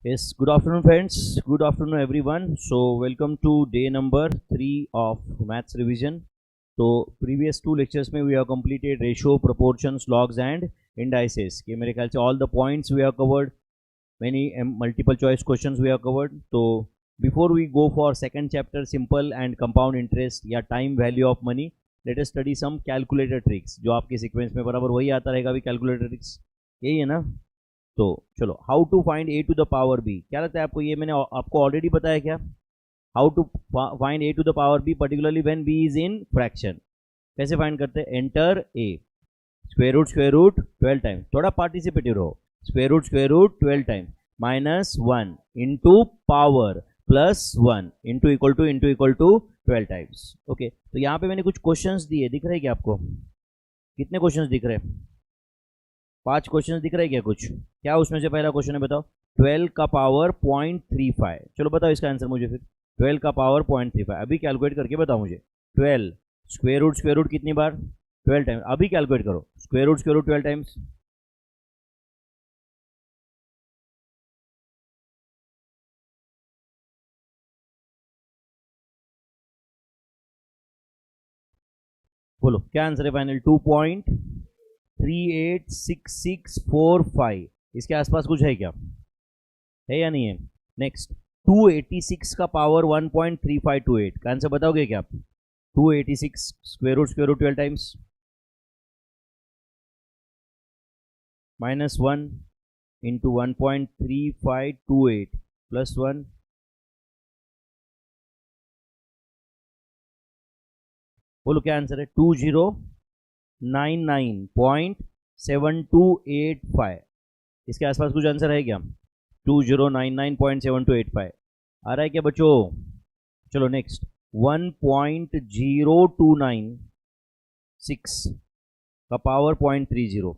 Yes, good afternoon, friends. Good afternoon, everyone. So, welcome to day number 3 of maths revision. So, previous two lectures में we have completed ratio, proportions, logs, and indices. कि मेरे ख्याल से all the points we have covered, many multiple choice questions we have covered. So, before we go for second chapter, simple and compound interest या time value of money, let us study some calculator tricks. जो आपके sequence में बराबर वही आता रहेगा भी calculator tricks. यही है ना? तो चलो, how to find A to the power b, क्या लगता है आपको? ये मैंने आपको ऑलरेडी बताया क्या? How to find A to the power b particularly when b is in fraction. कैसे फाइंड करते हैं? एंटर ए, स्क्वायर रूट 12 टाइम्स, थोड़ा पार्टिसिपेटिव रहो. Square root 12 times minus 1 into power plus 1 into equal to 12 times. Okay, तो यहाँ पे मैंने कुछ क्वेश्चंस दिए, दिख रहे हैं क्या आपको? कितने क्वेश्चंस दिख रहे हैं? 5 क्वेश्चन दिख रहे हैं क्या? कुछ क्या उसमें से पहला क्वेश्चन है, बताओ. 12 का पावर 0.35. चलो बताओ इसका आंसर मुझे फिर. 12 का पावर 0.35 अभी कैलकुलेट करके बताओ मुझे. 12 स्क्वायर रूट कितनी बार? 12 टाइम्स. अभी कैलकुलेट करो. Square root 12 times. बोलो क्या आंसर है फाइनल? 2.386645. इसके आसपास कुछ है क्या? है या नहीं है? नेक्स्ट, 286 का पावर 1.3528 का आंसर बताओगे क्या आप? 286 square root 12 times minus 1 into 1.3528 plus 1. बोलो क्या आंसर है? 2099.7285. इसके आसपास कुछ आंसर है क्या? 2099.7285 आ रहा है क्या बच्चों? चलो नेक्स्ट, 1.0296 का पावर 0.30.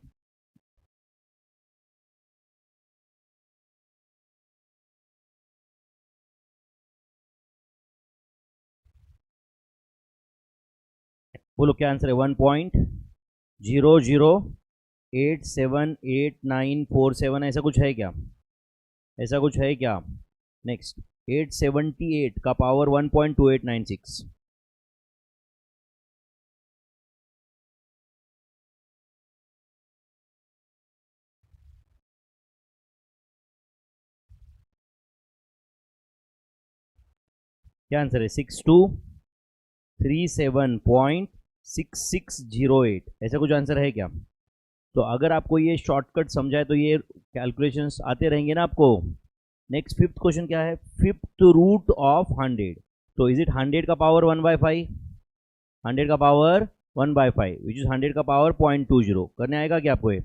बोलो क्या आंसर है? 1.00878947. ऐसा कुछ है क्या? ऐसा कुछ है क्या? नेक्स्ट, 878 का पावर 1.2896. क्या आंसर है? 6237.6608. ऐसा कुछ आंसर है क्या? तो अगर आपको ये शॉर्टकट समझाए तो ये कैलकुलेशंस आते रहेंगे ना आपको. नेक्स्ट, फिफ्थ क्वेश्चन क्या है? Fifth root of 100. तो इज इट 100 का पावर 1/5? 100 का पावर 1/5 विच इज 100 का पावर 0.20. करने आएगा क्या आपको ये?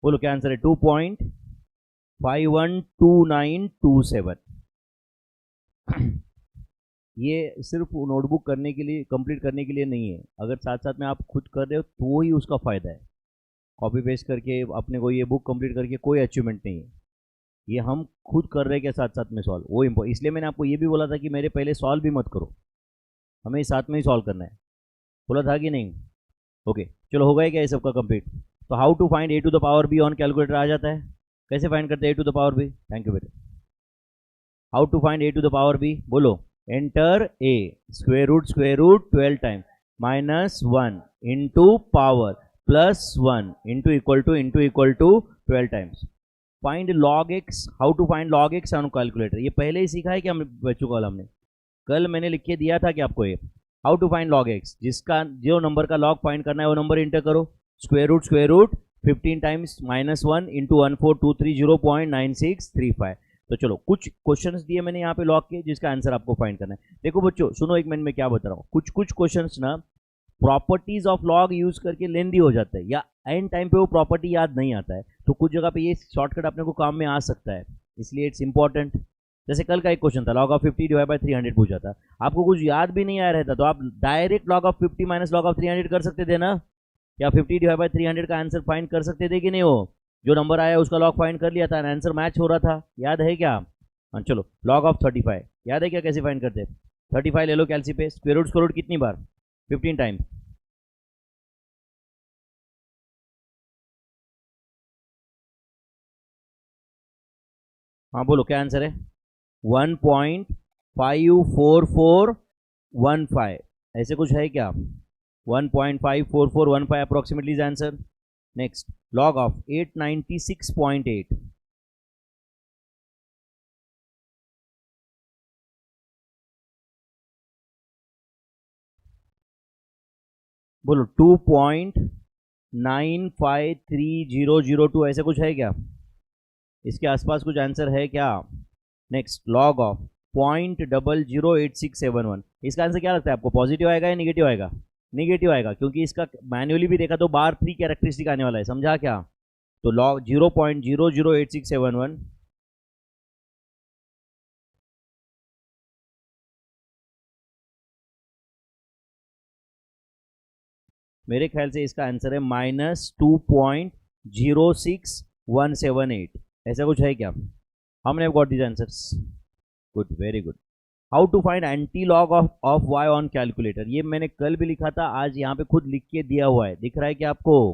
बोलो क्या आंसर है? 2.512927. ये सिर्फ नोटबुक करने के लिए, कंप्लीट करने के लिए नहीं है. अगर साथ साथ में आप खुद कर रहे हो तो ही उसका फ़ायदा है. कॉपी पेस्ट करके अपने को ये बुक कंप्लीट करके कोई अचीवमेंट नहीं है. ये हम खुद कर रहे हैं क्या साथ साथ में सॉल्व, वो इम्पोर्टेंट. इसलिए मैंने आपको ये भी बोला था कि मेरे पहले सॉल्व भी मत करो, हमें साथ में ही सॉल्व करना है. बोला था कि नहीं? ओके, चलो हो गया क्या ये सबका कंप्लीट? तो how to find A to the power B on calculator आ जाता है. कैसे फाइंड करते हैं A to the power B? Thank you बेटा. How to find A to the power B? बोलो. Enter A, square root 12 time minus 1 into power plus 1 into equal to 12 times. Find log X. How to find log X on calculator? ये पहले ही सीखा है कि हम बच्चों को? हमने कल मैंने लिख के दिया था कि आपको ये how to find log x, जिसका जो नंबर का लॉग फाइंड करना है वो नंबर इंटर करो. Square root 15 times minus 1 into 14230.9635. तो चलो कुछ क्वेश्चंस दिए मैंने यहाँ पे लॉग के, जिसका आंसर आपको फाइंड करना है. देखो बच्चों सुनो, एक मिनट में क्या बता रहा हूँ. कुछ कुछ क्वेश्चंस ना प्रॉपर्टीज ऑफ लॉग यूज करके लेंदी हो जाता है, या एंड टाइम पे वो प्रॉपर्टी याद नहीं आता है. तो कुछ जगह पे ये शॉर्टकट अपने को काम में आ सकता है, इसलिए इट्स इंपॉर्टेंट. जैसे कल का एक क्वेश्चन था, लॉग ऑफ 50 डिवाइड बाय 300 पूछा था. आपको कुछ याद भी नहीं आया रहता तो आप direct log of 50 minus log of 300 कर सकते थे ना. या 50 डिवाइड बाय 300 का आंसर फाइंड कर सकते थे कि नहीं? हो जो नंबर आया उसका लॉग फाइंड कर लिया था, आंसर मैच हो रहा था. याद है क्या? हाँ चलो, लॉग ऑफ 35 याद है क्या? कैसे फाइंड करते? 35 ले लो कैलसी पे, स्क्वायर रूट कितनी बार, 15 टाइम्स। हाँ बोलो क्या आंसर है, 1.54415, ऐसे कुछ है क्या, 1.54415 approximately is answer. Next, log of 896.8, बोलो 2.953002, ऐसे कुछ है क्या, इसके आसपास कुछ आंसर है क्या। नेक्स्ट, लॉग ऑफ 0.008671, इसका आंसर क्या लगता है आपको, पॉजिटिव आएगा या निगेटिव आएगा, निगेटिव आएगा, क्योंकि इसका मैन्युअली भी देखा तो बार 3 कैरेक्टरिस्टिक आने वाला है, समझा क्या। तो लॉग 0.008671, मेरे ख्याल से इसका आंसर है -2.06178, ऐसा कुछ है क्या। हमने got this answers, good, very good. How to find anti log of y on calculator, ये मैंने कल भी लिखा था, आज यहाँ पे खुद लिख के दिया हुआ है, दिख रहा है क्या आपको।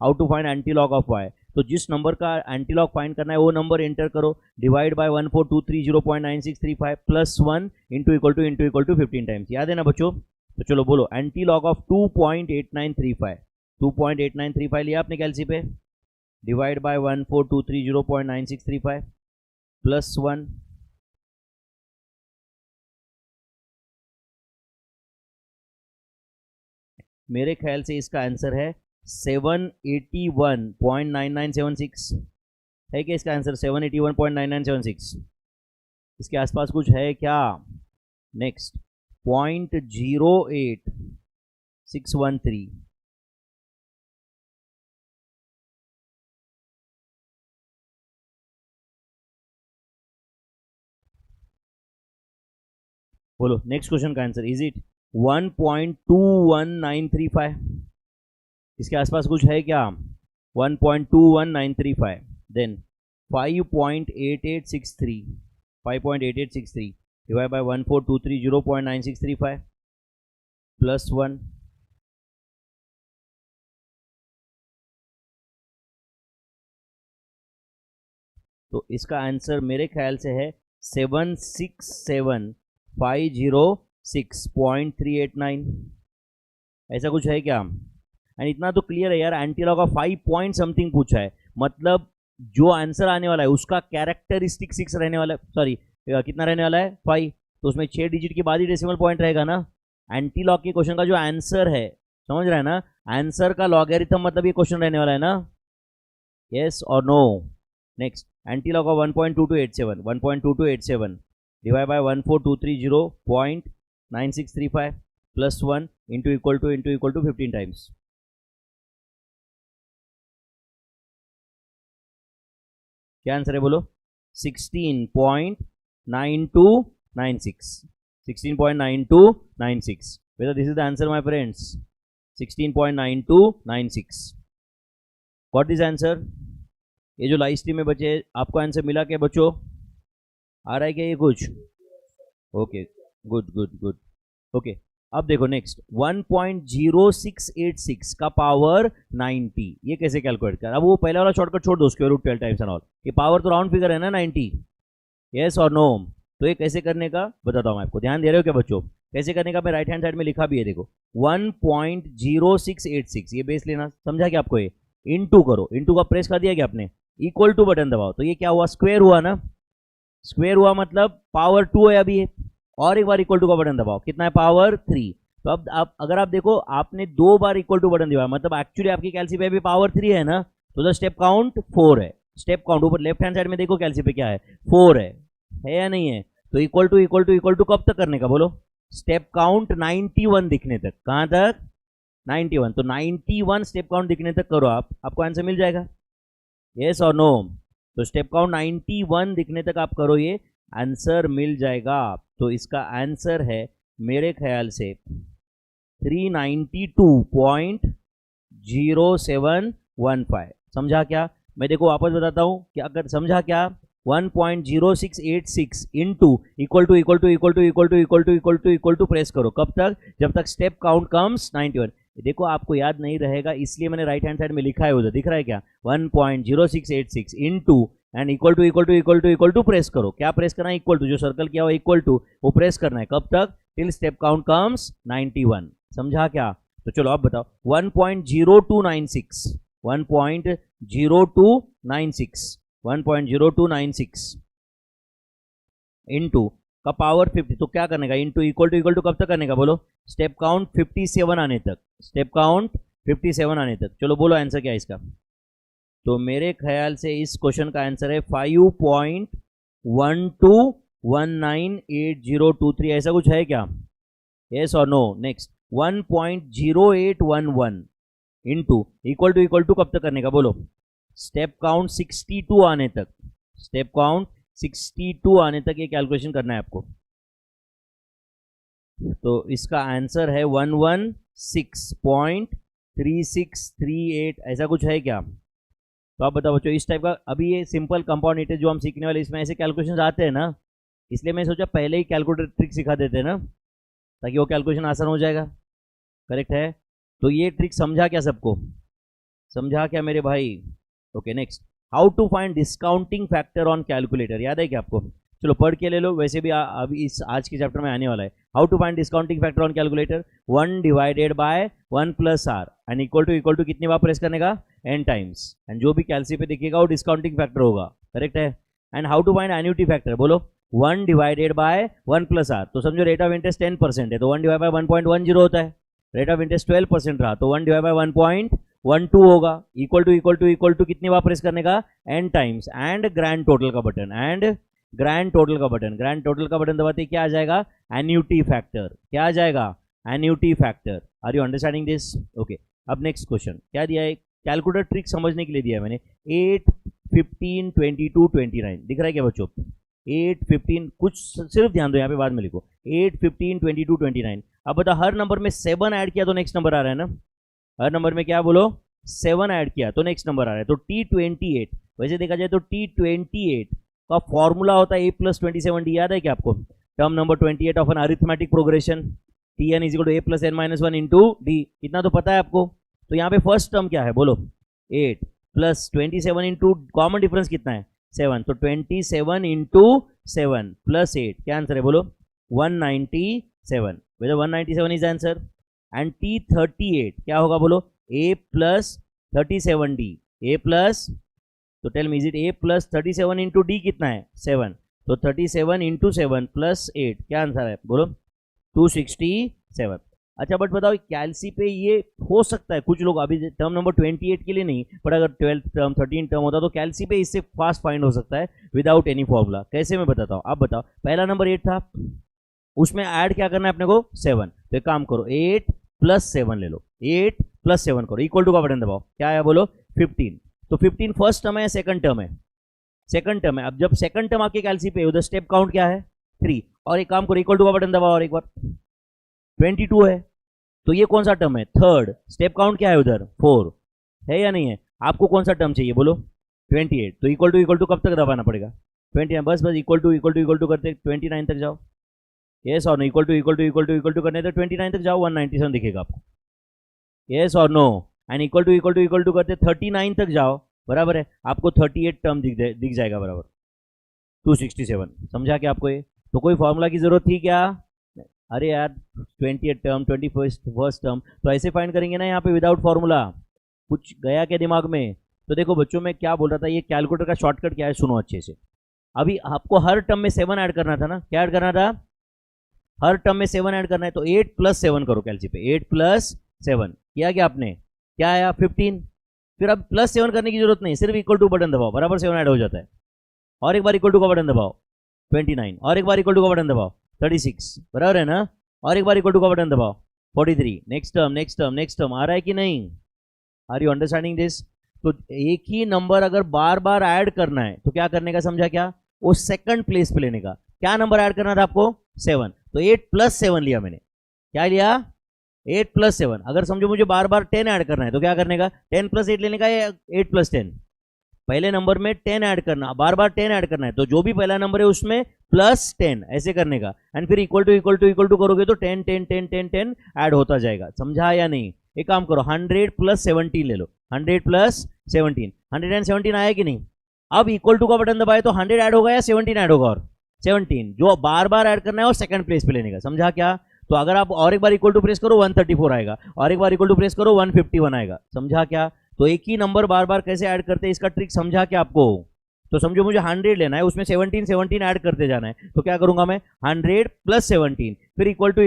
How to find anti log of y, तो जिस नंबर का एंटी लॉग फाइंड करना है वो नंबर एंटर करो, divide by 14230.9635 plus 1 into equal to 15 times, याद है ना बच्चों। तो चलो बोलो एंटी लॉग ऑफ 2.8935, 2.8935 लिया आपने कैलसी पे, डिवाइड बाय 14230.9635 प्लस 1, मेरे ख्याल से इसका आंसर है 781.9976, है क्या इसका आंसर 781.9976, इसके आसपास कुछ है क्या। नेक्स्ट, 0.08613, बोलो नेक्स्ट क्वेश्चन का आंसर, इज इट 1.21935, इसके आसपास कुछ है क्या, 1.21935, देन 5.8863, 5.8863 डिवाइड बाय 14230.9635 प्लस 1, तो इसका आंसर मेरे ख्याल से है 767,506.389, ऐसा कुछ है क्या। एंड इतना तो क्लियर है यार, anti log of 5 point something पूछा है, मतलब जो आंसर आने वाला है उसका कैरेक्टरिस्टिक 6 रहने वाला है, सॉरी कितना रहने वाला है 5, तो उसमें 6 डिजिट के बाद ही डेसिमल पॉइंट रहेगा ना। एंटी लॉग के क्वेश्चन का जो आंसर है, समझ रहा है ना, आंसर का लॉगरिथम मतलब ये क्वेश्चन रहने वाला है ना, यस और no. Next, anti log of 1.2287, 1.2287 divide by 14230.9635 plus 1 into equal to 15 times, क्या आंसर है बोलो, 16.9296, 16.9296, whether this is the answer my friends, 16.9296, what is answer। ये जो लाइव स्ट्रीम में बचे आपको आंसर मिला क्या बच्चों, आ रहा है क्या ये कुछ, okay good good good, okay. अब देखो नेक्स्ट, 1.0686 का पावर 90, ये कैसे कैलकुलेट कर, अब वो पहला वाला शॉर्टकट छोड़ दो, square root 12 times and all, ये पावर तो राउंड फिगर है ना 90, यस और नो। तो ये कैसे करने का बताता हूँ मैं आपको, ध्यान दे रहे हो क्या बच्चों, कैसे करने का मैं राइट हैंड साइड में लिखा भी है, देखो 1.0686, ये बेस लेना, समझा क्या आपको, ये इनटू करो, इनटू का प्रेस कर दिया क्या आपने, इक्वल टू बटन दबाओ, तो ये क्या हुआ, स्क्वायर हुआ ना, स्क्वायर हुआ मतलब पावर 2 है अभी, और एक बार इक्वल टू का बटन दबाओ, कितना है पावर 3, तो अब आप अगर आप देखो आपने 2 बार इक्वल टू बटन दबाया, मतलब एक्चुअली आपकी कैलसी पे भी पावर 3 है ना, तो द स्टेप काउंट 4 है, स्टेप काउंट ऊपर लेफ्ट हैंड साइड में देखो कैलसी पे क्या है 4 है या नहीं है, तो इक्वल टू कब तक करने का बोलो, स्टेप काउंट 91 दिखने तक, कहां तक 91, तो 91 स्टेप काउंट दिखने तक करो आप, आपको आंसर मिल जाएगा, यस और नो। तो स्टेप काउंट 91 दिखने तक आप करो, ये आंसर मिल जाएगा। तो इसका आंसर है मेरे ख्याल से 392.0715, समझा क्या, मैं देखो वापस बताता हूं कि अगर समझा क्या, 1.0686 इंटू इक्वल टू प्रेस करो। कब तक? जब तक स्टेप काउंट कम्स 91। देखो आपको याद नहीं रहेगा इसलिए मैंने राइट हैंड साइड में लिखा है, उधर दिख रहा है क्या? 1.0686 into and equal to press करो। क्या प्रेस करना है? इक्वल टू, जो सर्कल किया हुआ इक्वल टू वो प्रेस करना है। कब तक? Till step count comes 91। समझा क्या? तो चलो आप बताओ 1.0296 इंटू का पावर 50, तो क्या करने का? इंटू इक्वल टू कब तक करने का बोलो? स्टेप काउंट 57 आने तक, स्टेप काउंट 57 आने तक। चलो बोलो आंसर क्या है इसका? तो मेरे ख्याल से इस क्वेश्चन का आंसर है 5.12198023। ऐसा कुछ है क्या? यस और no? Next 1.0811 into equal to कब तक करने का बोलो? स्टेप काउंट 62 आने तक, स्टेप काउंट 62 आने तक ये कैलकुलेशन करना है आपको। तो इसका आंसर है 116.3638। ऐसा कुछ है क्या? तो आप बताओ बच्चों, इस टाइप का अभी ये सिंपल कंपाउंड इंटरेस्ट जो हम सीखने वाले इसमें ऐसे कैलकुलेशन आते हैं ना, इसलिए मैं सोचा पहले ही कैलकुलेटर ट्रिक सिखा देते हैं ना, ताकि वो कैलकुलेशन आसान हो जाएगा। करेक्ट है? तो ये ट्रिक समझा क्या सबको? समझा क्या मेरे भाई? Okay next, how to find discounting factor on calculator. याद है क्या आपको? चलो पढ़ के ले लो, वैसे भी अभी इस आज के चैप्टर में आने वाला है। How to find discounting factor on calculator, 1 divided by 1 plus r and equal to कितनी बार प्रेस करने का? n times. एंड जो भी कैलसी पे दिखेगा वो डिस्काउंटिंग फैक्टर होगा। करेक्ट है? And how to find annuity factor, बोलो 1 डिवाइडेड बाय 1 प्लस आर। तो समझो रेट ऑफ इंटरेस्ट 10% है तो 1 डिवाइड बाय 1.10 होता है। रेट ऑफ इंटरेस्ट 12% रहा तो 1 डिवाइड बाय 1.12 होगा। इक्वल टू कितनी बार प्रेस करने का? n times. And grand total का बटन, ग्रैंड टोटल का बटन दबाते क्या आ जाएगा? Annuity factor. क्या आ जाएगा? Annuity factor. Are you understanding this? Okay, अब नेक्स्ट क्वेश्चन क्या दिया है? कैलकुलेटर ट्रिक समझने के लिए दिया है मैंने। 8, 15, 22, 29 दिख रहा है क्या बच्चों? 8, 15, कुछ सिर्फ ध्यान दो यहाँ पे, बाद में लिखो 8, 15, 22, 29। अब बता, हर नंबर में 7 ऐड किया तो नेक्स्ट नंबर आ रहा है ना? हर नंबर में क्या बोलो? 7 ऐड किया तो नेक्स्ट नंबर आ रहा है। तो T28, वैसे देखा जाए तो T28 का फॉर्मूला होता है a+27d। याद है क्या आपको? Term number 28 of an arithmetic progression, Tn is equal to a+n-1 into d. इतना तो पता है आपको। तो यहाँ पे फर्स्ट टर्म क्या है बोलो? 8 प्लस 27 इंटू कॉमन डिफरेंस कितना है? 7। तो 27 इंटू 7 प्लस 8, क्या आंसर है बोलो? 197। वैसे 197 इज आंसर। एंड T38 क्या होगा बोलो? a+37d, a प्लस, तो tell me is it a+37 into d कितना है? 7। तो 37 इंटू 7 प्लस 8, क्या आंसर है बोलो? 267। अच्छा बट बताओ कैलसी पे ये हो सकता है, कुछ लोग अभी टर्म नंबर 28 के लिए नहीं, पर अगर 12th टर्म 13 टर्म होता तो कैलसी पे इससे फास्ट फाइंड हो सकता है विदाउट एनी फॉर्मूला। कैसे मैं बताता हूँ, आप बताओ। पहला नंबर 8 था, उसमें ऐड क्या करना है अपने को? 7। तो एक काम करो 8 प्लस 7 ले लो, 8 प्लस 7 करो, इक्वल टू का बटन दबाओ, क्या आया बोलो? 15। तो 15 फर्स्ट टर्म है या सेकंड टर्म है? सेकंड टर्म है। अब जब सेकंड टर्म आपके कैलसी पे उधर स्टेप काउंट क्या है? 3। और एक काम करो इक्वल टू का बटन दबाओ और एक बार, 22 है। तो ये कौन सा टर्म है? थर्ड। स्टेप काउंट क्या है उधर? 4 है या नहीं है? आपको कौन सा टर्म चाहिए बोलो? 28। तो इक्वल टू कब तक दबाना पड़ेगा? 29। बस इक्वल टू करते 29 तक जाओ। यस और नो? इक्वल टू करने तक 29 तक जाओ, 197 दिखेगा आपको। यस और नो? एंड इक्वल टू करते 39 तक जाओ, बराबर है, आपको 38 टर्म दिख जाएगा, बराबर 267। समझा क्या आपको ये? तो कोई फॉर्मूला की जरूरत थी क्या? अरे यार 28 टर्म 21st टर्म तो ऐसे फाइंड करेंगे ना यहाँ पे विदाउट फॉर्मूला। कुछ गया क्या दिमाग में? तो देखो बच्चों, मैं क्या बोल रहा था, ये कैलकुलेटर का शॉर्टकट क्या है सुनो अच्छे से। अभी आपको हर टर्म में 7 ऐड करना था ना? क्या ऐड करना था? हर टर्म में 7 ऐड करना है। तो 8 प्लस 7 करो कैलसी पे, 8 प्लस 7 किया क्या आपने? क्या आया? 15। फिर अब प्लस 7 करने की जरूरत नहीं, सिर्फ इक्वल टू बटन दबाओ, बराबर 7 ऐड हो जाता है। और एक बार इक्वल टू का बटन दबाओ, 29। और एक बार इक्वल टू का बटन दबाओ, 36, बराबर है ना? और एक बार इक्वल टू का बटन दबाओ, 43। नेक्स्ट टर्म आ रहा है कि नहीं? Are you understanding this? तो एक ही नंबर अगर बार बार ऐड करना है तो क्या करने का, समझा क्या? वो सेकंड प्लेस पे लेने का। क्या नंबर ऐड करना था आपको? 7। तो 8 प्लस 7 लिया मैंने। क्या लिया? 8 प्लस 7। अगर समझो मुझे बार बार 10 ऐड करना है तो क्या करने का? 10 प्लस 8 लेने का या 8 प्लस 10? पहले नंबर में 10 ऐड करना, बार बार 10 ऐड करना है, तो जो भी पहला नंबर है उसमें प्लस 10 ऐसे करने का, एंड फिर इक्वल टू करोगे तो 10 10 10 10 10 ऐड होता जाएगा। समझा या नहीं? एक काम करो, 100 प्लस 17 ले लो, 100 प्लस 17, 117 आया कि नहीं? अब इक्वल टू का बटन दबाए तो 100 ऐड होगा या 17 ऐड होगा? और 17 जो बार बार ऐड करना है और सेकंड प्लेस पे लेने का। समझा क्या? तो अगर आप और एक बार इक्वल टू प्रेस करो 134 आएगा, और एक बार इक्वल टू प्रेस करो 151 आएगा। समझा क्या? तो एक ही नंबर बार बार कैसे ऐड करते हैं इसका ट्रिक समझा क्या आपको? तो समझो मुझे 100 लेना है, उसमें 17 17 ऐड करते जाना है, तो क्या करूंगा मैं? 100 प्लस 17, फिर इक्वल टू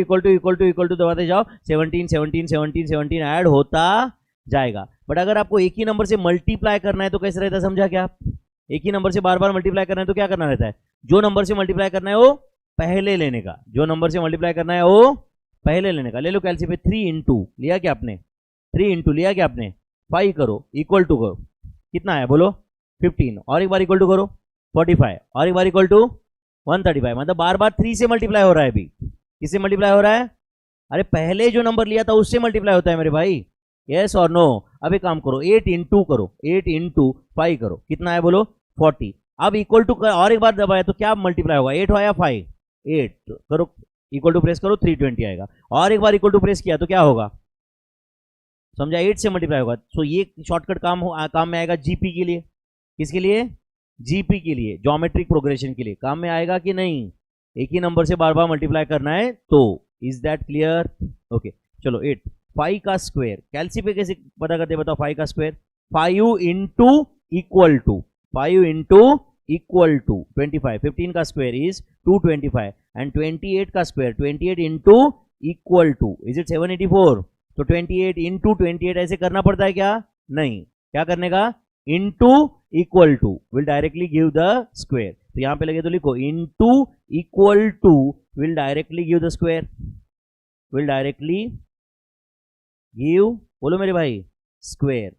दबाते जाओ, 17 17 17 17 ऐड होता जाएगा। बट अगर आपको एक ही नंबर से मल्टीप्लाई करना है तो कैसे रहता है? समझा क्या? एक ही नंबर से बार बार मल्टीप्लाई करना है तो क्या करना रहता है? जो नंबर से मल्टीप्लाई करना है वो पहले लेने का, जो नंबर से मल्टीप्लाई करना है वो पहले लेने का। ले लो कैलसी पे, 3 इंटू लिया क्या आपने? 3 इंटू लिया क्या आपने? 5 करो, इक्वल टू करो, कितना है बोलो? 15, और एक बार इक्वल टू करो 45, और एक बार इक्वल टू 135। मतलब बार बार 3 से मल्टीप्लाई हो रहा है। अभी किससे मल्टीप्लाई हो रहा है? अरे पहले जो नंबर लिया था उससे मल्टीप्लाई होता है मेरे भाई। यस और नो? अब एक काम करो, 8 इंटू करो, 8 इंटू 5 करो, कितना है बोलो? 40। अब इक्वल टू और एक बार दबाया तो क्या मल्टीप्लाई होगा? 8 हो या 5? 8 करो, इक्वल टू प्रेस करो 320 आएगा, और एक बार इक्वल टू प्रेस किया तो क्या होगा? समझा? 8 से मल्टीप्लाई होगा। सो ये शॉर्टकट काम में आएगा जीपी के लिए। किसके लिए? जीपी के लिए, ज्योमेट्रिक प्रोग्रेशन के लिए काम में आएगा कि नहीं? एक ही नंबर से बार बार मल्टीप्लाई करना है तो। Is that clear? ओके चलो 8, 5 का स्क्वायर कैलसी पे कैसे पता करते बताओ? 5 का square 5 into equal to 5 into equal to 25, 15 का स्क्वायर इज 225, एंड 28 का square 28 into equal to is it 784। तो 28 इंटू 28 ऐसे करना पड़ता है क्या? नहीं। क्या करने का? Into equal to will directly give the square. तो यहां पे लगे तो लिखो into equal to will directly give the square, will directly give, बोलो मेरे भाई, square.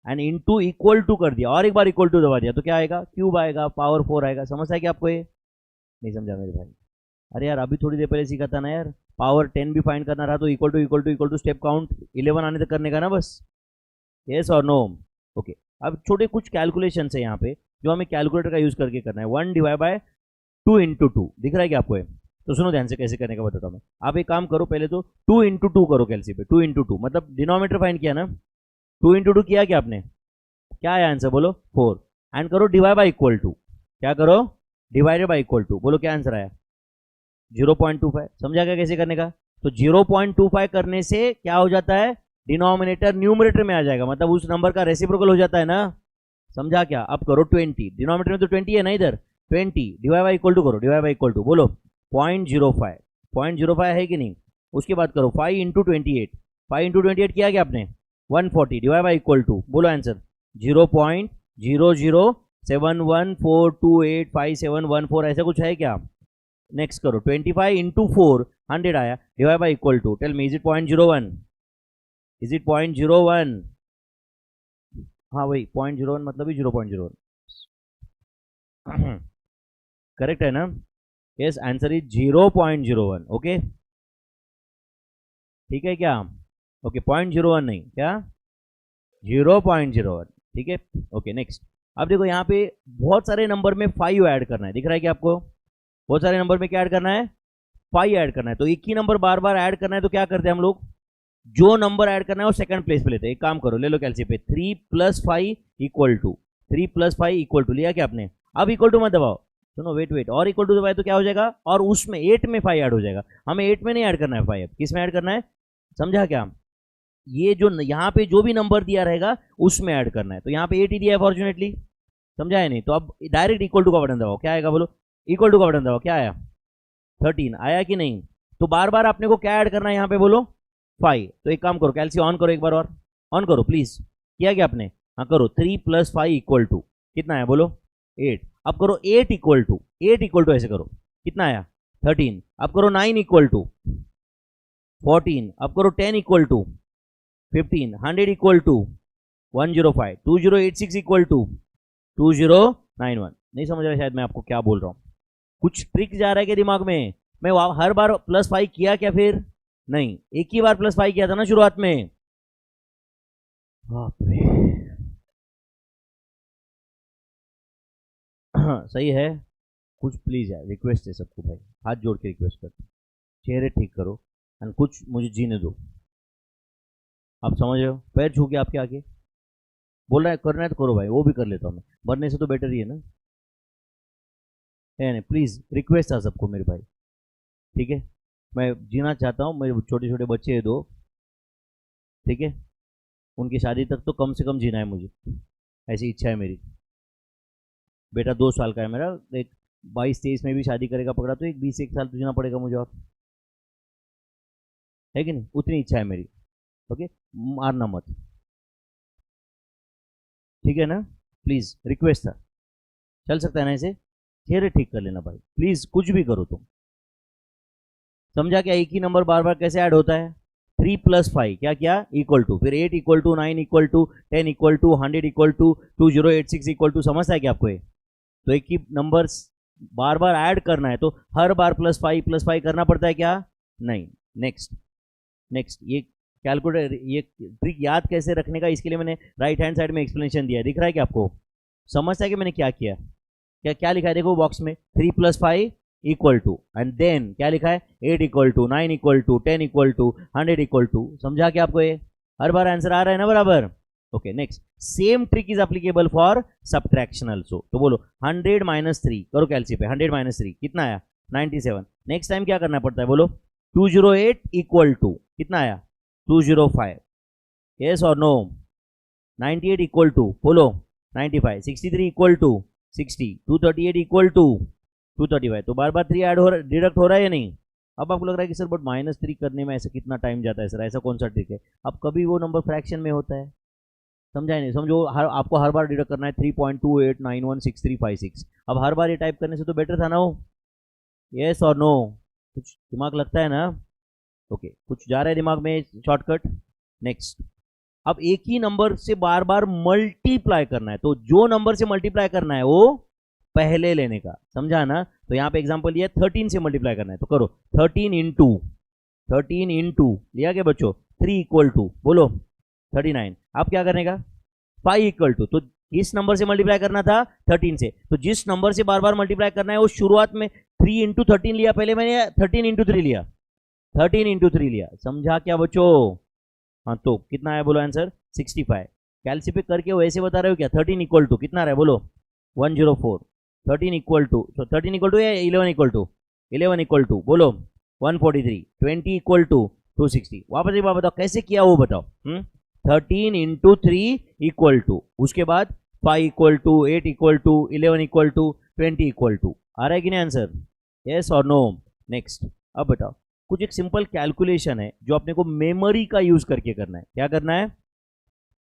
And into equal to कर दिया और एक बार इक्वल टू दबा दिया तो क्या आएगा? क्यूब आएगा, पावर 4 आएगा। समझ आया क्या आपको? ये नहीं समझा मेरे भाई? अरे यार अभी थोड़ी देर पहले सीखा था ना यार, पावर 10 भी फाइंड करना रहा तो इक्वल टू स्टेप काउंट 11 आने तक करने का ना बस। यस और नो? ओके अब छोटे कुछ कैलकुलेशन है यहाँ पे जो हमें कैलकुलेटर का यूज करके करना है। 1 डिवाइड बाय 2 इंटू 2 दिख रहा है क्या आपको? है तो सुनो ध्यान से कैसे करने का बताता हूँ मैं। आप एक काम करो, पहले तो 2 इंटू 2 करो कैलसी पे, 2 इंटू 2 मतलब डिनोमीटर फाइंड किया ना, 2 इंटू 2 किया क्या आपने? क्या आया आंसर बोलो? 4। एंड करो डिवाइड बाय इक्वल टू, क्या करो? डिवाइडेड बाय इक्वल टू, बोलो क्या आंसर आया? 0.25। समझा क्या कैसे करने का? तो 0.25 करने से क्या हो जाता है? डिनोमिनेटर न्यूमरेटर में आ जाएगा, मतलब उस नंबर का रेसिप्रोकल हो जाता है ना। समझा क्या? अब करो 20, डिनोमिनेटर में तो 20 है ना इधर, 20 डिवाइड बाय इक्वल टू करो, डिवाइड बाय इक्वल टू बोलो 0.05, 0.05 है कि नहीं? उसके बाद करो 5 इंटू 28, 5 इंटू 28 किया क्या आपने? 140 डिवाइड बाय इक्वल टू, बोलो आंसर 0.00714285714 ऐसा कुछ है क्या? नेक्स्ट करो 25 इंटू 4 100 आया, divide by equal to, tell me is it 0.01? Is it 0.01? हाँ वही 0.01 मतलब ही 0.01 करेक्ट है ना? Yes answer is 0.01। ओके ठीक है क्या? ओके 0.01 नहीं, क्या 0.01, ठीक है। ओके नेक्स्ट, अब देखो यहाँ पे बहुत सारे नंबर में 5 ऐड करना है, दिख रहा है क्या आपको? बहुत सारे नंबर में क्या ऐड करना है? 5 ऐड करना है। तो एक ही नंबर बार बार ऐड करना है तो क्या करते हैं हम लोग? जो नंबर ऐड करना है वो सेकंड प्लेस पे लेते हैं। एक काम करो, ले लो कैलसी पे, 3 plus 5 equal to, 3 plus 5 equal to लिया क्या आपने? अब इक्वल टू मत दबाओ, सुनो वेट, और इक्वल टू दबाए तो क्या हो जाएगा? और उसमें 8 में 5 ऐड हो जाएगा। हमें 8 में नहीं ऐड करना है 5, किस में ऐड करना है? समझा क्या? ये जो यहाँ पे जो भी नंबर दिया रहेगा उसमें ऐड करना है। तो यहाँ पे 8 ही दिया है फॉर्चुनेटली, समझा है नहीं? तो अब डायरेक्ट इक्वल टू का बटन दबाओ, क्या आएगा बोलो? इक्वल टू का बटन दबाओ, क्या आया? 13 आया कि नहीं? तो बार बार आपने को क्या ऐड करना है यहाँ पे बोलो? 5। तो एक काम करो, कैलसी ऑन करो एक बार, और ऑन करो प्लीज। किया क्या आपने? हाँ करो, 3 प्लस 5 इक्वल टू कितना है बोलो? 8। अब करो 8 इक्वल टू, 8 इक्वल टू ऐसे करो, कितना आया? 13। अब करो 9 इक्वल टू 14। अब करो 10 equal to 15, 100 equal to 105, 2086 equal to 2091। नहीं समझ रहा शायद मैं आपको क्या बोल रहा हूँ? कुछ ट्रिक जा रहा है क्या दिमाग में? मैं हर बार प्लस 5 किया क्या फिर? नहीं, एक ही बार प्लस 5 किया था ना शुरुआत में। बाप रे, सही है। कुछ प्लीज़ यार, रिक्वेस्ट है सबको भाई, हाथ जोड़ के रिक्वेस्ट करते, चेहरे ठीक करो एंड कुछ मुझे जीने दो। आप समझ रहे हो, पैर छू के आपके आगे बोल रहा है, करना है तो करो भाई, वो भी कर लेता हूँ मैं, मरने से तो बेटर ही है ना। है नहीं, प्लीज़ रिक्वेस्ट है सबको मेरे भाई, ठीक है। मैं जीना चाहता हूँ, मेरे छोटे छोटे बच्चे हैं दो, ठीक है, उनकी शादी तक तो कम से कम जीना है मुझे, ऐसी इच्छा है मेरी। बेटा 2 साल का है मेरा, एक 22-23 में भी शादी करेगा पकड़ा तो एक 20-1 साल तो जीना पड़ेगा मुझे, और है कि नहीं, उतनी इच्छा है मेरी। ओके, मारना मत, ठीक है ना, प्लीज़ रिक्वेस्ट था। चल सकता है ना ऐसे, चेहरे ठीक कर लेना भाई प्लीज़, कुछ भी करो तुम। समझा क्या, एक ही नंबर बार बार कैसे ऐड होता है। 3+5 क्या क्या इक्वल टू, फिर 8 equal to 9 equal to 10 equal to 100 equal to 2086 equal to, समझता है क्या आपको ये। तो एक ही नंबर बार बार ऐड करना है तो हर बार +5 करना पड़ता है क्या, नहीं। नेक्स्ट नेक्स्ट, ये कैलकुलेटर, ये ट्रिक याद कैसे रखने का, इसके लिए मैंने राइट हैंड साइड में एक्सप्लेनेशन दिया है, दिख रहा है क्या आपको, समझता है कि मैंने क्या किया, क्या क्या लिखा है देखो बॉक्स में, 3+5 इक्वल टू एंड देन क्या लिखा है, 8 equal to 9 equal to 10 equal to 100 equal to. समझा क्या आपको ये, हर बार आंसर आ रहा है ना बराबर। Okay next, same trick is applicable for subtraction also. तो बोलो 100 - 3 करो कैलसी पे, 100 - 3 कितना आया, 97। नेक्स्ट टाइम क्या करना पड़ता है बोलो, 208 इक्वल टू कितना आया, 205, यस और नो। 98 इक्वल टू बोलो 95, 63 इक्वल टू 60, 238 इक्वल टू 235। तो बार बार 3 ऐड हो रहा, डिडक्ट हो रहा है या नहीं। अब आपको लग रहा है कि सर बट -3 करने में ऐसा कितना टाइम जाता है सर, ऐसा कौन सा ट्रिक है। अब कभी वो नंबर फ्रैक्शन में होता है, समझा नहीं, समझो आपको हर बार डिडक्ट करना है 3.28916356। अब हर बार ये टाइप करने से तो बेटर था ना वो, यस और नो, कुछ दिमाग लगता है ना। ओके कुछ जा रहा है दिमाग में शॉर्टकट। नेक्स्ट, अब एक ही नंबर से बार बार मल्टीप्लाई करना है, तो जो नंबर से मल्टीप्लाई करना है वो पहले लेने का, समझा ना। तो यहाँ पे एग्जांपल लिया 13 से मल्टीप्लाई करना है, तो करो 13 इंटू लिया क्या बच्चों, 3 इक्वल टू बोलो 39। अब क्या करने का, 5 इक्वल टू, तो इस नंबर से मल्टीप्लाई करना था 13 से, तो जिस नंबर से बार बार मल्टीप्लाई करना है वो शुरुआत में 3 इंटू 13 लिया, पहले मैंने 13 इंटू 3 लिया, 13 इंटू 3 लिया, समझा क्या बच्चों। हाँ तो कितना आया बोलो आंसर, 65। कैलसी पे करके वो ऐसे बता रहे हो क्या, 13 इक्वल टू कितना रहा है बोलो 104, 13 इक्वल टू, तो 13 इक्वल टू या 11 इक्वल टू, 11 इक्वल टू बोलो 143, 20 इक्वल टू 260। वापस एक बार बताओ कैसे किया वो बताओ। 13 इंटू 3 इक्वल टू, उसके बाद 5 equal to 8 equal to 11 equal to 20 equal to, आ रहा है कि नहीं आंसर, यस और नो। नेक्स्ट, अब बताओ कुछ एक सिंपल कैलकुलेशन है जो अपने को मेमोरी का यूज करके करना है, क्या करना है,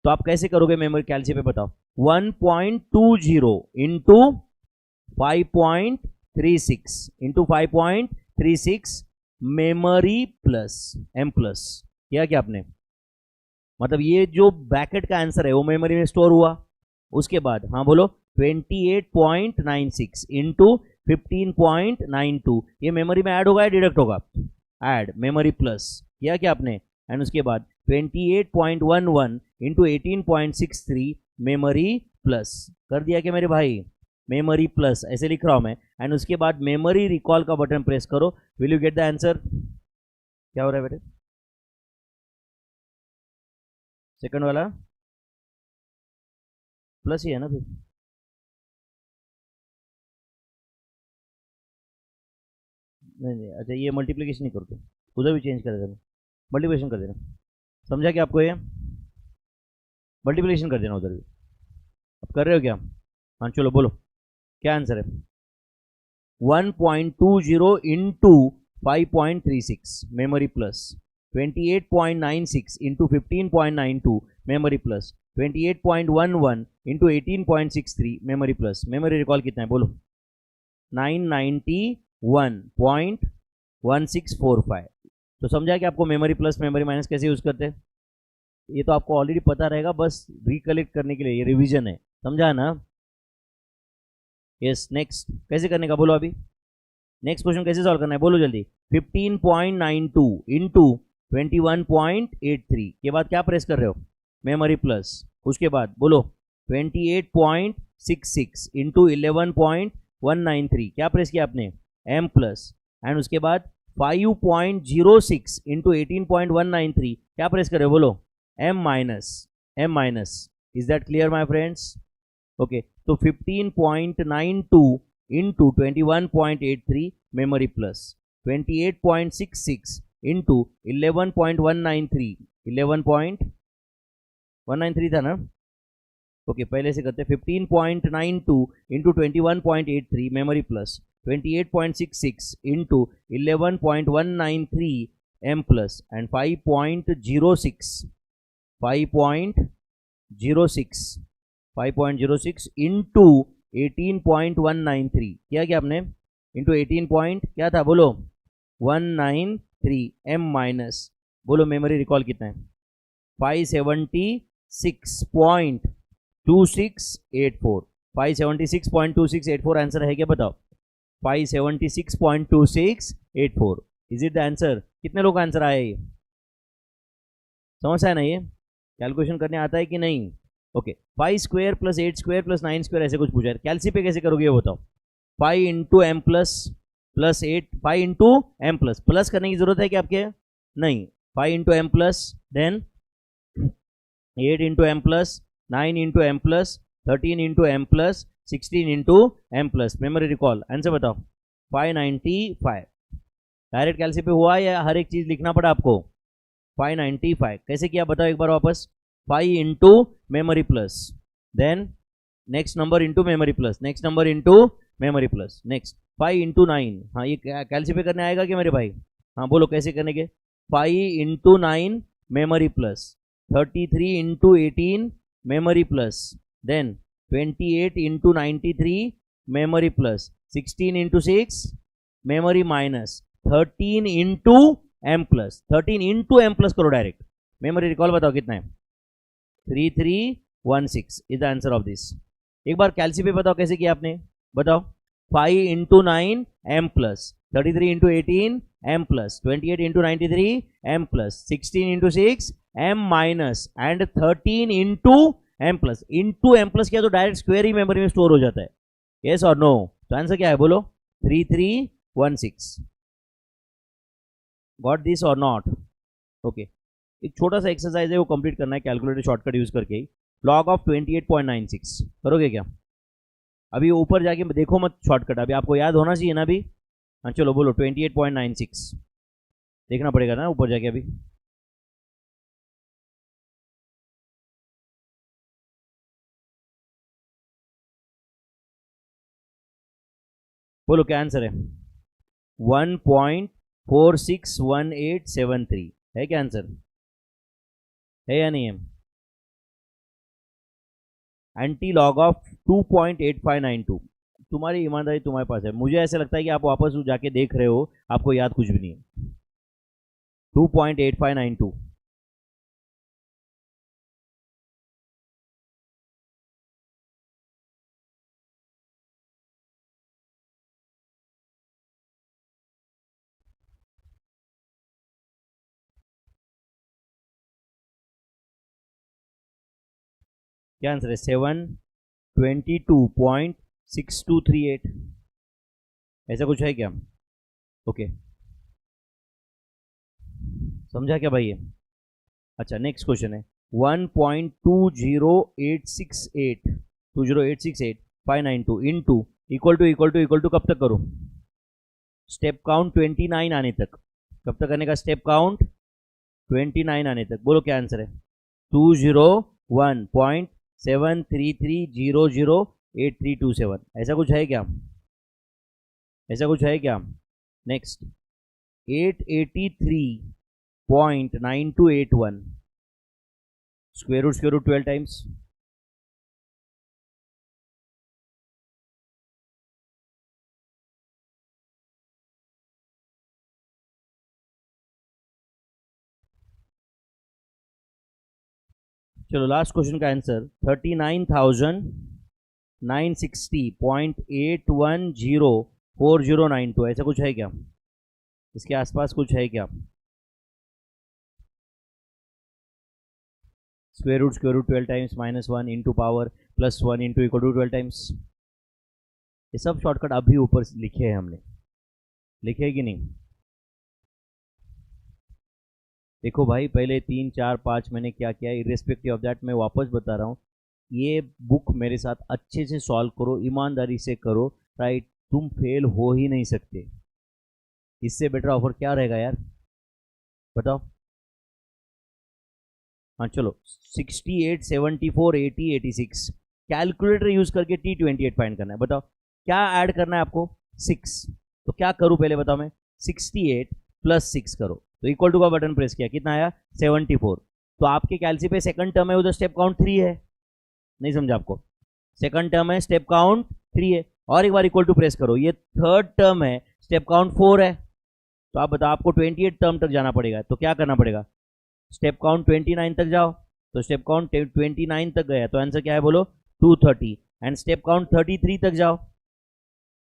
तो आप कैसे करोगे मेमोरी कैलसी पे बताओ, 1.20 into 5.36 into 5.36 memory plus M plus, किया क्या आपने, मतलब ये जो ब्रैकेट का आंसर है वो मेमोरी में स्टोर हुआ। उसके बाद हाँ बोलो 28.96 इंटू 15.92, ये मेमोरी में ऐड होगा या डिडक्ट होगा, ऐड, मेमोरी प्लस, किया क्या आपने। एंड उसके बाद 28.11 इंटू 18.63 मेमोरी प्लस, कर दिया क्या मेरे भाई, मेमोरी प्लस ऐसे लिख रहा हूं मैं। एंड उसके बाद मेमोरी रिकॉल का बटन प्रेस करो, will you get the answer. क्या हो रहा है बेटे, सेकंड वाला प्लस ही है ना फिर, नहीं नहीं अच्छा ये मल्टीप्लिकेशन नहीं करते, उधर भी चेंज कर देना, मल्टीप्लिकेशन कर देना, समझा क्या आपको ये, मल्टीप्लिकेशन कर देना उधर भी। अब कर रहे हो क्या, हाँ चलो बोलो क्या आंसर है, 1.20 into 5.36 memory plus, 28.96 into 15.92 memory plus, 28.11 into 18.63 memory plus, memory recall कितना है बोलो 991.1645। तो समझा कि आपको मेमोरी प्लस मेमोरी माइनस कैसे यूज करते हैं, ये तो आपको ऑलरेडी पता रहेगा, बस रिकलेक्ट करने के लिए ये रिवीजन है, समझा ना। यस नेक्स्ट, कैसे करने का बोलो अभी, नेक्स्ट क्वेश्चन कैसे सॉल्व करना है बोलो जल्दी, 15.92 इंटू 21.83 के बाद क्या प्रेस कर रहे हो, मेमोरी प्लस, उसके बाद बोलो 28.63 11.66 इंटू 11.193, क्या प्रेस किया आपने, m प्लस, एंड उसके बाद 5.06 इंटू 18.193, क्या प्रेस करे बोलो, m minus. Is that clear my friends? Okay, तो 15.92 इंटू 21.83 मेमोरी प्लस, 28.66 इंटू 11.193, 11.193 था ना. ओके, पहले से करते 15.92 into 21.83 memory plus, 28.66 into 11.193 m plus, and 5.06 into 18.193, किया क्या आपने, इंटू 18 पॉइंट क्या था बोलो, 193 m माइनस, बोलो मेमोरी रिकॉल कितना है, 576.2684, 576.2684 आंसर है क्या बताओ, 576.2684. Is it the answer? कितने लोग आंसर आए, ये समझ आया ना, ये कैलकुलेशन करने आता है कि नहीं? Okay, 5 square plus 8 square plus 9 square ऐसे कुछ पूछा है, कैलसी पे कैसे करोगे ये बताओ. 5 into M plus 8, 5 into M plus करने की जरूरत है क्या आपके, नहीं, 5 into M plus, then 8 into M plus, 9 into M plus, 13 into M plus, 16 into M plus. Memory recall answer बताओ, 595. डायरेक्ट कैलसी पे हुआ या हर एक चीज लिखना पड़ा आपको, 595 कैसे किया बताओ एक बार वापस, 5 into memory plus, then next number into memory plus, next number into memory plus, next 5 into 9. हाँ, ये कैलसी पे करने आएगा क्या मेरे भाई? हाँ बोलो कैसे करने के, 5 into 9 memory plus, 33 into 18 memory plus, then 28 into 93 memory plus, 16 into 6 memory minus, 13 into M plus, 13 into M plus करो डायरेक्ट. मेमोरी रिकॉल बताओ कितना है, 3316 is the answer of this. एक बार कैलसी पे बताओ कैसे किया आपने, बताओ. 5 into 9 M plus, 33 into 18 M plus, 28 into 93 M plus, 16 into 6 M minus, and 13 into M plus. Into M plus किया तो डायरेक्ट स्क्वायर ही मेमोरी में स्टोर हो जाता है, यस और नो? तो आंसर क्या है बोलो, 3316. गॉट दिस और नॉट? ओके, एक छोटा सा एक्सरसाइज है वो कंप्लीट करना है कैलकुलेटर शॉर्टकट यूज करके ही. लॉग ऑफ 28.96 करोगे क्या? अभी ऊपर जाके देखो मत शॉर्टकट, अभी आपको याद होना चाहिए ना अभी. हाँ चलो बोलो 28.96, देखना पड़ेगा ना ऊपर जाके अभी. बोलो क्या आंसर है, 1.461873 है क्या आंसर, है या नहीं है? Anti log of 2.8592. तुम्हारी ईमानदारी तुम्हारे पास है, मुझे ऐसा लगता है कि आप वापस जाके देख रहे हो, आपको याद कुछ भी नहीं है. 2.8592. क्या आंसर है, 722.6238, ऐसा कुछ है क्या? ओके, समझा क्या भाई ये? अच्छा, नेक्स्ट क्वेश्चन है 1.20868 इंटू इक्वल टू कब तक करूं, स्टेप काउंट 29 आने तक. कब तक करने का स्टेप काउंट, 29 आने तक. बोलो क्या आंसर है, 201.733008327. ऐसा कुछ है क्या, ऐसा कुछ है क्या? Next 883.9281 square root 12 times. चलो लास्ट क्वेश्चन का आंसर 39,960.8104092. ऐसा कुछ है क्या, इसके आसपास कुछ है क्या? Square root 12 times -1 into power +1 into equal to 12 times. ये सब शॉर्टकट अभी ऊपर लिखे हैं हमने, लिखे है कि नहीं? देखो भाई, पहले 3 4 5 मैंने क्या किया, इरेस्पेक्टिव ऑफ दैट मैं वापस बता रहा हूँ। ये बुक मेरे साथ अच्छे से सॉल्व करो, ईमानदारी से करो, राइट? तुम फेल हो ही नहीं सकते। इससे बेटर ऑफर क्या रहेगा यार, बताओ? हाँ चलो, 68 74 80 86 कैलकुलेटर यूज करके T28 फाइंड करना है। बताओ क्या ऐड करना है आपको? 6। तो क्या करूं पहले बताओ? मैं 68 + 6 करो, तो इक्वल टू का बटन प्रेस किया, कितना आया? 74। तो आपके कैलसी पे सेकंड टर्म है, उधर स्टेप काउंट 3 है। नहीं समझा आपको? सेकंड टर्म है, स्टेप काउंट 3 है। और एक बार इक्वल टू प्रेस करो, ये थर्ड टर्म है, स्टेप काउंट 4 है। तो आप बताओ, आपको 28 टर्म तक जाना पड़ेगा, तो क्या करना पड़ेगा? स्टेप काउंट 29 तक जाओ। तो स्टेप काउंट 29 तक गया, तो आंसर क्या है बोलो? 230। एंड स्टेप काउंट 33 तक जाओ,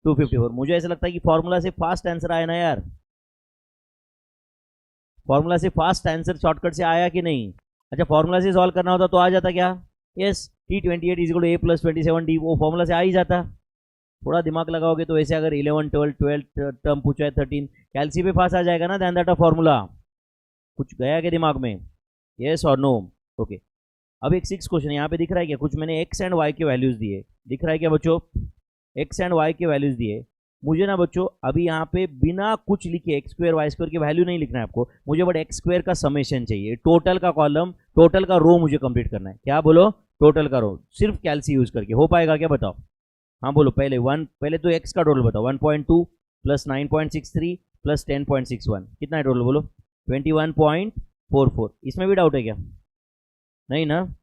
254। मुझे ऐसा लगता है कि फॉर्मूला से फास्ट आंसर आया ना यार, फॉर्मूला से फास्ट आंसर शॉर्टकट से आया कि नहीं? अच्छा, फॉर्मूला से सॉल्व करना होता तो आ जाता क्या? यस, T28 = A + 27D, वो फॉर्मूला से आ ही जाता। थोड़ा दिमाग लगाओगे तो वैसे अगर 11 12 टर्म पूछा है 13, कैलसी पे फास्ट आ जाएगा ना, ध्यान दैट फॉर्मूला। कुछ गया क्या दिमाग में? यस और नो? ओके। अब एक 6 क्वेश्चन यहाँ पे दिख रहा है क्या? कुछ मैंने x एंड y के वैल्यूज दिए, दिख रहा है क्या बच्चों? x एंड y के वैल्यूज दिए। मुझे ना बच्चों अभी यहाँ पे बिना कुछ लिखे x² y² की वैल्यू नहीं लिखना है आपको, मुझे बट x² का समेशन चाहिए, टोटल का कॉलम, टोटल का रो मुझे कंप्लीट करना है। क्या बोलो? टोटल का रो, सिर्फ कैलसी यूज करके हो पाएगा क्या? बताओ। हाँ बोलो। पहले तो x का टोटल बताओ। 1.2 + 9.63 + 10.61 कितना है टोटल बोलो? 21.44। इसमें भी डाउट है क्या? नहीं ना?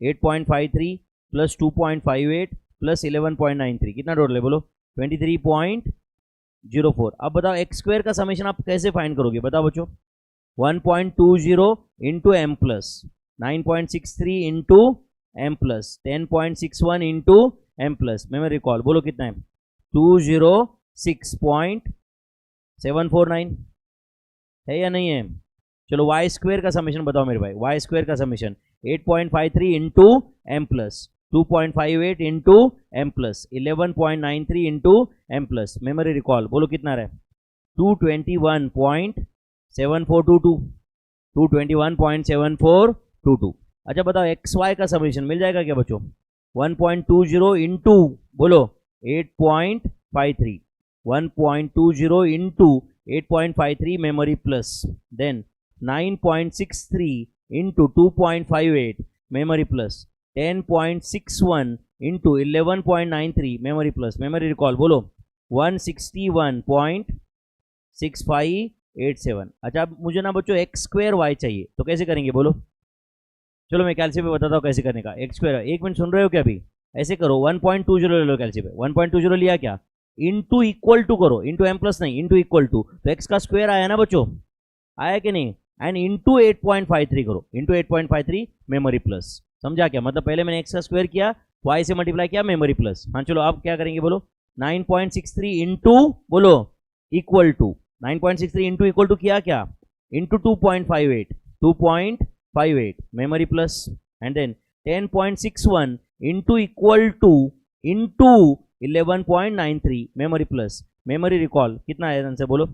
8.53 + 2.58 + 11.93 कितना टोटल है बोलो? 23.04। अब बताओ x² का समेशन आप कैसे फाइंड करोगे? बताओ बच्चों। 1.20 into m plus 9.63 into m plus 10.61 into m plus memory recall, बोलो कितना है? 206.749 है या नहीं है? चलो y² का समेशन बताओ मेरे भाई। y² का summation 8.53 into m plus 2.58 into m plus 11.93 into m plus memory recall, बोलो कितना रहा? 221.7422 221.7422। अच्छा बताओ xy का समेशन मिल जाएगा क्या बच्चों? 1.20 इंटू बोलो 8.53 1.20 into 8.53 memory plus then 9.63 into 2.58 memory plus 10.61 into 11.93 memory plus memory recall, बोलो 161.6587। अच्छा अब मुझे ना बच्चों x² y चाहिए, तो कैसे करेंगे बोलो? चलो मैं कैलसी पे बताता हूँ कैसे करने का। x², एक मिनट सुन रहे हो क्या? अभी ऐसे करो, 1.20 ले लो कैलसी पे। 1.20 लिया क्या? इंटू इक्वल टू करो, इंटू m प्लस नहीं, इंटू इक्वल टू, तो x का स्क्वायर आया ना बच्चों? आया कि नहीं? एंड इंटू 8.53 करो, इंटू 8.53 मेमोरी प्लस। समझा क्या? मतलब पहले मैंने x का स्क्वायर किया, y से मल्टीप्लाई किया, मेमोरी प्लस। हाँ चलो अब क्या करेंगे बोलो? 9.63 इंटू बोलो equal to 9.63 into equal to किया क्या? Into 2.58 memory plus and then 10.61 into equal to into 11.93 memory plus memory recall, कितना है आंसर बोलो?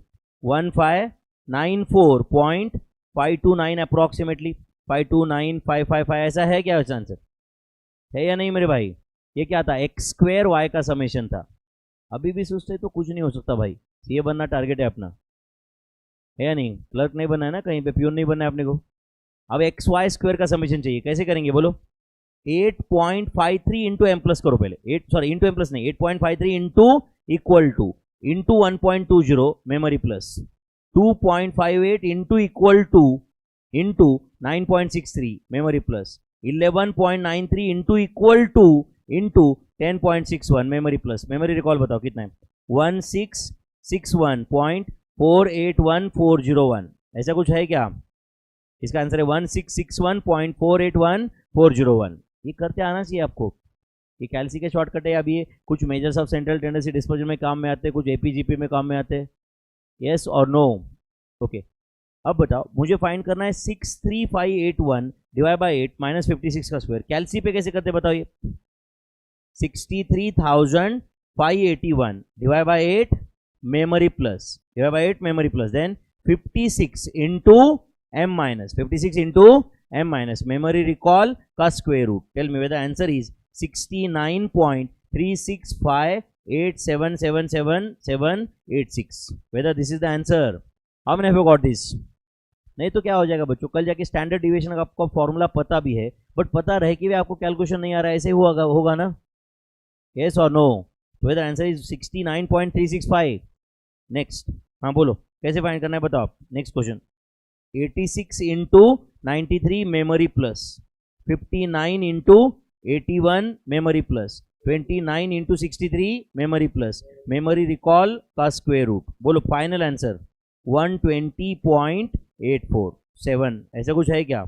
1594.529 अप्रोक्सीमेटली 529555 ऐसा है क्या आंसर? है या नहीं मेरे भाई? ये क्या था? x² y का समेशन था। अभी भी सोचते तो कुछ नहीं हो सकता भाई, ये बनना टारगेट है अपना, है या नहीं? क्लर्क नहीं बनना है ना, कहीं पे प्यून नहीं बनना है अपने को। अब xy² का समेशन चाहिए, कैसे करेंगे बोलो? 8.53 इंटू m प्लस करो पहले, इंटू m प्लस नहीं, 8.53 into equal to into 1.20 memory plus 2.58 into equal to into 9.63 memory plus 11.93 into equal to into 10.61 memory plus memory recall, बताओ कितना है? 1661.481401। ऐसा कुछ है क्या? इसका आंसर है 1661.481401। ये करते आना चाहिए आपको। ये कैलसी के शॉर्टकट है। अभी ये कुछ measures of central tendency disposal में काम में आते हैं, कुछ एपीजीपी में काम में आते हैं। यस और नो? ओके। अब बताओ मुझे फाइंड करना है 63581 डिवाइड बाई 8 माइनस 56 का स्क्वायर। कैलसी पे कैसे करते बताओ? ये 63,581 divided by 8 memory plus, divided by 8 memory plus, then 56 into m minus, 56 into m minus memory recall का square root. Tell me whether the answer is 69.36587778786. whether this is the answer. How many have you got this? नहीं तो क्या हो जाएगा बच्चों, कल जाके standard deviation का आपको फॉर्मूला पता भी है, बट पता रहे कि भी आपको कैलकुलेशन नहीं आ रहा है, ऐसे होगा ना? यस और नो? तो वेदर आंसर इज 69.365. नेक्स्ट, हाँ बोलो कैसे फाइंड करना है बताओ आप. Next question. 86 into 93 memory plus, 59 into 81 memory plus, 29 into 63 memory plus, memory recall का स्क्वायर रूट. बोलो फाइनल आंसर 120.847. ऐसा कुछ है क्या?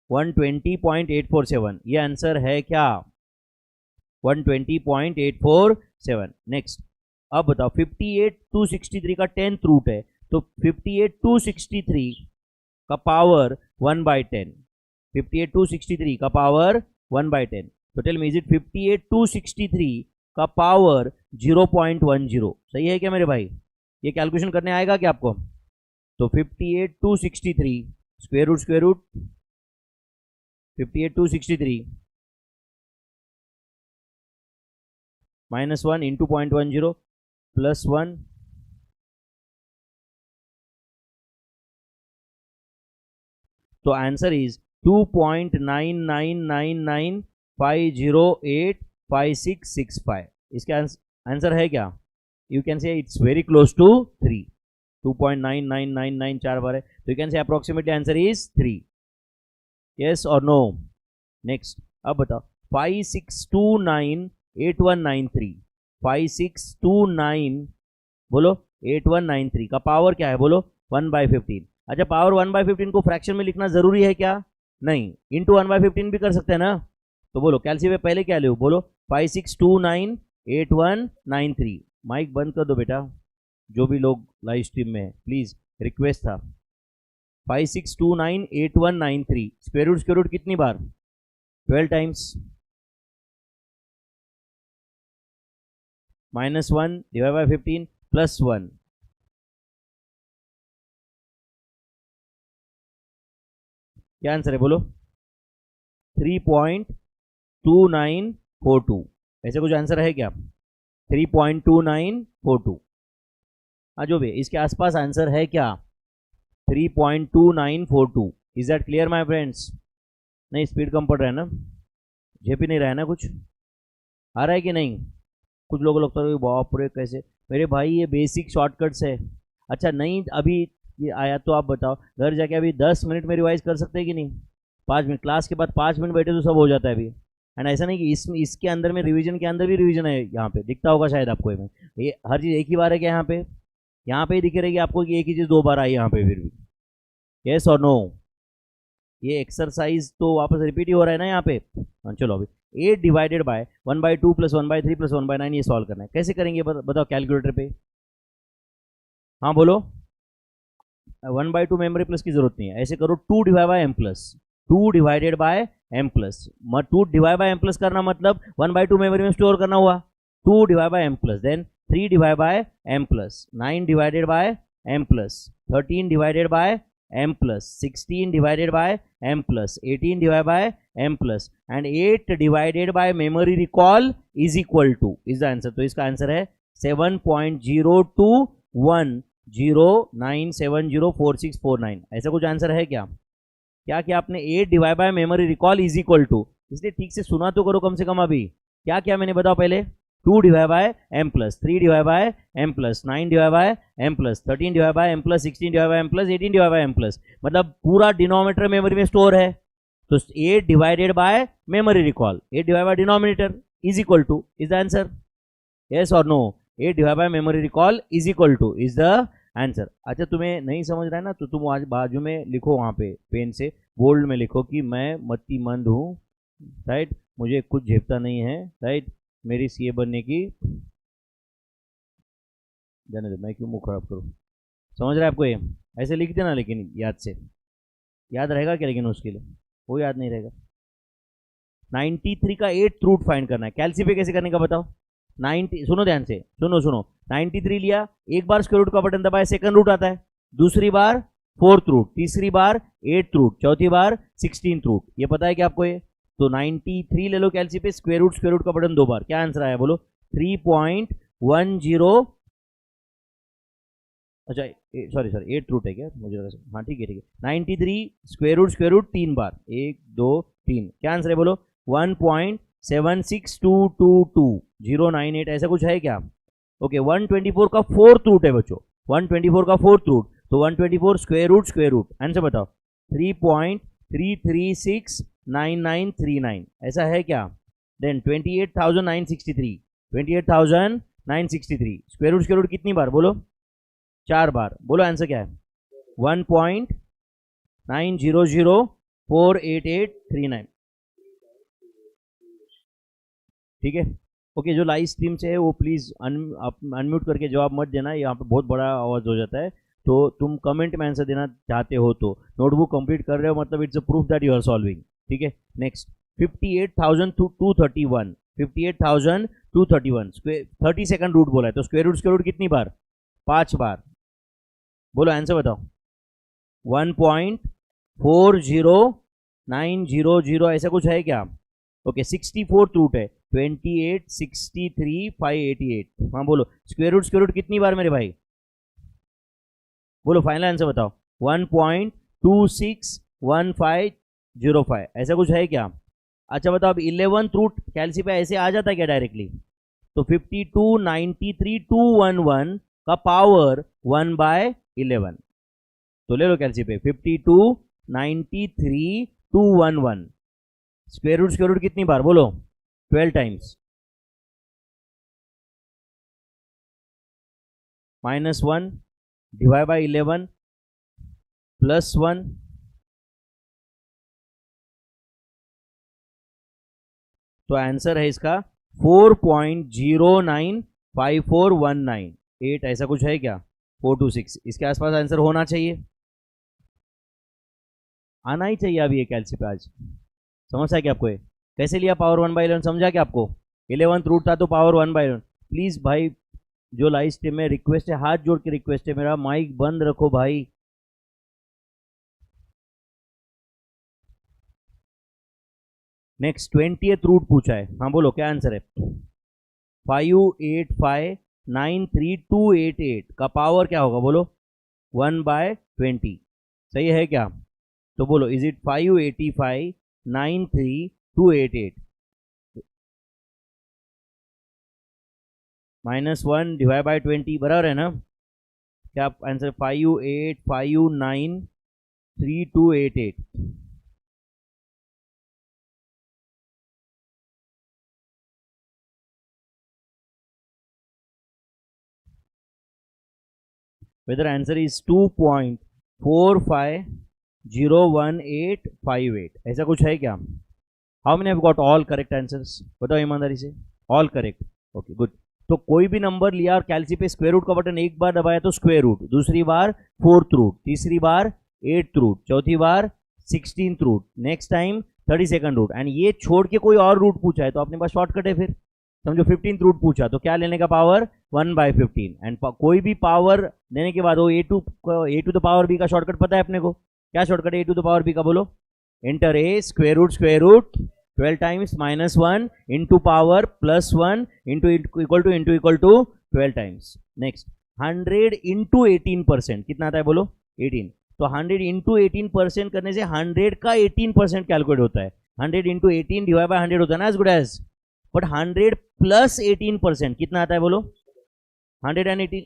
120.847 ये आंसर है क्या? 120.847. नेक्स्ट, अब बताओ 58 टू 63 का 10th रूट है, तो 58 टू 63 का पावर 1/10, 58 टू 63 का पावर 1/10. तो tell me, is it 58 to 63 का पावर 0.10? सही है क्या मेरे भाई? ये कैलकुलेशन करने आएगा क्या आपको? तो 58 to 63 square root 58 to 63 -1 into 0.10 plus 1 तो आंसर इज 2.9999508565. इसका आंसर है क्या? You can say it's very close to 3. 2.99999 4 बार है, तो you can say approximately answer is 3. Yes और नो? नेक्स्ट, अब बताओ 56298193, 5629 बोलो 8193 का पावर क्या है? बोलो 1/15. अच्छा, पावर 1/15 को फ्रैक्शन में लिखना जरूरी है क्या? नहीं, इंटू 1/15 भी कर सकते हैं ना. तो बोलो कैलसी में पहले क्या लो, बोलो 56298193. माइक बंद कर दो बेटा, जो भी लोग लाइव स्ट्रीम में है, प्लीज रिक्वेस्ट था. 56298193 स्क्वायर रूट कितनी बार? 12 टाइम्स. -1 divide bye 15 plus 1. क्या आंसर है बोलो? 3.2942. ऐसे कुछ आंसर है क्या? 3.2942. हाँ जो भी इसके आसपास आंसर है क्या? 3.2942. Is that clear my friends? नहीं, स्पीड कम पड़ रहा है ना, झेप ही नहीं रहा है ना, कुछ आ रहा है कि नहीं? कुछ लोगों को लगता है बाप रे कैसे. मेरे भाई ये बेसिक शॉर्टकट्स है. अच्छा नहीं अभी ये आया तो आप बताओ, घर जाके अभी 10 मिनट में रिवाइज कर सकते हैं कि नहीं? 5 मिनट क्लास के बाद 5 मिनट बैठे तो सब हो जाता है अभी. एंड ऐसा नहीं कि इसके अंदर में रिवीजन के अंदर भी रिवीजन है, यहाँ पे दिखता होगा शायद आपको. ये हर चीज़ एक ही बार है क्या? यहाँ पे ही दिखे रहेगी आपको कि एक ही चीज़ 2 बार आई यहाँ पे फिर भी. यस और नो? ये एक्सरसाइज तो वापस रिपीट ही हो रहा है ना यहाँ पे. चलो अभी 8 डिवाइडेड बाय 1/2 प्लस 1/3 प्लस 1/9 ये सॉल्व करना है. कैसे करेंगे बताओ कैलकुलेटर पे? हाँ बोलो. 1/2 मेमोरी प्लस की जरूरत नहीं है, ऐसे करो 2 divide by m plus, 2 divided by m plus. 2 divide by m plus करना मतलब 1/2 मेमोरी में स्टोर करना हुआ. 2 divide by m plus, then 3 divide by m plus, 9 divided by m plus, 13 divided by m plus, 16 divided by m plus, 18 divide by m plus and 8 divided by memory recall is equal to, is the answer. तो इसका आंसर है 7.0210970469. ऐसा कुछ answer है क्या? क्या क्या आपने 8 divide by memory recall is equal to, इसलिए ठीक से सुना तो करो कम से कम. अभी क्या क्या मैंने बताओ पहले? 2 divide by m plus, 3 divide by m plus, 9 divide by m plus, 13 divide by m plus, 16 divide by m plus, 18 divide by m plus. मतलब पूरा डिनोमिनेटर मेमोरी में स्टोर है. तो 8 divided by memory recall, 8 divide by denominator is equal to, is the answer. Yes और no? 8 divide by memory recall is equal to is the answer. अच्छा तुम्हें नहीं समझ रहा है ना, तो तुम आज बाजू में लिखो, वहाँ पे पेन से बोल्ड में लिखो कि मैं मतिमंद हूँ, राइट, मुझे कुछ झेपता नहीं है, राइट, मेरी सीए बनने की. जाने दो, मैं क्यों मुंह खराब करूँ. समझ रहा है आपको? ये ऐसे लिख देना, लेकिन याद से. याद रहेगा क्या लेकिन उसके लिए? वो याद नहीं रहेगा. 93 का 8th रूट फाइंड करना है। कैलसी कैसे करने का बताओ। 90, सुनो ध्यान से, सुनो 93 लिया, एक बार स्क्वायर रूट का बटन दबाया, सेकंड रूट आता है, दूसरी बार 4th रूट, तीसरी बार 8th रूट, चौथी बार 16th रूट। ये पता है कि आपको ये, तो 93 ले लो कैलसी पे, स्क्वायर रूट का बटन 2 बार, क्या आंसर आया बोलो। 3.10, अच्छा सॉरी 8th रूट है क्या, मुझे लगा, हाँ ठीक है 93 स्क्वायर रूट 3 बार, 1 2 3, क्या आंसर है बोलो। 1.76222098 ऐसा कुछ है क्या। ओके 124 का 4th रूट है बच्चों, 124 का 4th रूट, तो 124 स्क्वायर रूट, आंसर बताओ। 3.3369939 ऐसा है क्या। देन 28,963 स्क्वायर रूट कितनी बार बोलो, 4 बार, बोलो आंसर क्या है। 1.90048839, ठीक है। ओके जो लाइव स्ट्रीम से है वो प्लीज़ अनम्यूट करके जवाब मत देना, यहाँ पे बहुत बड़ा आवाज़ हो जाता है। तो तुम कमेंट में आंसर देना चाहते हो तो नोटबुक कंप्लीट कर रहे हो, मतलब it's a proof that you are solving, ठीक है। नेक्स्ट 58,231 30 सेकंड रूट बोला है, तो स्क्वायर रूट कितनी बार, 5 बार, बोलो आंसर बताओ। 1.40900 ऐसा कुछ है क्या। ओके 64th रूट है, 28,63,588, हाँ बोलो स्क्वायर रूट कितनी बार मेरे भाई, बोलो फाइनल आंसर बताओ। 1.261505 ऐसा कुछ है क्या। अच्छा बताओ अब 11th रूट कैलसी पे ऐसे आ जाता है क्या डायरेक्टली, तो 52,93,211 का पावर 1/11, तो ले लो कैलसी पे 52,93,211 स्क्वायर रूट कितनी बार बोलो, 12 टाइम्स, -1 डिवाइड बाय 11 +1, तो आंसर है इसका 4.095419 ऐसा कुछ है क्या, 426 इसके आसपास आंसर होना चाहिए, आना ही चाहिए अभी ये कैलसी पे। आज समझ आया क्या आपको, ये कैसे लिया पावर 1/11 समझा क्या आपको। 11th रूट था तो पावर 1/11। प्लीज भाई जो लाइव स्ट्रीम में रिक्वेस्ट है, हाथ जोड़ के रिक्वेस्ट है मेरा, माइक बंद रखो भाई। नेक्स्ट 20th रूट पूछा है, हाँ बोलो क्या आंसर है। 585,93288 का पावर क्या होगा बोलो, 1/20, सही है क्या। तो बोलो इज इट 585,93288 -1 डिवाइड बाय 20 बराबर है ना, क्या आंसर 585,93288। whether answer is 2.4501,858 ऐसा कुछ है क्या। How many have got all correct answers, बताओ ईमानदारी से, ऑल करेक्ट, ओके गुड। तो कोई भी नंबर लिया और कैलसी पे स्क्वायर रूट का बटन एक बार दबाया तो स्क्वायर रूट, दूसरी बार 4th रूट, तीसरी बार 8th रूट, चौथी बार 16th root, next time 32nd root, and ये छोड़ के कोई और रूट पूछा है तो अपने पास शॉर्टकट है। फिर समझो 15th रूट पूछा तो क्या लेने का, पावर 1/15, एंड कोई भी पावर देने के बाद वो a to the power b का शॉर्टकट पता है अपने को, क्या शॉर्टकट है a to the power b का बोलो। Enter a square root 12 times -1 into power +1 into equal to 12 times. Next 100 into 18%, कितना आता है बोलो 18, तो 100 इंटू 18% करने से 100 का 18% कैलकुलेट होता है, 100 इंटू 18 डिवाइड बाय 100 होता है ना, as good as, but 100 plus 18% कितना आता है बोलो, 118।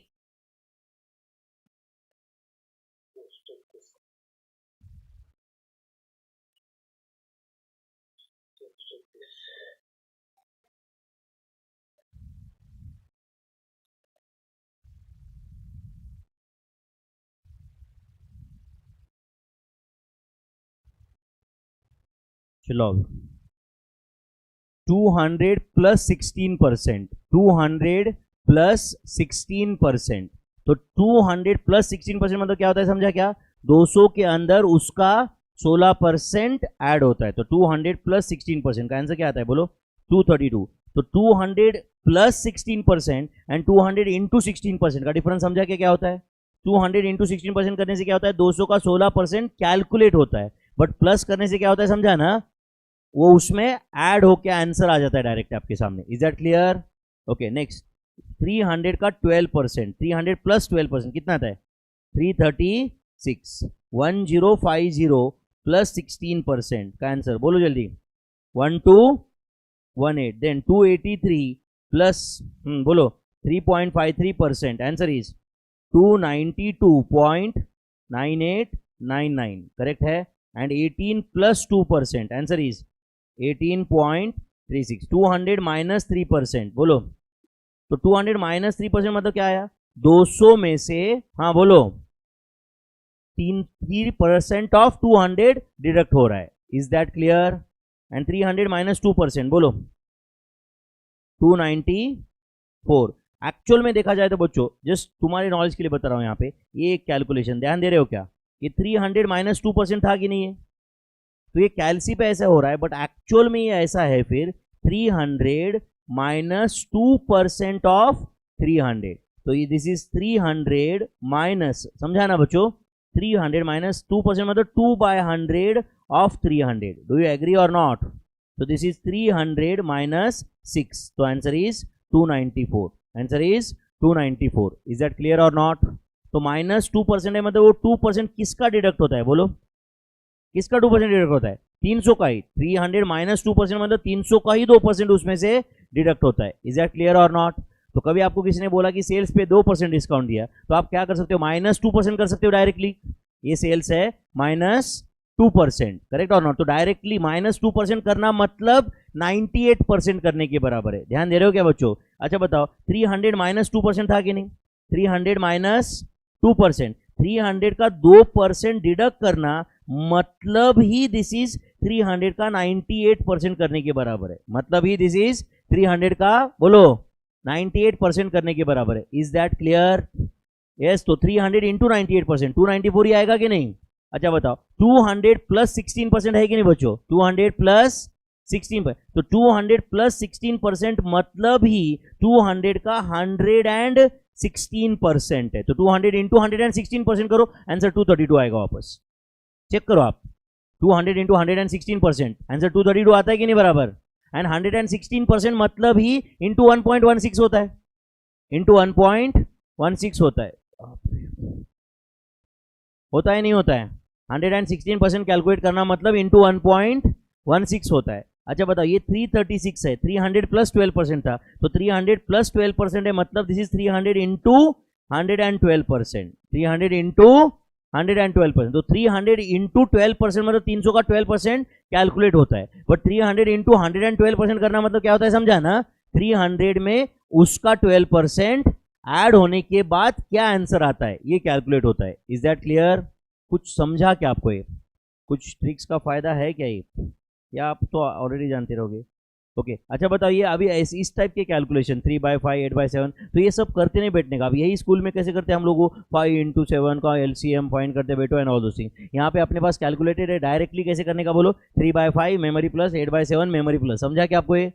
चलो 200 प्लस 16%, 200 प्लस 16%, तो 200 प्लस 16% मतलब क्या होता है समझा क्या, 200 के अंदर उसका 16% ऐड होता है, तो 200 प्लस 16% का आंसर क्या आता है बोलो 232। तो 200 प्लस 16% एंड 200 इंटू 16% का डिफरेंस समझा क्या होता है? 200 इंटू 16% करने से क्या होता है 200 का 16% कैलकुलेट होता है, बट प्लस करने से क्या होता है समझा ना, वो उसमें ऐड होके आंसर आ जाता है डायरेक्ट आपके सामने। Is that clear? Okay next 300 का 12%, 300 प्लस 12% कितना आता है 336। 1050 प्लस 16% का आंसर बोलो जल्दी 1218। देन 283 प्लस बोलो 3.53%, आंसर इज 292.9899 करेक्ट है। And 18 plus 2%, answer is 18.36। 200 minus 3% बोलो, तो 200 माइनस 3% मतलब क्या आया 200 में से, हाँ बोलो 3% ऑफ 200 डिडक्ट हो रहा है। Is that clear? And 300 minus 2% बोलो 294। एक्चुअल में देखा जाए तो बच्चों जस्ट तुम्हारे नॉलेज के लिए बता रहा हूं यहाँ पे, ये एक कैलकुलेशन ध्यान दे रहे हो क्या, ये 300 माइनस 2% था कि नहीं है, तो ये कैलसी पे ऐसा हो रहा है, बट एक्चुअल में ये ऐसा है फिर 300 माइनस 2% ऑफ 300, तो ये दिस इज 300 माइनस, समझा ना बच्चों, 300 माइनस 2% मतलब 2/100 ऑफ 300। डू यू एग्री और नॉट? तो दिस इज 300 माइनस 6, तो answer is 294, answer is 294। Is that clear और नॉट? तो माइनस 2% है मतलब वो 2% किसका डिडक्ट होता है बोलो, किसका 2% डिडक्ट होता है 300 का ही। 300 माइनस 2% मतलब 300 का ही 2% उसमें से डिडक्ट होता है। इज दैट क्लियर और नॉट? तो कभी आपको किसी ने बोला कि सेल्स पे 2% डिस्काउंट दिया, तो आप क्या कर सकते हो माइनस 2% कर सकते हो डायरेक्टली, ये सेल्स है माइनस 2%, करेक्ट और नॉट? तो डायरेक्टली माइनस 2% करना मतलब 98% करने के बराबर है। ध्यान दे रहे हो क्या बच्चों? अच्छा बताओ 300 माइनस 2% था कि नहीं, 300 माइनस 2%, 300 का 2% डिडक्ट करना मतलब ही दिस इज 300 का 98% करने के बराबर है, मतलब ही दिस इज 300 का बोलो 98% करने के बराबर है। Is that clear? यस, तो 300 इंटू 98%, 294 ही आएगा कि नहीं? अच्छा बताओ 200 प्लस 16% है कि नहीं बच्चों, 200 प्लस 16%, तो 200 प्लस 16% मतलब ही 200 का 116% है, तो 200 इंटू 116% करो, आंसर 232 आएगा वापस। चेक करो आप, 200 इंटू 116%, आंसर 232 आता है कि नहीं बराबर? एंड 116% मतलब ही इंटू 1.16 होता है, इंटू 1.16 होता है, होता है नहीं होता है? 116% कैलकुलेट करना मतलब इंटू 1.16 होता है। अच्छा बताओ ये 336 है, 300 प्लस 12% था, तो 300 प्लस 12% है मतलब दिस इज 300 इंटू 112%, 300 इंटू 112%, तो 300 इंटू 12% मतलब 300 का 12% कैलकुलेट होता है, बट 300 इंटू 112% करना मतलब क्या होता है समझा ना, 300 में उसका 12% ऐड होने के बाद क्या आंसर आता है ये कैलकुलेट होता है। Is that clear? कुछ समझा क्या आपको? ये कुछ ट्रिक्स का फायदा है क्या ये, या आप तो ऑलरेडी जानते रहोगे? ओके अच्छा बताइए अभी इस टाइप के कैलकुलेशन 3/5 8/7 तो ये सब करते नहीं बैठने का। अब यही स्कूल में कैसे करते हैं हम लोग, 5 इंटू 7 का एलसीएम फाइंड करते बैठो एंड ऑल दो थिंग। यहाँ पे अपने पास कैलकुलेटेड है, डायरेक्टली कैसे करने का बोलो, 3/5 मेमोरी प्लस 8/7 मेमोरी प्लस। समझा क्या आपको ये?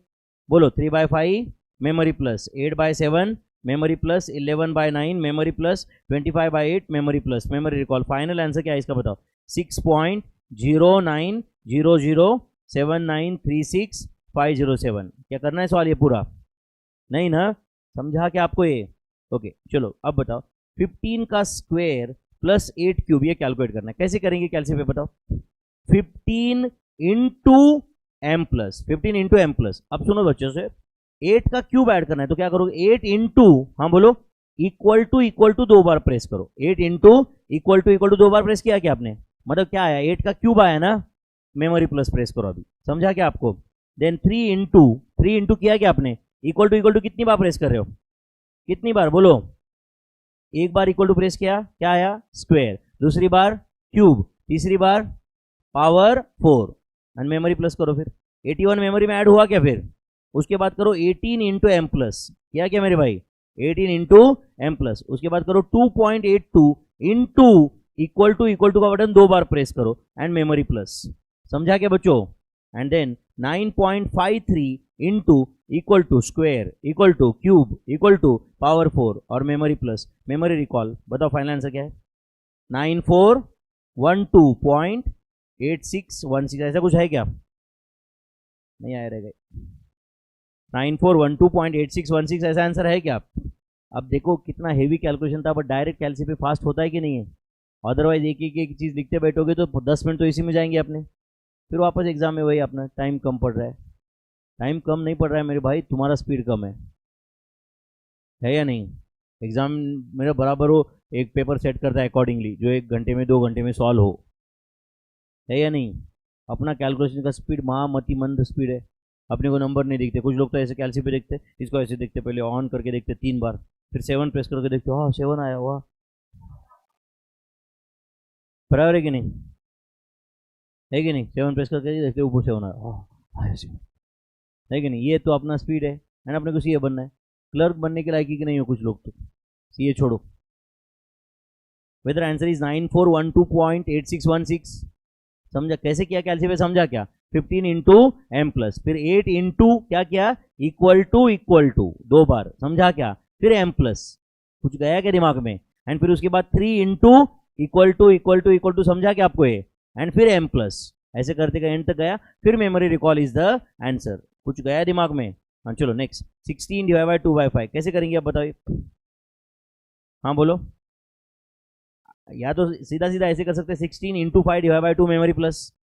बोलो 3/5 memory plus 8/7 memory plus 11/9 memory plus 25/8 memory plus memory recall. Final answer क्या है इसका बताओ, 6.09007936 क्या करना है सवाल ये पूरा? नहीं ना, समझा क्या आपको ये? ओके चलो अब बताओ 15 का स्क्वायर प्लस 8 क्यूब ये कैलकुलेट करना है, कैसे करेंगे कैलसी पे बताओ? 15 into M plus, 15 into M plus. अब सुनो बच्चों से 8 का क्यूब ऐड करना है तो क्या करोगे 8 इंटू, हाँ बोलो इक्वल टू 2 बार प्रेस करो, 8 इंटू इक्वल टू 2 बार प्रेस किया क्या आपने, मतलब क्या आया 8 का क्यूब आया ना, मेमोरी प्लस प्रेस करो अभी। समझा क्या आपको? देन 3 इंटू किया क्या आपने, इक्वल टू कितनी बार प्रेस कर रहे हो, कितनी बार बोलो? एक बार इक्वल टू प्रेस किया क्या आया स्क्वायर, दूसरी बार क्यूब, तीसरी बार पावर 4 एंड मेमोरी प्लस करो। फिर 81 मेमोरी में ऐड हुआ क्या, फिर उसके बाद करो 18 इंटू एम प्लस, किया क्या मेरे भाई 18 इंटू एम प्लस, उसके बाद करो 2.82 इंटू इक्वल टू का बटन 2 बार प्रेस करो एंड मेमोरी प्लस, समझा क्या बच्चों? And then 9.53 into equal to square equal to cube equal to power 4 और मेमोरी प्लस मेमोरी रिकॉल। बताओ फाइनल आंसर क्या है? 9412.8616। ऐसा कुछ है क्या? नहीं आया रहेगा। 9412.8616 ऐसा आंसर है क्या? अब देखो कितना हेवी कैलकुलेशन था, बट डायरेक्ट कैलसी पे फास्ट होता है कि नहीं है? अदरवाइज एक चीज़ लिखते बैठोगे तो 10 मिनट तो इसी में जाएंगे अपने, फिर वापस एग्जाम में वही अपना टाइम कम पड़ रहा है। टाइम कम नहीं पड़ रहा है मेरे भाई, तुम्हारा स्पीड कम है या नहीं? एग्जाम मेरा बराबर हो, एक पेपर सेट करता है अकॉर्डिंगली जो 1 घंटे में 2 घंटे में सॉल्व हो, है या नहीं? अपना कैलकुलेशन का स्पीड महामति मंद स्पीड है, अपने को नंबर नहीं दिखते। कुछ लोग तो ऐसे कैलसी पे देखते, इसको ऐसे देखते, पहले ऑन करके देखते 3 बार, फिर 7 प्रेस करके देखते, हाँ 7 आया, वाह। बराबर है कि नहीं? है कि नहीं? 7 प्रेस करके देखते ऊपर 7 आया, है कि नहीं? ये तो अपना स्पीड है ना? अपने को सीए बनना है, क्लर्क बनने के लायक ही कि नहीं हो कुछ लोग तो, सीए छोड़ो। Whether answer is 9412.8616। समझा कैसे किया कैलसी पे? समझा क्या? 15 इंटू एम प्लस, फिर 8 इंटू क्या किया, इक्वल टू 2 बार, समझा क्या? फिर एम प्लस, कुछ गया क्या दिमाग में? एंड फिर उसके बाद 3 इंटू इक्वल टू, समझा क्या आपको ये? एंड फिर एम प्लस, ऐसे करते का एंड तक गया, फिर memory recall is the answer. कुछ गया दिमाग में? हाँ चलो नेक्स्ट। 16 डिवाइड बाई 2/5 कैसे करेंगे आप बताइए? हाँ बोलो। या तो सीधा सीधा ऐसे कर सकते हैं, 16 into 5 divide by 2 memory plus,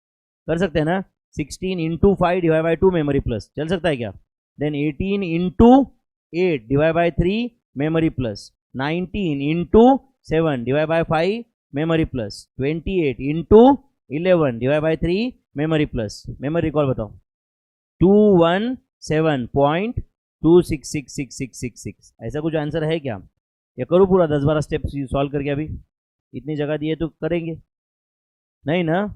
कर सकते हैं ना? 16 into 5 divide by 2 memory plus, चल सकता है क्या? Then 18 into 8 divide by 3 memory plus, 19 into 7 divide by 5 memory plus, 28 into 11 divide by 3 memory plus. Memory recall बताओ। 217.2666666, ऐसा कुछ आंसर है क्या? या करूँ पूरा 10-12 स्टेप सॉल्व करके? अभी इतनी जगह दी है तो करेंगे नहीं ना?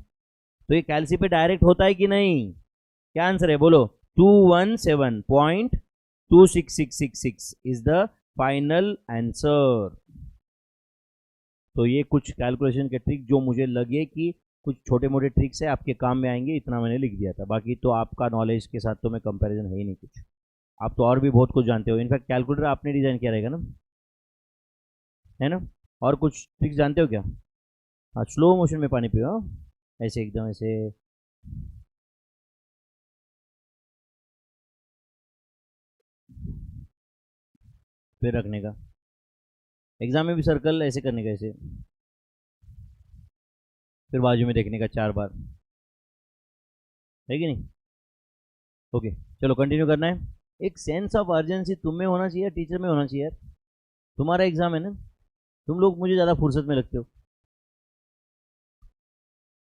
तो ये कैलसी पे डायरेक्ट होता है कि नहीं? क्या आंसर है बोलो? 217.26666 इज द फाइनल आंसर। तो ये कुछ कैलकुलेशन के ट्रिक जो मुझे लगे कि कुछ छोटे मोटे ट्रिक्स है, आपके काम में आएंगे, इतना मैंने लिख दिया था। बाकी तो आपका नॉलेज के साथ तो मैं कंपैरिजन है ही नहीं कुछ, आप तो और भी बहुत कुछ जानते हो। इनफैक्ट कैलकुलेटर आपने डिजाइन किया रहेगा ना, है ना? और कुछ ट्रिक्स जानते हो क्या? हाँ स्लो मोशन में पानी पियो, ऐसे एकदम ऐसे, फिर रखने का। एग्जाम में भी सर्कल ऐसे करने का, ऐसे, फिर बाजू में देखने का 4 बार, है कि नहीं? ओके चलो कंटिन्यू करना है। एक सेंस ऑफ अर्जेंसी तुम में होना चाहिए, टीचर में होना चाहिए यार। तुम्हारा एग्जाम है ना, तुम लोग मुझे ज़्यादा फुर्सत में लगते हो,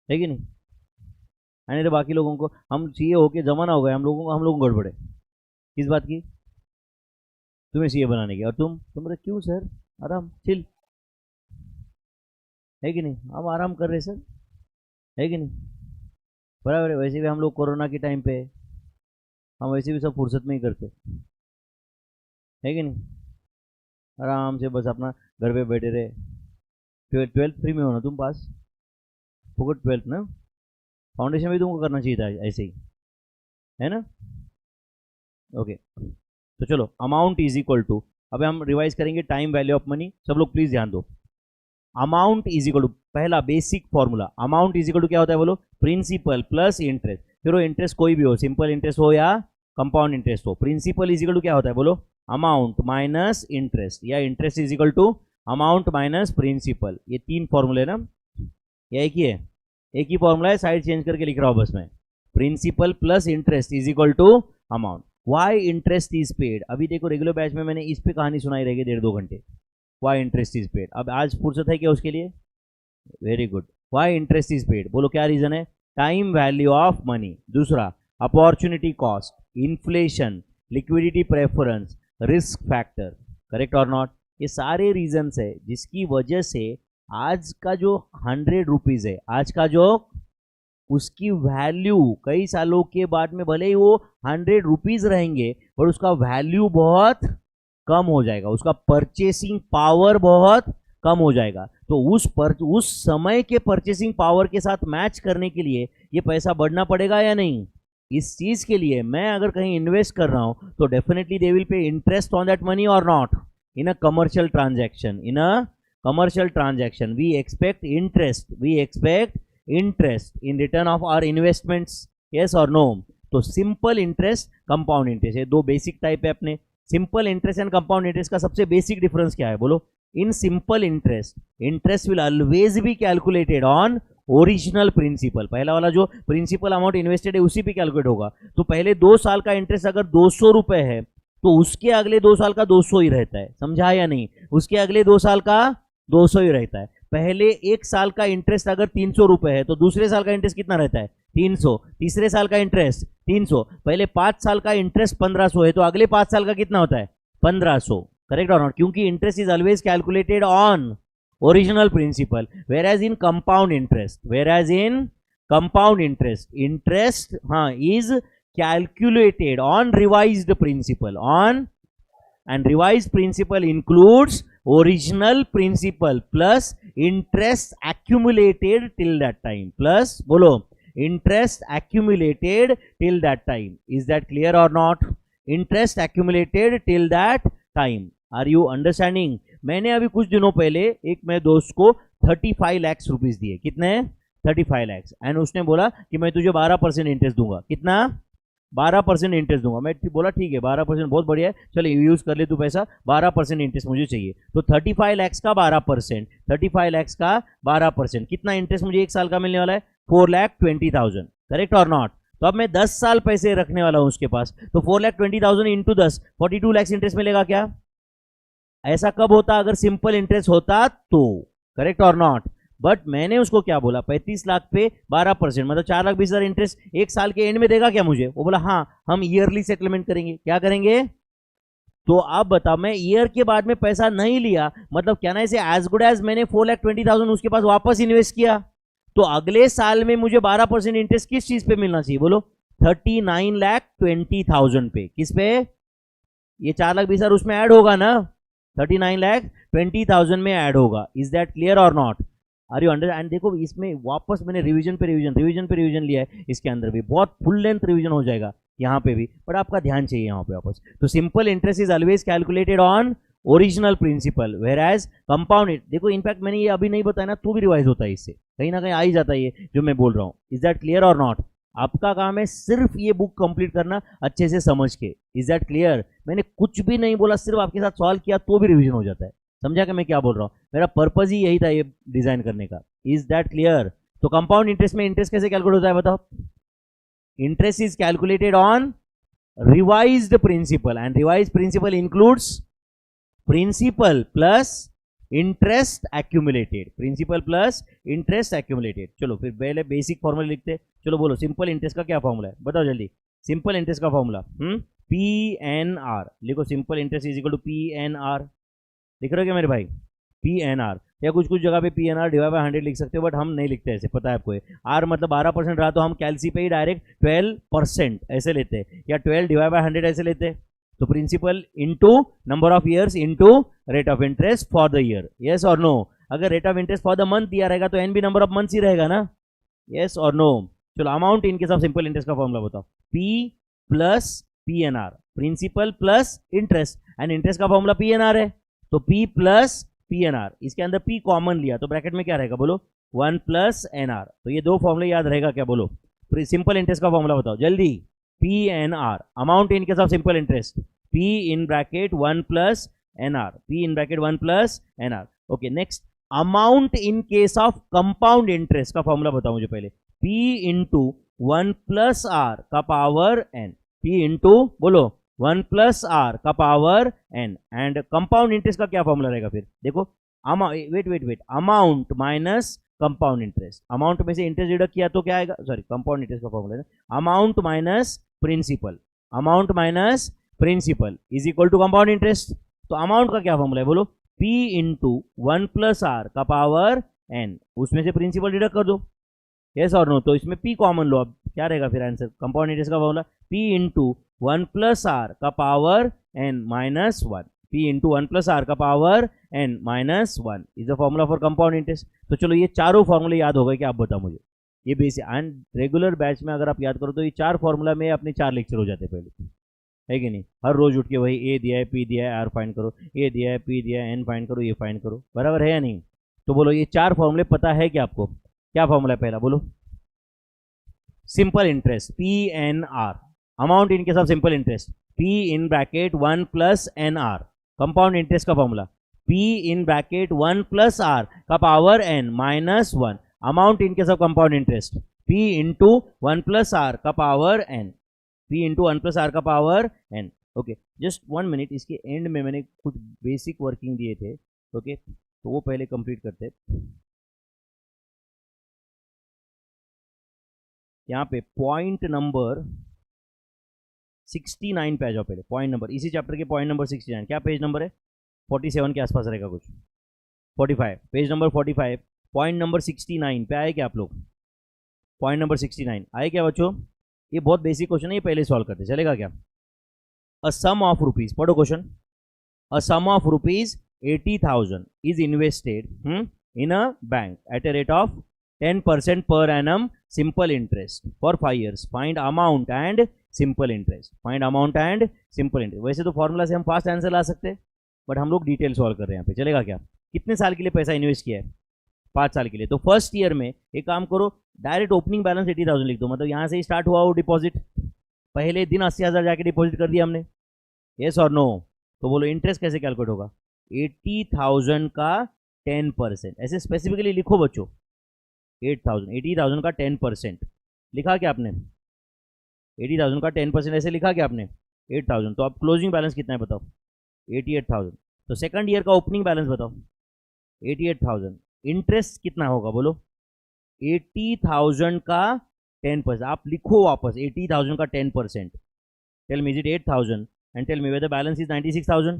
है कि नहीं? यानी तो बाकी लोगों को, हम सीए होके जमाना हो गया, हम लोगों को गड़बड़े किस बात की? तुम्हें सीए बनाने की, और तुम बोले क्यों सर, आराम चिल, है कि नहीं? हम आराम कर रहे सर, है कि नहीं? बराबर है। वैसे भी हम लोग कोरोना के टाइम पे, हम वैसे भी सब फुर्सत में ही करते, है कि नहीं? आराम से बस अपना घर पे बैठे रहे। 12th फ्री में हो ना तुम पास, फोकट 12th ना, फाउंडेशन भी तुमको करना चाहिए था ऐसे ही, है ना? ओके तो चलो, अमाउंट इज इक्वल टू, अब हम रिवाइज करेंगे टाइम वैल्यू ऑफ मनी। सब लोग प्लीज ध्यान दो। अमाउंट इज इक्वल टू, पहला basic formula, amount is equal to क्या होता है बोलो? Principal plus interest. फिर वो इंटरेस्ट कोई भी हो, सिंपल इंटरेस्ट हो या कंपाउंड इंटरेस्ट हो। प्रिंसिपल इज इक्वल टू क्या होता है बोलो? अमाउंट माइनस इंटरेस्ट, या interest is equal to amount minus principal. ये 3 फॉर्मूले ना, या एक ही है? एक ही फॉर्मूला है, साइड चेंज करके लिख रहा हूँ बस मैं। Principal plus interest is equal to amount. Why interest is paid, अभी देखो रेगुलर बैच में मैंने इस पे कहानी सुनाई रहेगी 1.5-2 घंटे। वाई इंटरेस्ट इज पेड, अब आज फुर्सत है क्या उसके लिए? Very good. Why interest is paid, बोलो क्या रीजन है? Time value of money. दूसरा opportunity cost, inflation, liquidity preference, risk factor. Correct और नॉट? ये सारे रीजंस है जिसकी वजह से आज का जो 100 रुपीज है, आज का जो, उसकी वैल्यू कई सालों के बाद में भले ही वो 100 रुपीज रहेंगे, पर उसका वैल्यू बहुत कम हो जाएगा, उसका परचेसिंग पावर बहुत कम हो जाएगा। तो उस समय के परचेसिंग पावर के साथ मैच करने के लिए ये पैसा बढ़ना पड़ेगा या नहीं। इस चीज के लिए मैं अगर कहीं इन्वेस्ट कर रहा हूं तो definitely they will pay interest on that money or not. In a commercial transaction we expect interest in return of our investments, yes और नो। तो सिंपल इंटरेस्ट, कंपाउंड इंटरेस्ट, ये दो बेसिक टाइप है अपने। Simple interest and compound interest का सबसे basic difference क्या है बोलो। In simple interest will always be calculated on original principal. पहला वाला जो प्रिंसिपल अमाउंट इन्वेस्टेड है उसी पे कैलकुलेट होगा। तो पहले 2 साल का इंटरेस्ट अगर 200 रुपए है तो उसके अगले 2 साल का 200 ही रहता है, समझा या नहीं। उसके अगले 2 साल का 200 ही रहता है। पहले 1 साल का इंटरेस्ट अगर 300 रुपए है तो दूसरे साल का इंटरेस्ट कितना रहता है 300, तीसरे साल का इंटरेस्ट 300। पहले 5 साल का इंटरेस्ट 1500 है तो अगले 5 साल का कितना होता है 1500, करेक्ट और नॉट। क्योंकि interest is always calculated on original principal, whereas in compound interest is calculated on revised principle and revised principle includes original principle plus interest accumulated till that time, plus bolo interest accumulated till that time. Is that clear or not? Interest accumulated till that time. Are you understanding? मैंने अभी कुछ दिनों पहले एक मेरे दोस्त को 35 lakh rupees दिए। कितने 35 लाख, एंड उसने बोला कि मैं तुझे 12% इंटरेस्ट दूंगा। कितना 12% इंटरेस्ट दूंगा। मैं बोला ठीक है 12% बहुत बढ़िया है, चल यूज कर ले तू पैसा, 12% इंटरेस्ट मुझे चाहिए। तो 35 लाख का 12%, 35 लाख का 12%, कितना इंटरेस्ट मुझे 1 साल का मिलने वाला है 4,20,000, करेक्ट और नॉट। तो अब मैं 10 साल पैसे रखने वाला हूं उसके पास, तो 4,20,000 इंटू 10 42 लाख इंटरेस्ट मिलेगा क्या। ऐसा कब होता अगर सिंपल इंटरेस्ट होता तो, करेक्ट और नॉट। बट मैंने उसको क्या बोला 35 लाख पे 12% मतलब 4,20,000 इंटरेस्ट 1 साल के एंड में देगा क्या मुझे। वो बोला हाँ हम ईयरली सेटलमेंट करेंगे। क्या करेंगे। तो अब बता मैं ईयर के बाद में पैसा नहीं लिया, मतलब क्या ना इसे एज गुड एज मैंने 4,20,000 उसके पास वापस इन्वेस्ट किया, तो अगले साल में मुझे 12% इंटरेस्ट किस चीज पे मिलना चाहिए बोलो 39,20,000 पे। किस पे, ये 4,20,000 उसमें ऐड होगा ना, 39,20,000 में ऐड होगा। इज दैट क्लियर और not. Are you under. And देखो इसमें वापस मैंने रिवीजन पे रिवीजन लिया है, इसके अंदर भी बहुत फुल लेंथ रिवीजन हो जाएगा यहाँ पे भी, बट आपका ध्यान चाहिए यहाँ पे वापस। तो simple interest is always calculated on original principal, whereas compound देखो इनफैक्ट मैंने ये अभी नहीं बताया ना तो भी रिवाइज होता है, इससे कहीं ना कहीं आ ही जाता है ये जो मैं बोल रहा हूँ। इज दैट क्लियर और नॉट। आपका काम है सिर्फ ये बुक कंप्लीट करना अच्छे से समझ के। Is that clear. मैंने कुछ भी नहीं बोला, सिर्फ आपके साथ सॉल्व किया तो भी रिवीजन हो जाता है। समझा कि मैं क्या बोल रहा हूँ, मेरा पर्पज ही यही था ये डिजाइन करने का। Is that clear. तो कंपाउंड इंटरेस्ट में इंटरेस्ट कैसे कैलकुलेट होता है बताओ। Interest is calculated on revised principal and revised principal includes principal plus interest accumulated, principal plus interest accumulated. चलो फिर पहले बेसिक फॉर्मूला लिखते। चलो बोलो सिंपल इंटरेस्ट का क्या फॉर्मूला है बताओ जल्दी। सिंपल इंटरेस्ट का फॉर्मूला PNR लिखो। Simple interest is equal to PNR। लिख रहे हो क्या मेरे भाई PNR, या कुछ कुछ जगह पे PNR डिवाइड बाय 100 लिख सकते हो, बट हम नहीं लिखते ऐसे, पता है आपको। R मतलब 12% रहा तो हम कैलसी पे ही डायरेक्ट 12% ऐसे लेते हैं, या 12 डिवाइड बाय 100 ऐसे लेते हैं। तो principal into number of years into rate of interest for the year, yes और नो। अगर rate of interest for the month दिया रहेगा तो एन भी नंबर ऑफ मंथ्स ही रहेगा ना, यस और नो। चलो amount in case of simple interest का फॉर्मूला बताओ। P plus PNR, principal plus interest, and interest का फॉर्मूला PNR है, तो P प्लस PNR। इसके अंदर P कॉमन लिया तो ब्रैकेट में क्या रहेगा बोलो 1 प्लस NR। तो ये दो फॉर्मूले याद रहेगा क्या बोलो। सिंपल इंटरेस्ट का फॉर्मूला बताओ जल्दी। PNR amount in case of simple interest, P in bracket 1 plus NR, P in bracket 1 plus NR। Okay next amount in case of compound interest का फॉर्मूला बताओ मुझे पहले। P इंटू 1 प्लस R का power N, P into बोलो 1 plus R का power N। And compound interest का क्या formula रहेगा फिर देखो। Wait amount minus compound interest. Amount में से इंटरेस्ट डिडक्ट किया तो क्या आएगा, सॉरी कंपाउंड इंटरेस्ट का फॉर्मूला है amount minus principal, amount minus principal is equal to compound interest. तो अमाउंट का क्या फॉर्मूला है बोलो P इंटू 1 प्लस R का पावर N, उसमें से प्रिंसिपल डिडक्ट कर दो, यस और नो। तो इसमें P कॉमन लो, अब क्या रहेगा फिर आंसर। कंपाउंड इंटरेस्ट का formula P into 1 plus R का power N minus 1। P into 1 plus R का power n minus 1 is the formula for compound interest. तो चलो ये चारों फॉर्मूले याद हो गए क्या, आप बताओ मुझे। ये बेसिक एंड रेगुलर बैच में अगर आप याद करो तो ये 4 फॉर्मूला में अपने 4 लेक्चर हो जाते हैं पहले, है कि नहीं। हर रोज उठ के वही ए दिया है, पी दिया है, आर फाइंड करो, ए दिया है, पी दिया है, एन फाइंड करो, ये फाइंड करो, बराबर है या नहीं। तो बोलो ये 4 फॉर्मूले पता है क्या आपको। क्या फॉर्मूला है पहला, बोलो। Simple interest P N R, amount in case of simple interest P in bracket 1 plus N R. Compound interest का formula P in bracket 1 plus R का power N minus 1। Amount in case of compound interest P into 1 plus R का power N, P into 1 plus R का power N. Okay, just 1 minute, इसके end में मैंने कुछ basic working दिए थे, okay तो वो पहले कंप्लीट करते। यहाँ पे पॉइंट नंबर 69 पे आ जाओ पहले। पॉइंट नंबर इसी चैप्टर के पॉइंट नंबर 69, क्या पेज नंबर है, 47 के आसपास रहेगा कुछ, 45, पेज नंबर 45, पॉइंट नंबर 69 पे आए क्या आप लोग। पॉइंट नंबर 69 आए क्या बच्चों। ये बहुत बेसिक क्वेश्चन है, ये पहले सॉल्व करते, चलेगा क्या। अ सम ऑफ रुपीज, पढ़ो question. A sum of rupees 80,000 is invested in a bank at a rate of 10% per annum simple interest for 5 years. Find amount and simple interest. Find amount and simple interest. वैसे तो formula से हम fast answer ला सकते हैं, but हम लोग detail solve कर रहे हैं यहाँ पे, चलेगा क्या। कितने साल के लिए पैसा इन्वेस्ट किया है, 5 साल के लिए। तो फर्स्ट ईयर में एक काम करो, डायरेक्ट ओपनिंग बैलेंस 80,000 लिख दो, मतलब यहाँ से ही स्टार्ट हुआ वो डिपॉजिट, पहले दिन 80,000 जाके डिपॉजिट कर दिया हमने, येस और नो। तो बोलो इंटरेस्ट कैसे कैलकुलेट होगा, 80,000 का 10%, ऐसे स्पेसिफिकली लिखो बच्चों। 80,000 का 10% लिखा क्या आपने, 80,000 का 10% ऐसे लिखा क्या आपने, 8,000। तो अब क्लोजिंग बैलेंस कितना है बताओ, 88,000। तो सेकंड ईयर का ओपनिंग बैलेंस बताओ, 88,000। इंटरेस्ट कितना होगा बोलो, 80,000 का 10%। आप लिखो वापस 80,000 का 10%। Tell me is it 8,000 and tell me whether balance is 96,000।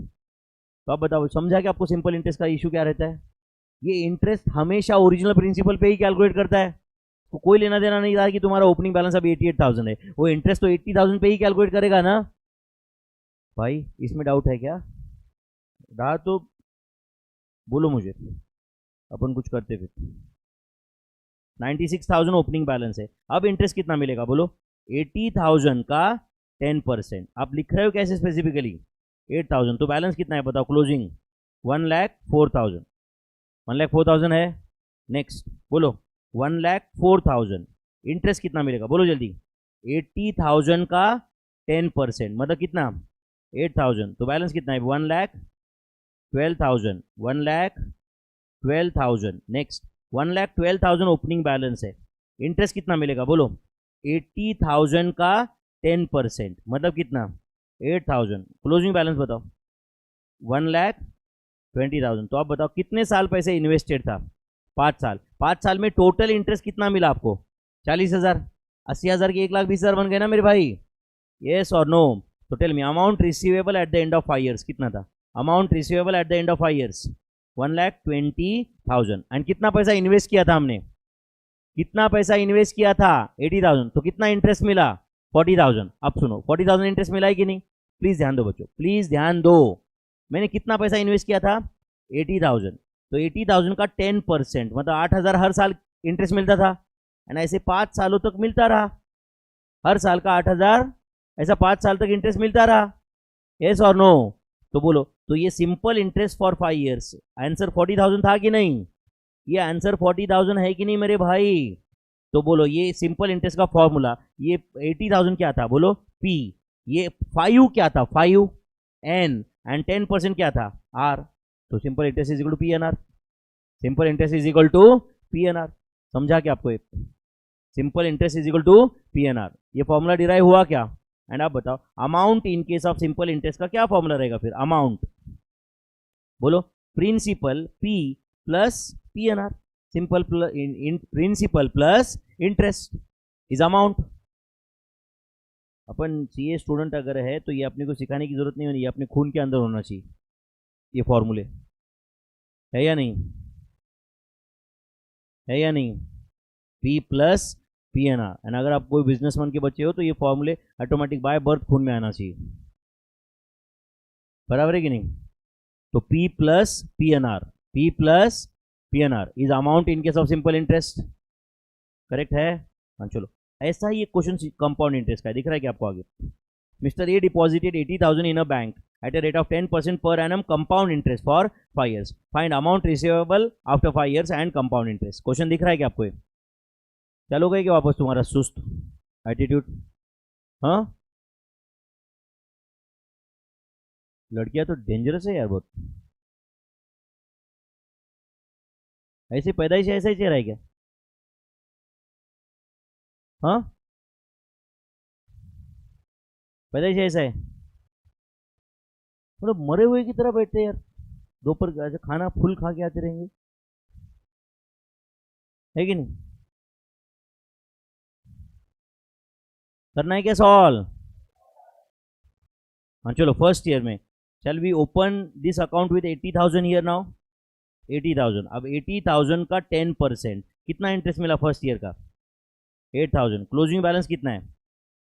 तो आप बताओ, समझा कि आपको सिंपल इंटरेस्ट का इशू क्या रहता है। ये इंटरेस्ट हमेशा ओरिजिनल प्रिंसिपल पे ही कैलकुलेट करता है, तो कोई लेना देना नहीं रहा कि तुम्हारा ओपनिंग बैलेंस अभी 88,000 है, वो इंटरेस्ट तो 80,000 पे ही कैलकुलेट करेगा ना भाई। इसमें डाउट है क्या, रहा तो बोलो मुझे, अपन कुछ करते फिर। 96,000 ओपनिंग बैलेंस है, अब इंटरेस्ट कितना मिलेगा बोलो, 80,000 का 10%। आप लिख रहे हो कैसे स्पेसिफिकली, 8,000। तो बैलेंस कितना है बताओ क्लोजिंग, 1,04,000। 1,04,000 है। नेक्स्ट बोलो 1,04,000। इंटरेस्ट कितना मिलेगा बोलो जल्दी, 80,000 का 10% मतलब कितना, 8,000। तो बैलेंस कितना है, 1,12,000। 1,12,000। नेक्स्ट 1,12,000 ओपनिंग बैलेंस है, इंटरेस्ट कितना मिलेगा बोलो, 80,000 का 10% मतलब कितना, 8,000। क्लोजिंग बैलेंस बताओ, 1,20,000। तो आप बताओ कितने साल पैसे इन्वेस्टेड था, 5 साल। 5 साल में टोटल इंटरेस्ट कितना मिला आपको, 40,000। 80,000 के 1,20,000 बन गए ना मेरे भाई, येस और नो। तो tell me amount receivable at the end of 5 years कितना था, amount receivable at the end of 5 years 1,20,000। And कितना पैसा इन्वेस्ट किया था हमने, कितना पैसा इन्वेस्ट किया था 80,000। तो कितना इंटरेस्ट मिला 40,000। अब सुनो 40,000 इंटरेस्ट मिला है कि नहीं, प्लीज ध्यान दो बच्चों, प्लीज ध्यान दो। मैंने कितना पैसा इन्वेस्ट किया था 80,000, तो 80,000 का 10% मतलब 8,000 हर साल इंटरेस्ट मिलता था, एंड ऐसे 5 सालों तक मिलता रहा, हर साल का 8,000, ऐसा 5 साल तक इंटरेस्ट मिलता रहा, यस और नो। तो बोलो, तो ये simple interest for 5 years answer 40,000 था कि नहीं, ये आंसर 40,000 है कि नहीं मेरे भाई। तो बोलो ये सिंपल इंटरेस्ट का फॉर्मूला, ये 80,000 क्या था बोलो पी, ये 5 क्या था 5 एन, एंड 10% क्या था आर। तो simple interest is equal to P N R, simple interest is equal to P N R. समझा क्या आपको, simple interest is equal to P N R, ये फॉर्मूला डिराइव हुआ क्या। एंड आप बताओ amount in case of simple interest का क्या फॉर्मूला रहेगा फिर, अमाउंट बोलो principal P plus P N R, simple principal plus interest is amount. अपन सीए स्टूडेंट अगर है तो ये अपने को सिखाने की जरूरत नहीं होनी, ये अपने खून के अंदर होना चाहिए ये फॉर्मूले, है या नहीं, है या नहीं, P plus P N R. And अगर आप कोई बिजनेसमैन के बच्चे हो तो ये फॉर्मूले ऑटोमेटिक बाय बर्थ खून में आना चाहिए, बराबर है कि नहीं। तो P plus PNR, P plus PNR is amount in case of simple interest, correct है? हाँ चलो, ऐसा ही एक क्वेश्चन कंपाउंड इंटरेस्ट का दिख रहा है क्या आपको आगे? Mister A deposited 80,000 in a bank at a rate of 10% per annum compound interest for 5 years. Find amount receivable after 5 years and compound interest. Question दिख रहा है क्या आपको? चलो गए क्या वापस तुम्हारा सुस्त एटीट्यूड? हाँ, लड़कियां तो डेंजरस है यार बहुत। ऐसे पैदाइश ऐसा ही चेहरा है क्या? हाँ, पैदाइश ऐसा है, मतलब मरे हुए की तरह बैठते हैं यार, दोपहर खाना फुल खा के आते रहेंगे, है कि नहीं? करना है क्या सॉल्व? हाँ चलो, फर्स्ट ईयर में shall we open this account with 80,000 year now, 80,000। अब 80,000 का 10% कितना इंटरेस्ट मिला फर्स्ट ईयर का? 8,000। क्लोजिंग बैलेंस कितना है?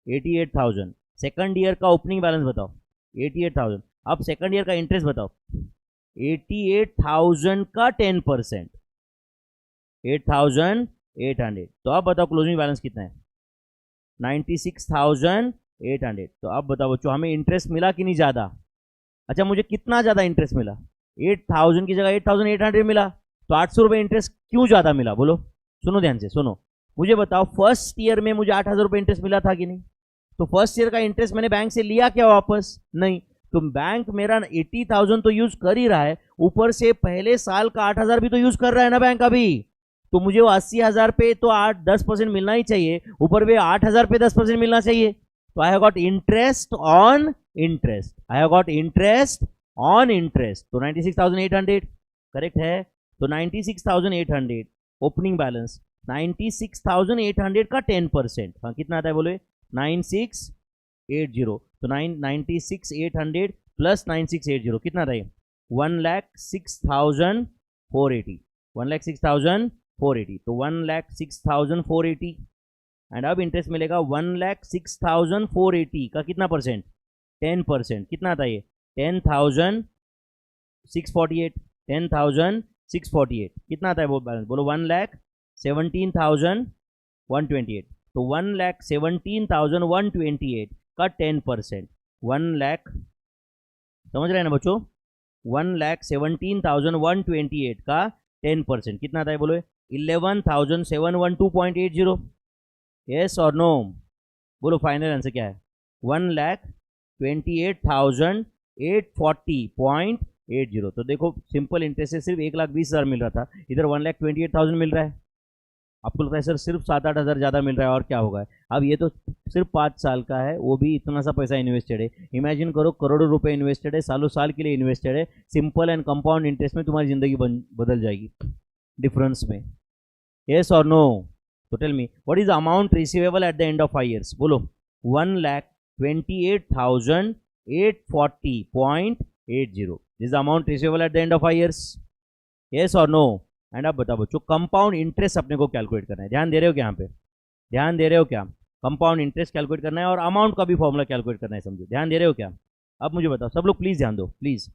88,000। सेकंड ईयर का ओपनिंग बैलेंस बताओ, 88,000। अब सेकंड ईयर का इंटरेस्ट बताओ, 88,000 का 10%, 8,800। तो अब बताओ क्लोजिंग बैलेंस कितना है? 96,800। तो अब बताओ बच्चों, हमें इंटरेस्ट मिला कि नहीं ज़्यादा? अच्छा, मुझे कितना ज़्यादा इंटरेस्ट मिला? 8,000 की जगह 8,800 मिला, तो 800 रुपये इंटरेस्ट क्यों ज़्यादा मिला? बोलो, सुनो ध्यान से सुनो, मुझे बताओ फर्स्ट ईयर में मुझे 8,000 रुपये इंटरेस्ट मिला था कि नहीं? तो फर्स्ट ईयर का इंटरेस्ट मैंने बैंक से लिया क्या वापस? नहीं। तो बैंक मेरा 80,000 तो यूज कर ही रहा है, ऊपर से पहले साल का 8,000 भी तो यूज कर रहा है ना बैंक अभी, तो मुझे वो 80,000 पे तो 10% मिलना ही चाहिए, ऊपर भी 8,000 पे 10% मिलना चाहिए। तो I have got interest on interest, I have got interest on interest. तो 96,800 करेक्ट है। तो 96,800 ओपनिंग बैलेंस, 96,800 का 10%, हाँ कितना आता है बोले? 9680। तो 96,800 प्लस 9680 कितना आता है? 1,06,480, 1,06,480। तो 1,06,480 एंड अब इंटरेस्ट मिलेगा 1,06,480 का कितना परसेंट? 10%। कितना आता है ये? 10,648, 10,648। कितना आता है वो बैलेंस बोलो? 1,17,128। तो 1,17,128 का 10%, 1 लाख, समझ रहे हैं ना बच्चों? 1,17,128 का 10% कितना आता है बोलो? 11,712.80। यस और नो? बोलो फाइनल आंसर क्या है? 1,28,840.80। तो देखो सिंपल इंटरेस्ट से सिर्फ 1,20,000 मिल रहा था, इधर 1,28,000 मिल रहा है। आपको लगता है सर सिर्फ 7-8 हज़ार ज़्यादा मिल रहा है और क्या होगा? अब ये तो सिर्फ 5 साल का है, वो भी इतना सा पैसा इन्वेस्टेड है। इमेजिन करो करोड़ों रुपए इन्वेस्टेड है, सालों साल के लिए इन्वेस्टेड है। सिंपल एंड कंपाउंड इंटरेस्ट में तुम्हारी जिंदगी बदल जाएगी डिफरेंस में। येस और नो? तो tell me what is the amount receivable at the end of 5 years? बोलो 1,28,840.80 this the amount receivable at the end of 5 years। Yes और नो? एंड अब बताओ बच्चों, कंपाउंड इंटरेस्ट अपने को कैलकुलेट करना है। ध्यान दे रहे हो क्या? यहाँ पे ध्यान दे रहे हो क्या? कंपाउंड इंटरेस्ट कैलकुलेट करना है और अमाउंट का भी फॉर्मूला कैलकुलेट करना है, समझो। ध्यान दे रहे हो क्या? अब मुझे बताओ सब लोग, प्लीज ध्यान दो प्लीज।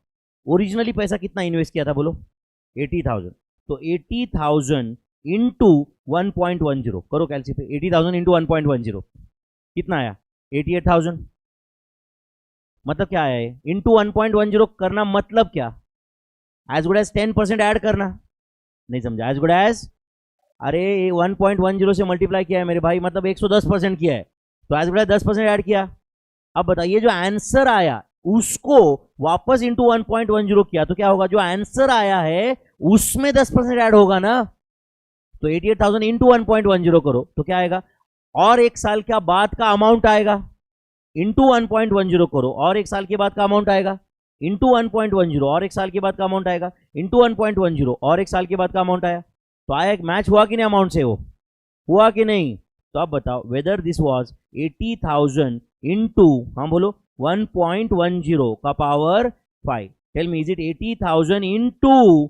ओरिजिनली पैसा कितना इन्वेस्ट किया था बोलो? 80,000। तो 80,000 इंटू 1.10 करो कैलकुलेट। 80,000 इंटू 1.10 कितना आया? 88,000। मतलब क्या आया है? इंटू 1.10 करना मतलब क्या? एज गुड एज 10% ऐड करना। नहीं समझा? एज गुड एज, अरे 1.10 से मल्टीप्लाई किया है मेरे भाई, मतलब 110% किया है, तो एज गुड एज 10% ऐड किया। अब बताइए जो आंसर आया उसको वापस इंटू 1.10 किया तो क्या होगा? जो आंसर आया है उसमें 10% ऐड होगा ना। तो 88,000 इंटू 1.10 करो तो क्या आएगा? और एक साल के बाद का अमाउंट आएगा, इंटू 1.10 करो और एक साल के बाद का अमाउंट आएगा, इंटू 1.10 और एक साल के बाद का अमाउंट आएगा, इंटू 1.10 और एक साल के बाद का अमाउंट आया। तो आया, मैच हुआ कि नहीं अमाउंट से? वो हुआ कि नहीं? तो अब बताओ वेदर दिस वाज 80,000 इंटू, हाँ बोलो, 1.10 का power 5। Tell me is it 80,000 into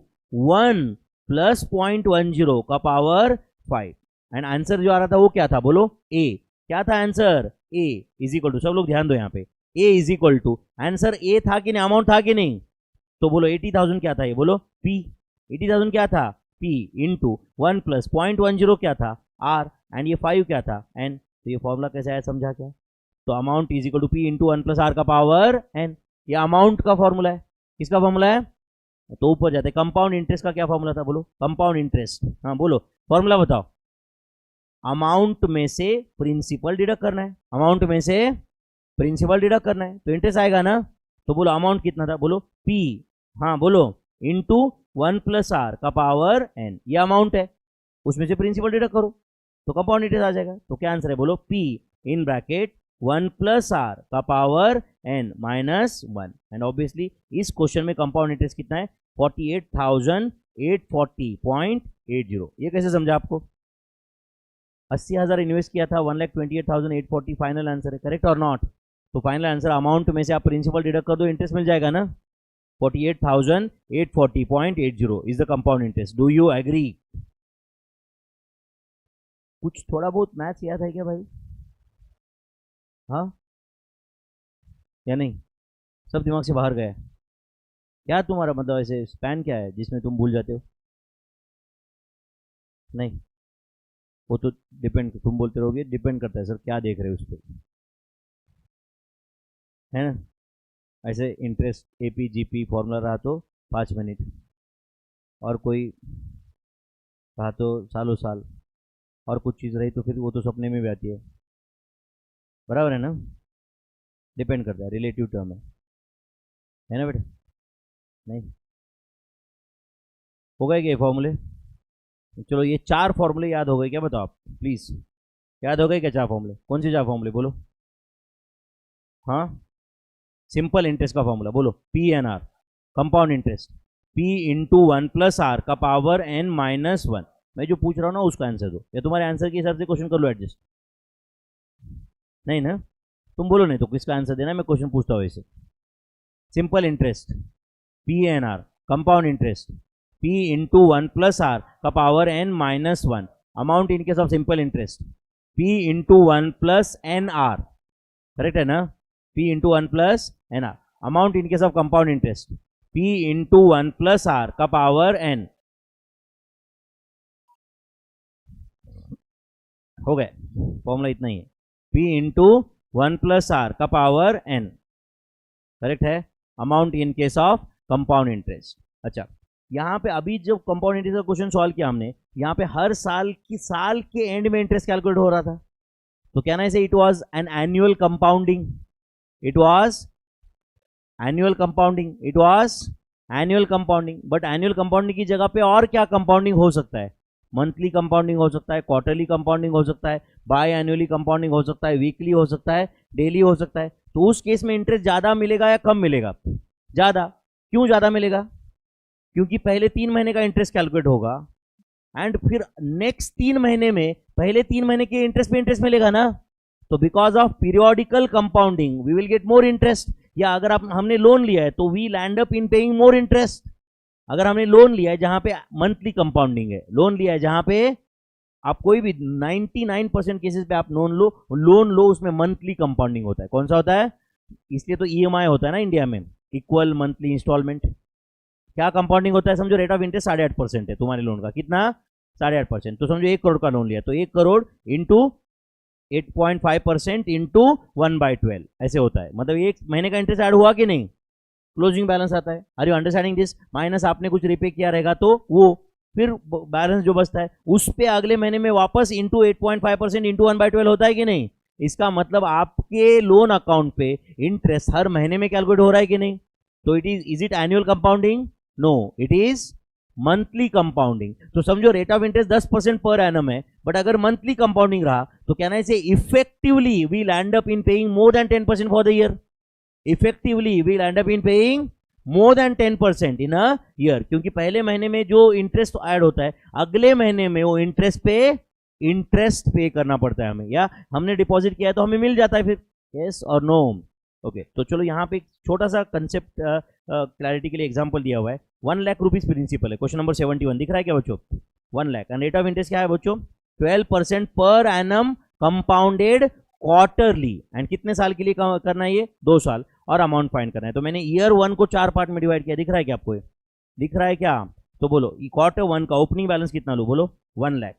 1 plus 0.10 का पावर 5? एंड आंसर जो आ रहा था वो क्या था बोलो? ए। क्या था answer? A is equal to, सब लोग ध्यान दो यहाँ पे, A is equal to, answer A था कि नहीं? अमाउंट था कि नहीं? तो बोलो 80,000 क्या था, ये बोलो P, 80,000 क्या था P इंटू 1 प्लस 0.10 क्या था R, एंड ये 5 क्या था N। तो ये फॉर्मूला कैसे आया समझा क्या? तो amount is equal to P into 1 plus R का पावर N, ये अमाउंट का फॉर्मूला है। किसका फॉर्मूला है? तो ऊपर जाते, कंपाउंड इंटरेस्ट का क्या फॉर्मूला था, बोलो कंपाउंड इंटरेस्ट, हाँ बोलो फॉर्मूला बताओ। अमाउंट में से प्रिंसिपल डिडक्ट करना है, अमाउंट में से प्रिंसिपल डिडक्ट करना है तो इंटरेस्ट आएगा ना। तो बोलो अमाउंट कितना था, बोलो P, हाँ बोलो इंटू 1 प्लस R का पावर N, ये अमाउंट है, उसमें से प्रिंसिपल डिडक्ट करो तो कंपाउंड इंटरेस्ट आ जाएगा। तो क्या आंसर है, बोलो P in bracket 1 plus R का power N minus 1। And obviously इस क्वेश्चन में कंपाउंड इंटरेस्ट कितना है, 48,840.80। ये कैसे समझा आपको? 80,000 इन्वेस्ट किया था, 1,28,840 फाइनल आंसर है, करेक्ट और नॉट? तो फाइनल आंसर अमाउंट में से आप प्रिंसिपल डिडक्ट कर दो, इंटरेस्ट मिल जाएगा ना, 48,840.80 is the compound interest. Do you agree? कुछ थोड़ा बहुत मैथ्स याद है क्या भाई? हाँ या नहीं? सब दिमाग से बाहर गया? क्या तुम्हारा मतलब ऐसे स्पैन क्या है जिसमें तुम भूल जाते हो? नहीं, वो तो डिपेंड, तुम बोलते रहोगे डिपेंड करता है सर क्या देख रहे हो उस पर, है ना? ऐसे इंटरेस्ट एपी जीपी फॉर्मूला रहा तो 5 मिनट, और कोई रहा तो सालों साल, और कुछ चीज़ रही तो फिर वो तो सपने में भी आती है, बराबर है ना? डिपेंड करता है, रिलेटिव टर्म है ना बेटा? नहीं हो गए क्या फॉर्मूले? चलो ये 4 फॉर्मूले याद हो गए क्या, बताओ आप प्लीज, याद हो गए क्या 4 फॉर्मूले? कौन से 4 फॉर्मूले बोलो? हाँ, सिंपल इंटरेस्ट का फॉर्मूला बोलो, P N R, compound interest P into 1 plus R का पावर N माइनस 1। मैं जो पूछ रहा हूँ ना उसका आंसर दो, या तुम्हारे आंसर के हिसाब से क्वेश्चन कर लो एडजस्ट। नहीं ना, तुम बोलो नहीं तो किसका आंसर देना, मैं क्वेश्चन पूछता हूँ ऐसे। Simple interest P N R, compound interest P into 1 plus R का power N minus 1। Amount in case of simple interest P into 1 plus N R, correct है ना? P into 1 plus N R. Amount in case of compound interest P into 1 plus R का power N। हो गए, formula इतना ही है, P into 1 plus R का power N, correct है? Amount in case of compound interest. अच्छा, यहाँ पे अभी जब कंपाउंड इंटरेस्ट का क्वेश्चन सॉल्व किया हमने, यहाँ पे हर साल के एंड में इंटरेस्ट कैलकुलेट हो रहा था, तो कहना है it was an annual compounding, it was annual compounding, it was annual compounding. But annual compounding की जगह पे और क्या कंपाउंडिंग हो सकता है? मंथली कंपाउंडिंग हो सकता है, क्वार्टरली कंपाउंडिंग हो सकता है, बाय एनुअली कंपाउंडिंग हो सकता है, वीकली हो सकता है, डेली हो सकता है। तो उस केस में इंटरेस्ट ज्यादा मिलेगा या कम मिलेगा? ज्यादा। क्यों ज्यादा मिलेगा? क्योंकि पहले 3 महीने का इंटरेस्ट कैलकुलेट होगा, एंड फिर नेक्स्ट 3 महीने में पहले 3 महीने के इंटरेस्ट पे इंटरेस्ट मिलेगा ना। तो because of periodical compounding we will get more interest. या अगर आप हमने लोन लिया है तो we land up in paying more interest. अगर हमने लोन लिया है जहां पे मंथली कंपाउंडिंग है, लोन लिया है जहां पे आप कोई भी 99% केसेस पे आप लोन लो उसमें मंथली कंपाउंडिंग होता है। कौन सा होता है? इसलिए तो ईएमआई होता है ना इंडिया में, इक्वल मंथली इंस्टॉलमेंट। क्या कंपाउंडिंग होता है? समझो रेट ऑफ इंटरेस्ट 8.5% है तुम्हारे लोन का, कितना? 8.5%। तो समझो 1 करोड़ का लोन लिया तो 1 करोड़ इंटू 8.5% इंटू 1/12 ऐसे होता है। मतलब 1 महीने का इंटरेस्ट ऐड हुआ कि नहीं? क्लोजिंग बैलेंस आता है। Are you understanding this? Minus आपने कुछ रिपे किया रहेगा तो वो फिर बैलेंस जो बचता है उस पे अगले महीने में वापस इंटू 8.5% इंटू 1/12 होता है कि नहीं? इसका मतलब आपके लोन अकाउंट पे इंटरेस्ट हर महीने में कैलकुलेट हो रहा है कि नहीं? तो is it annual compounding? No, it is monthly compounding. तो समझो rate of interest 10% per annum है, बट अगर मंथली कंपाउंडिंग रहा तो कहना है effectively we land up in paying more than 10% for the year. Effectively we land up in paying more than 10% in a year, क्योंकि पहले महीने में जो इंटरेस्ट ऐड होता है अगले महीने में वो इंटरेस्ट पे करना पड़ता है हमें, या हमने डिपॉजिट किया है तो हमें मिल जाता है फिर, यस और नो? ओके, तो चलो यहाँ पे एक छोटा सा कंसेप्ट क्लैरिटी के लिए एग्जांपल दिया हुआ है। 1 लाख रुपीज प्रिंसिपल है, क्वेश्चन नंबर 71 दिख रहा है क्या बच्चों? 1 lakh, and rate of interest क्या है बच्चों? 12% पर एनम कंपाउंडेड क्वार्टरली। एंड कितने साल के लिए करना है ये? 2 साल। और अमाउंट फाइंड करना है। तो मैंने ईयर 1 को 4 पार्ट में डिवाइड किया, दिख रहा है क्या आपको? ये दिख रहा है क्या? तो बोलो क्वार्टर 1 का ओपनिंग बैलेंस कितना लो? बोलो 1 लाख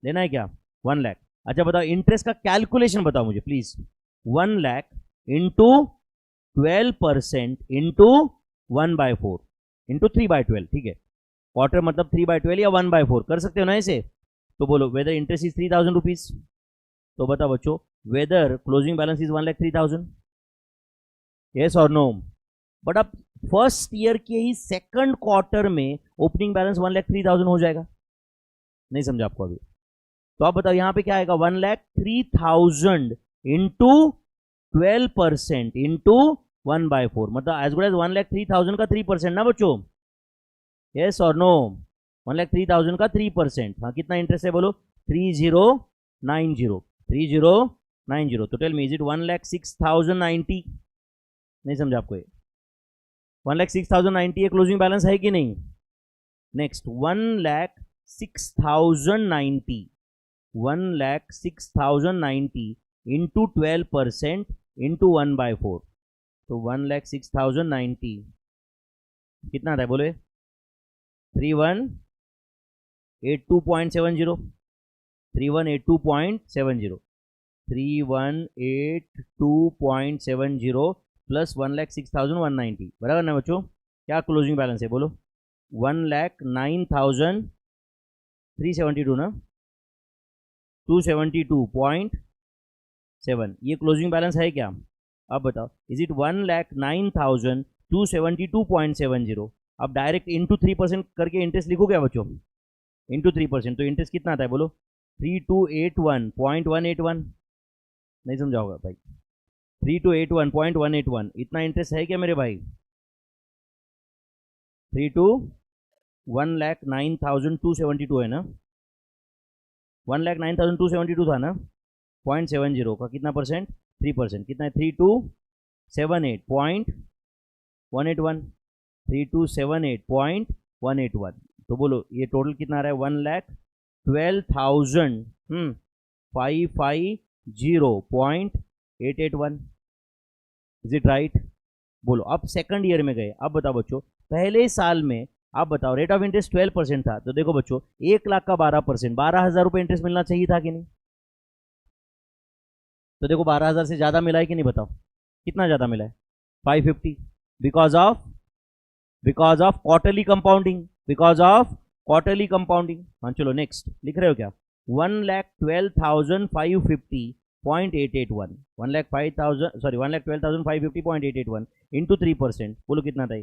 लेना है क्या? 1 लाख। अच्छा बताओ इंटरेस्ट का कैलकुलेशन बताओ मुझे please. 1 lakh into 12% into 1/4 into 3/12, ठीक है। क्वार्टर मतलब 3/12 या 1/4 कर सकते हो ना ऐसे। तो बोलो वेदर इंटरेस्ट इज 3000 रुपीज। तो बताओ बच्चों whether closing balance is 1,03,000, yes और नो? बट अब फर्स्ट ईयर के ही सेकंड क्वार्टर में ओपनिंग बैलेंस 1,03,000 हो जाएगा। नहीं समझा आपको अभी? तो आप बताओ यहां पे क्या आएगा? 1,03,000 इंटू 12% इंटू 1/4 मतलब एज गुड एज 1,03,000 का 3% ना बच्चों, यस और नो? 1,03,000 का 3%, हाँ कितना इंटरेस्ट है बोलो? 3090, 3090। तो टेल मी इज इट 1,06,090? नहीं समझा आपको? 1,06,090 ये क्लोजिंग बैलेंस है कि नहीं? नेक्स्ट 1,06,090, 1,06,090 इंटू 12% इंटू 1/4, तो 1,06,090 कितना आता है बोले? 3182.70, 3182.70, 3182.70 प्लस 1,06,190 बराबर ना बच्चों? क्या क्लोजिंग बैलेंस है बोलो? 1,09,372 ना, 272.7, ये क्लोजिंग बैलेंस है क्या? अब बताओ इज इट 1,09,272.70? अब डायरेक्ट इंटू 3% करके इंटरेस्ट लिखो क्या बच्चों? इंटू 3%, तो इंटरेस्ट कितना आता है बोलो? 3281.181। नहीं समझा होगा भाई? 3281.181 इतना इंटरेस्ट है क्या मेरे भाई? 1,09,272 है ना? 1,09,272 था ना? 0.70 का कितना परसेंट? 3%। कितना है? 3278.181, 3278.181। तो बोलो ये टोटल कितना आ रहा है? 1,12,550.881। Is it right? बोलो अब सेकंड ईयर में गए। अब बताओ बच्चों पहले साल में आप बताओ रेट ऑफ इंटरेस्ट 12% था, तो देखो बच्चों 1 लाख का 12%, 12,000 रुपये इंटरेस्ट मिलना चाहिए था कि नहीं? तो देखो 12,000 से ज्यादा मिला है कि नहीं बताओ? कितना ज्यादा मिला है? 550, because of quarterly compounding, because of quarterly compounding. हाँ चलो नेक्स्ट लिख रहे हो क्या? 1,12,550.881, 1,12,550.881 इंटू 3%, बोलो कितना था?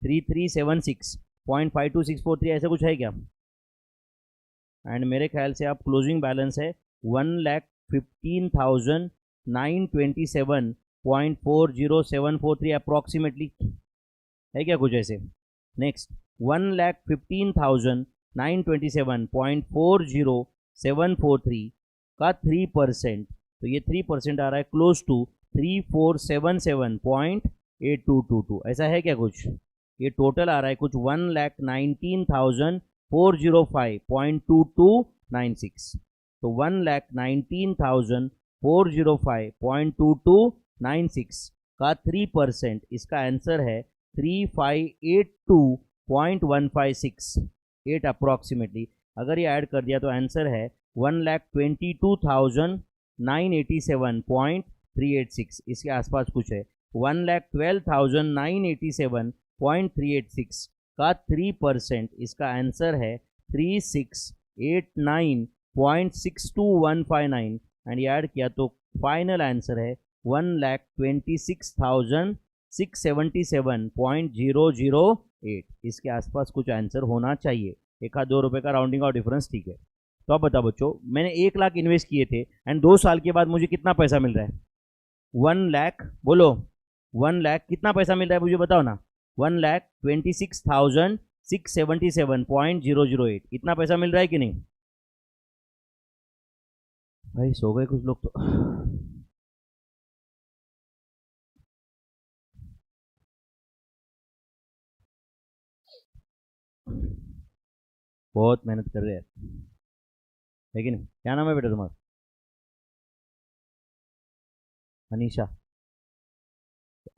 3,376.52643 ऐसा कुछ है क्या? एंड मेरे ख्याल से आप क्लोजिंग बैलेंस है 1,15,927.40743 अप्रॉक्सीमेटली, है क्या कुछ ऐसे? नेक्स्ट 1,15,927.40743 का 3%, तो ये 3% आ रहा है क्लोज टू 3,477.8222, ऐसा है क्या कुछ? ये टोटल आ रहा है कुछ 1,19,405.2296, तो 1,19,405.2296 का 3%, इसका आंसर है 3,582.156 अप्रॉक्सीमेटली। अगर ये ऐड कर दिया तो आंसर है 1,22,987.386, इसके आसपास कुछ है। 1,12,987.386 का 3%, इसका आंसर है 3,689.62159, एंड ये ऐड किया तो फाइनल आंसर है 1,26,677.008। इसके आसपास कुछ आंसर होना चाहिए, 1-2 रुपए का राउंडिंग और डिफरेंस, ठीक है। तो अब बताओ बच्चों मैंने 1 लाख इन्वेस्ट किए थे एंड 2 साल के बाद मुझे कितना पैसा मिल रहा है? 1 लाख, बोलो 1 लाख कितना पैसा मिल रहा है मुझे बताओ ना? 1,26,677.008 इतना पैसा मिल रहा है कि नहीं? भाई सो गए कुछ लोग तो। बहुत मेहनत कर रहे हैं, लेकिन क्या नाम है बेटा तुम्हारा? अनीशा।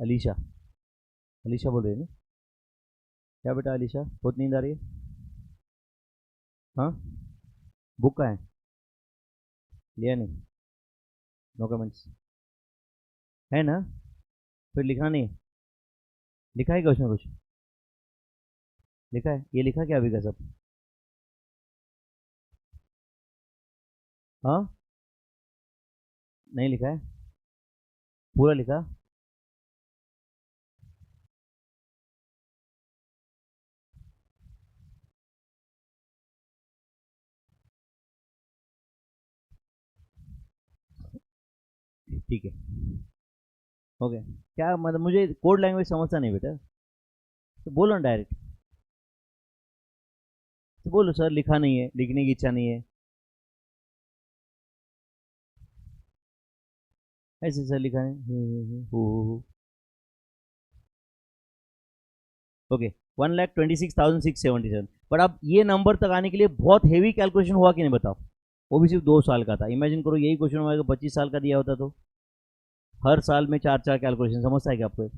अलीशा, अलीशा बोल रही है ना? क्या बेटा अलीशा, बहुत नींद आ रही है? हाँ, बुक का है, लिया नहीं? नो कमेंट्स है ना? फिर लिखना नहीं है? लिखा है क्या उसमें कुछ? लिखा है? ये लिखा क्या अभी का सब? हाँ, नहीं लिखा है? पूरा लिखा? ठीक है, ओके। क्या मतलब, मुझे कोड लैंग्वेज समझता नहीं बेटा, तो बोलो ना डायरेक्ट, तो बोलो सर लिखा नहीं है, लिखने की इच्छा नहीं है, ऐसे सर लिखा है हो। ओके, 1,26,677। पर अब ये नंबर तक आने के लिए बहुत हेवी कैलकुलेशन हुआ कि नहीं बताओ? वो भी सिर्फ 2 साल का था। इमेजिन करो यही क्वेश्चन हमारे 25 साल का दिया होता तो हर साल में चार चार कैलकुलेशन, समझता है क्या आपको?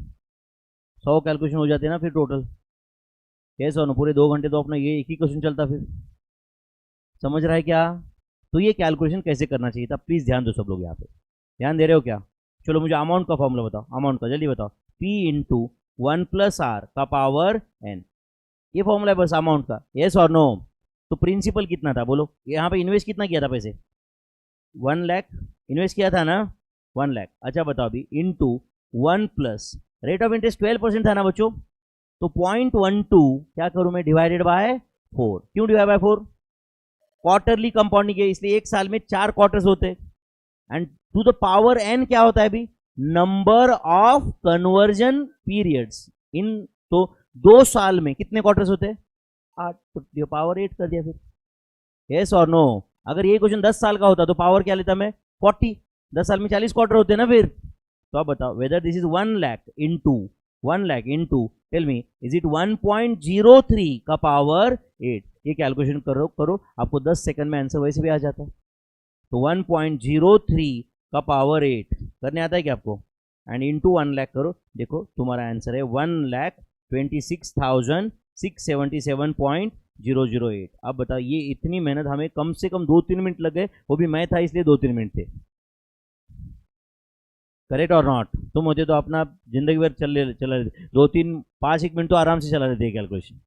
100 कैलकुलेशन हो जाते हैं ना फिर टोटल। कैसे होना, पूरे 2 घंटे तो अपना ये एक ही क्वेश्चन चलता फिर। समझ रहा है क्या? तो ये कैलकुलेशन कैसे करना चाहिए था, प्लीज ध्यान दो सब लोग यहाँ पे। ध्यान दे रहे हो क्या? चलो मुझे अमाउंट का फॉर्मूला बताओ, अमाउंट का जल्दी बताओ। पी इंटू 1 + r का पावर n, ये फॉर्मूला है बस अमाउंट का। यस और नो? तो प्रिंसिपल कितना था बोलो, यहाँ पे इन्वेस्ट कितना किया था पैसे? 1 लाख इन्वेस्ट किया था ना? 1 लाख। अच्छा बताओ अभी, इंटू 1 + रेट ऑफ इंटरेस्ट 12% था ना बच्चों? तो 0.12 क्या करूं मैं, डिवाइडेड बाय 4। क्यों डिवाइड बाय 4? क्वार्टरली कंपाउंडिंग है, इसलिए एक साल में 4 क्वार्टर्स होते हैं। And to the power n क्या होता है अभी? Number of conversion periods in. तो 2 साल में कितने क्वार्टर्स होते हैं? 8, तो पावर 8 कर दिया फिर। यस और नो? अगर ये क्वेश्चन 10 साल का होता तो पावर क्या लेता मैं? 40। 10 साल में 40 क्वार्टर होते हैं ना फिर। तो आप बताओ whether this is 1 lakh into tell me is it 1.03 का पावर 8? ये कैलकुलेशन करो करो, आपको 10 सेकंड में आंसर वैसे भी आ जाता। तो 1.03 का पावर 8 करने आता है क्या आपको? एंड इंटू 1 लाख करो, देखो तुम्हारा आंसर है 1,26,677.008। अब बताओ ये इतनी मेहनत हमें कम से कम 2-3 मिनट लग गए, वो भी मैं था इसलिए 2-3 मिनट थे। करेक्ट और नॉट? तुम होते तो अपना जिंदगी भर चला लेते, 2-3-5 1 मिनट तो आराम से चला लेते कैलकुलेशन,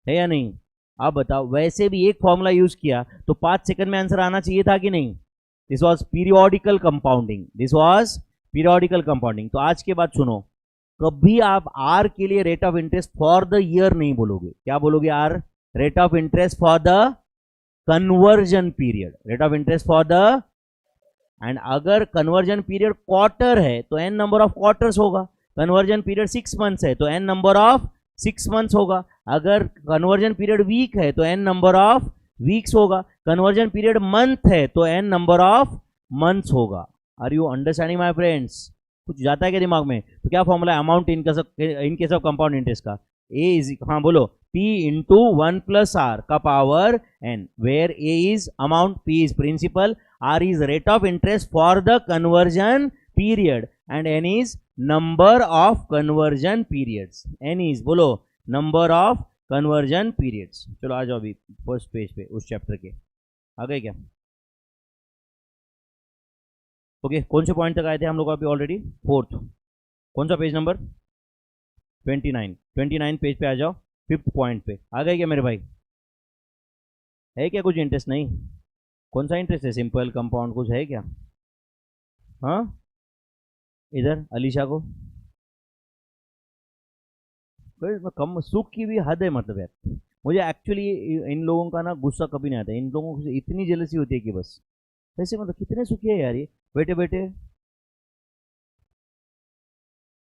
है या नहीं? आप बताओ, वैसे भी एक फॉर्मूला यूज किया तो 5 सेकंड में आंसर आना चाहिए था कि नहीं? This was periodical compounding, this was periodical compounding. तो आज के बाद सुनो, कभी आप आर के लिए rate of interest for the year नहीं बोलोगे। क्या बोलोगे? R rate of interest for the conversion period, rate of interest for the. And अगर कन्वर्जन पीरियड क्वार्टर है तो एन नंबर ऑफ क्वार्टर्स होगा। कन्वर्जन पीरियड 6 मंथ्स है तो एन नंबर ऑफ 6 मंथ्स होगा। अगर कन्वर्जन पीरियड वीक है तो एन नंबर ऑफ वीक्स होगा। कन्वर्जन पीरियड मंथ है तो एन नंबर ऑफ मंथ्स होगा। Are you understanding my friends? कुछ जाता है क्या दिमाग में? तो क्या फॉर्मूला है amount in case of compound interest का? ए इज, हाँ बोलो, P इंटू 1 + r का power n, where A is amount, P is principal, R is rate of interest for the conversion period and N is number of conversion periods. N is बोलो number of conversion periods। चलो आ जाओ अभी first page पे उस chapter के, आ गए क्या? Okay, कौन से पॉइंट तक आए थे हम लोग अभी ऑलरेडी? फोर्थ। कौन सा पेज नंबर? 29 पेज पे आ जाओ, फिफ्थ पॉइंट पे आ गए क्या मेरे भाई? है क्या कुछ इंटरेस्ट? नहीं? कौन सा इंटरेस्ट है? सिंपल कंपाउंड कुछ है क्या? हाँ, इधर अलीशा को कम सुख की भी हद है, मतलब यार मुझे एक्चुअली इन लोगों का ना गुस्सा कभी नहीं आता। इन लोगों से इतनी जेलसी होती है कि बस ऐसे, मतलब कितने सुखी है यार ये बैठे बैठे,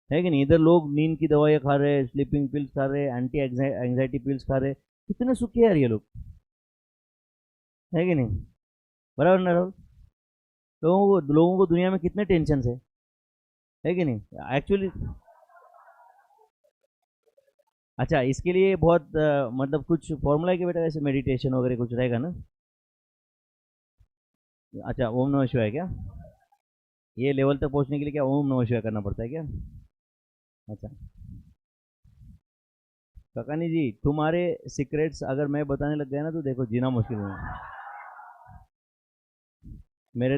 है कि नहीं? इधर लोग नींद की दवाइयाँ खा रहे हैं, स्लीपिंग पिल्स खा रहे हैं, एंटी एंग्जाइटी पिल्स खा रहे हैं, कितने सुखी है यार ये लोग, है कि नहीं? बराबर ना राहुल? लोगों को दुनिया में कितने टेंशन है कि नहीं एक्चुअली? अच्छा, इसके लिए बहुत मतलब कुछ फॉर्मूला है कि बेटा, ऐसे मेडिटेशन वगैरह कुछ रहेगा ना? अच्छा, ओम नमः शिवाय क्या? ये लेवल तक पहुंचने के लिए क्या ओम नमः शिवाय करना पड़ता है क्या? अच्छा काकानी जी, तुम्हारे सीक्रेट्स अगर मैं बताने लग गया ना तो देखो जीना मुश्किल है। मेरे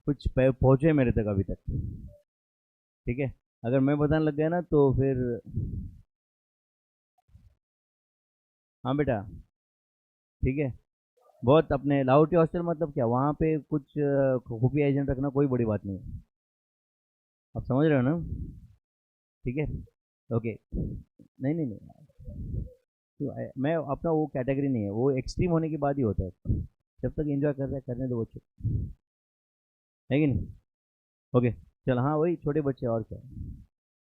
कुछ पहुंचे मेरे तक अभी तक, ठीक है। अगर मैं बताने लग गया ना तो फिर, हाँ बेटा, ठीक है। बहुत अपने लाहौटी हॉस्टल मतलब क्या, वहाँ पे कुछ खुफिया एजेंट रखना कोई बड़ी बात नहीं है। आप समझ रहे हो ना? ठीक है, ओके। नहीं नहीं नहीं, मैं अपना वो कैटेगरी नहीं है, वो एक्सट्रीम होने के बाद ही होता है। जब तक एंजॉय कर रहे हैं करने दो बच्चों, है कि नहीं? ओके, चल हाँ वही छोटे बच्चे और क्या।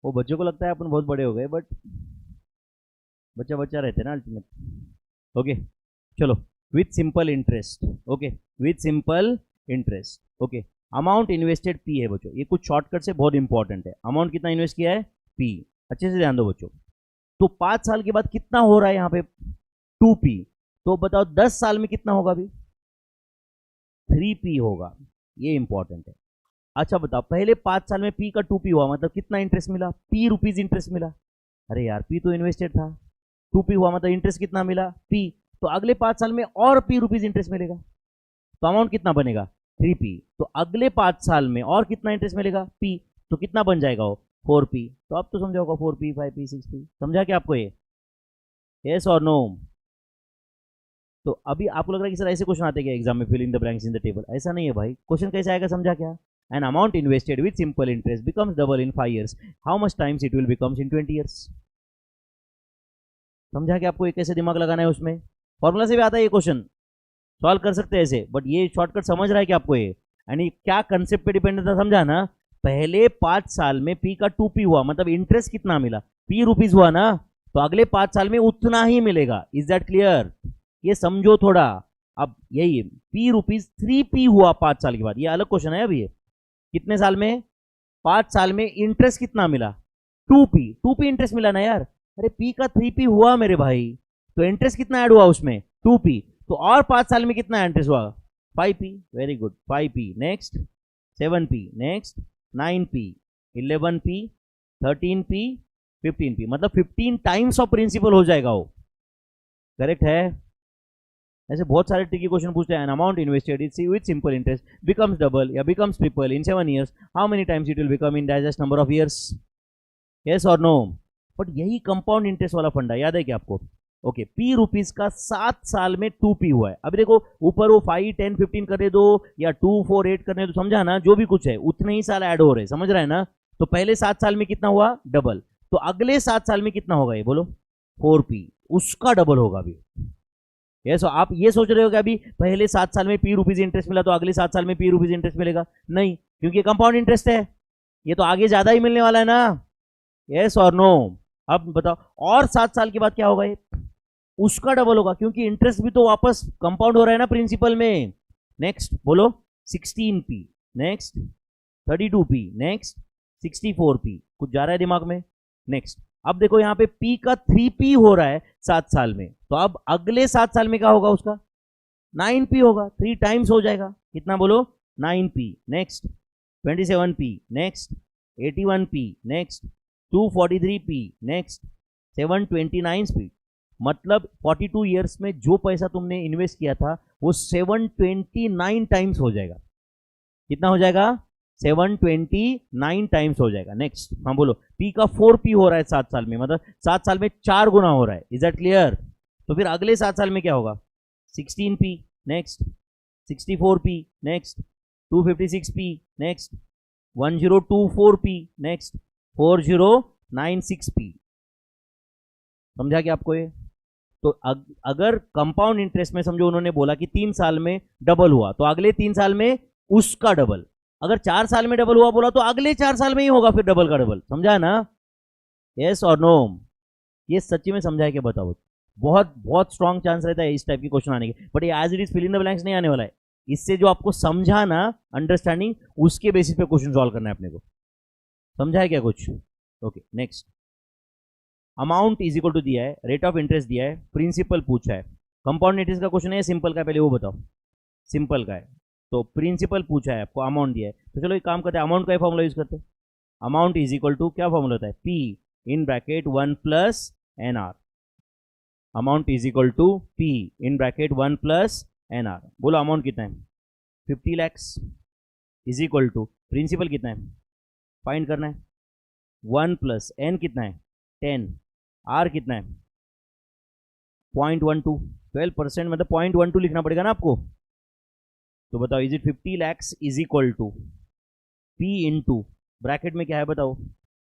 वो बच्चों को लगता है अपन बहुत बड़े हो गए, बट बच्चा बच्चा रहते हैं ना अल्टीमेट। ओके, चलो। With simple interest, okay, with simple interest, okay. Amount invested P है बच्चों, ये कुछ शॉर्टकट से बहुत इंपॉर्टेंट है। अमाउंट कितना इन्वेस्ट किया है? पी। अच्छे से ध्यान दो बच्चों। तो 5 साल के बाद कितना हो रहा है यहाँ पे? 2p। तो बताओ 10 साल में कितना होगा अभी? 3p होगा। ये इंपॉर्टेंट है। अच्छा बताओ, पहले 5 साल में p का 2p हुआ, मतलब कितना इंटरेस्ट मिला? p रुपीज इंटरेस्ट मिला। अरे यार, p तो इन्वेस्टेड था, 2p हुआ मतलब इंटरेस्ट कितना मिला? p। तो अगले 5 साल में और p रुपीज इंटरेस्ट मिलेगा, तो अमाउंट कितना बनेगा? 3p। तो अगले 5 साल में और कितना इंटरेस्ट मिलेगा? p। तो कितना बन जाएगा वो? 4p। तो अब तो समझा होगा, 4p 5p 6p। समझा क्या आपको ये? यस और नो? तो अभी आपको लग रहा है कि सर ऐसे क्वेश्चन आते क्या एग्जाम में, fill in the blanks in the table? ऐसा नहीं है भाई। क्वेश्चन कैसे आएगा समझा क्या? An amount invested with simple interest becomes double in 5 years, how much times it will becomes in 20 years? समझा कि आपको ये कैसे दिमाग लगाना है? उसमें फॉर्मूला से भी आता है ये क्वेश्चन, सॉल्व कर सकते हैं ऐसे, बट ये शॉर्टकट समझ रहा है कि आपको ये, यानी क्या कंसेप्ट पे डिपेंड था, समझा ना? पहले 5 साल में पी का 2p हुआ, मतलब इंटरेस्ट कितना मिला? p रुपीज हुआ ना, तो अगले 5 साल में उतना ही मिलेगा। Is that clear? ये समझो थोड़ा। अब यही p रुपीज 3p हुआ 5 साल के बाद, ये अलग क्वेश्चन है। अभी ये कितने साल में? 5 साल में इंटरेस्ट कितना मिला? 2p इंटरेस्ट मिला ना यार। अरे p का 3p हुआ मेरे भाई, तो इंटरेस्ट कितना ऐड हुआ उसमें? 2p। तो और 5 साल में कितना इंटरेस्ट हुआ? 5p। Very good, 5p next, 7p next, 9p, 11p, 13p, 15p, मतलब 15 टाइम्स ऑफ प्रिंसिपल हो जाएगा वो। करेक्ट है? ऐसे बहुत सारे ट्रिकी क्वेश्चन पूछते हैं। Amount invested is with simple interest becomes double या becomes triple in 7 years, how many times it will become in digest number of years? Yes और नो? बट यही कंपाउंड इंटरेस्ट वाला फंडा याद है क्या आपको? ओके, p रुपीज का 7 साल में 2p हुआ है। अभी देखो ऊपर वो 5 10 15 करने दो या 2 4 8 करने दो, समझा ना? जो भी कुछ है उतने ही साल ऐड हो रहे, समझ रहे हैं ना? तो पहले 7 साल में कितना हुआ? डबल। तो अगले 7 साल में कितना होगा ये बोलो? 4p, उसका डबल होगा अभी। ये सो आप ये सोच रहे हो कि अभी पहले 7 साल में p रुपीज इंटरेस्ट मिला तो अगले 7 साल में p रुपीज इंटरेस्ट मिलेगा? नहीं, क्योंकि कंपाउंड इंटरेस्ट है, ये तो आगे ज्यादा ही मिलने वाला है ना। यस और नो? अब बताओ, और 7 साल के बाद क्या होगा? ये उसका डबल होगा, क्योंकि इंटरेस्ट भी तो वापस कंपाउंड हो रहा है ना प्रिंसिपल में। नेक्स्ट बोलो, 16p next, 32p next, 64p। कुछ जा रहा है दिमाग में? नेक्स्ट। अब देखो यहाँ पे p का 3p हो रहा है 7 साल में, तो अब अगले 7 साल में क्या होगा उसका? 9p होगा, 3 टाइम्स हो जाएगा। कितना बोलो? 9p next, 27p next, 81p next, 243p next, 729p। मतलब 42 ईयर्स में जो पैसा तुमने इन्वेस्ट किया था वो 729 टाइम्स हो जाएगा। कितना हो जाएगा? 729 टाइम्स हो जाएगा। नेक्स्ट, हाँ बोलो। p का 4p हो रहा है 7 साल में, मतलब 7 साल में 4 गुना हो रहा है। Is that clear? तो फिर अगले 7 साल में क्या होगा? 16p next, 64p next, 256p next, 1024p next, 4096p। समझा क्या आपको ये? तो अगर कंपाउंड इंटरेस्ट में समझो उन्होंने बोला कि 3 साल में डबल हुआ, तो अगले 3 साल में उसका डबल। अगर 4 साल में डबल हुआ बोला तो अगले 4 साल में ही होगा फिर डबल का डबल। समझा ना? यस और नो? ये सच्ची में समझा है क्या बताओ? बहुत बहुत स्ट्रॉन्ग चांस रहता है इस टाइप की क्वेश्चन आने के, बट ये as it is fill in the blanks नहीं आने वाला है। इससे जो आपको समझा ना, अंडरस्टैंडिंग, उसके बेसिस पे क्वेश्चन सॉल्व करना है अपने को। समझा है क्या कुछ? Okay next. Amount is equal to दिया है, रेट ऑफ इंटरेस्ट दिया है, प्रिंसिपल पूछा है। कंपाउंड इंटरेस्ट का क्वेश्चन है, सिंपल का पहले वो बताओ। सिंपल का है तो प्रिंसिपल पूछा है आपको, अमाउंट दिया है, तो चलो एक काम करते हैं, अमाउंट का फॉर्मूला यूज करते हैं। अमाउंट इज इक्वल टू क्या फॉर्मूला होता है, P in bracket 1 plus N R, amount is equal to P in bracket 1 plus N R. बोलो अमाउंट कितना है, 50 lakhs is equal to principal कितना है, फाइंड करना है, 1 प्लस एन कितना है 10, आर कितना है 0.12, 12% मतलब 0.12 लिखना पड़ेगा ना आपको। तो बताओ is it 50 lakhs is equal to P into bracket में क्या है बताओ,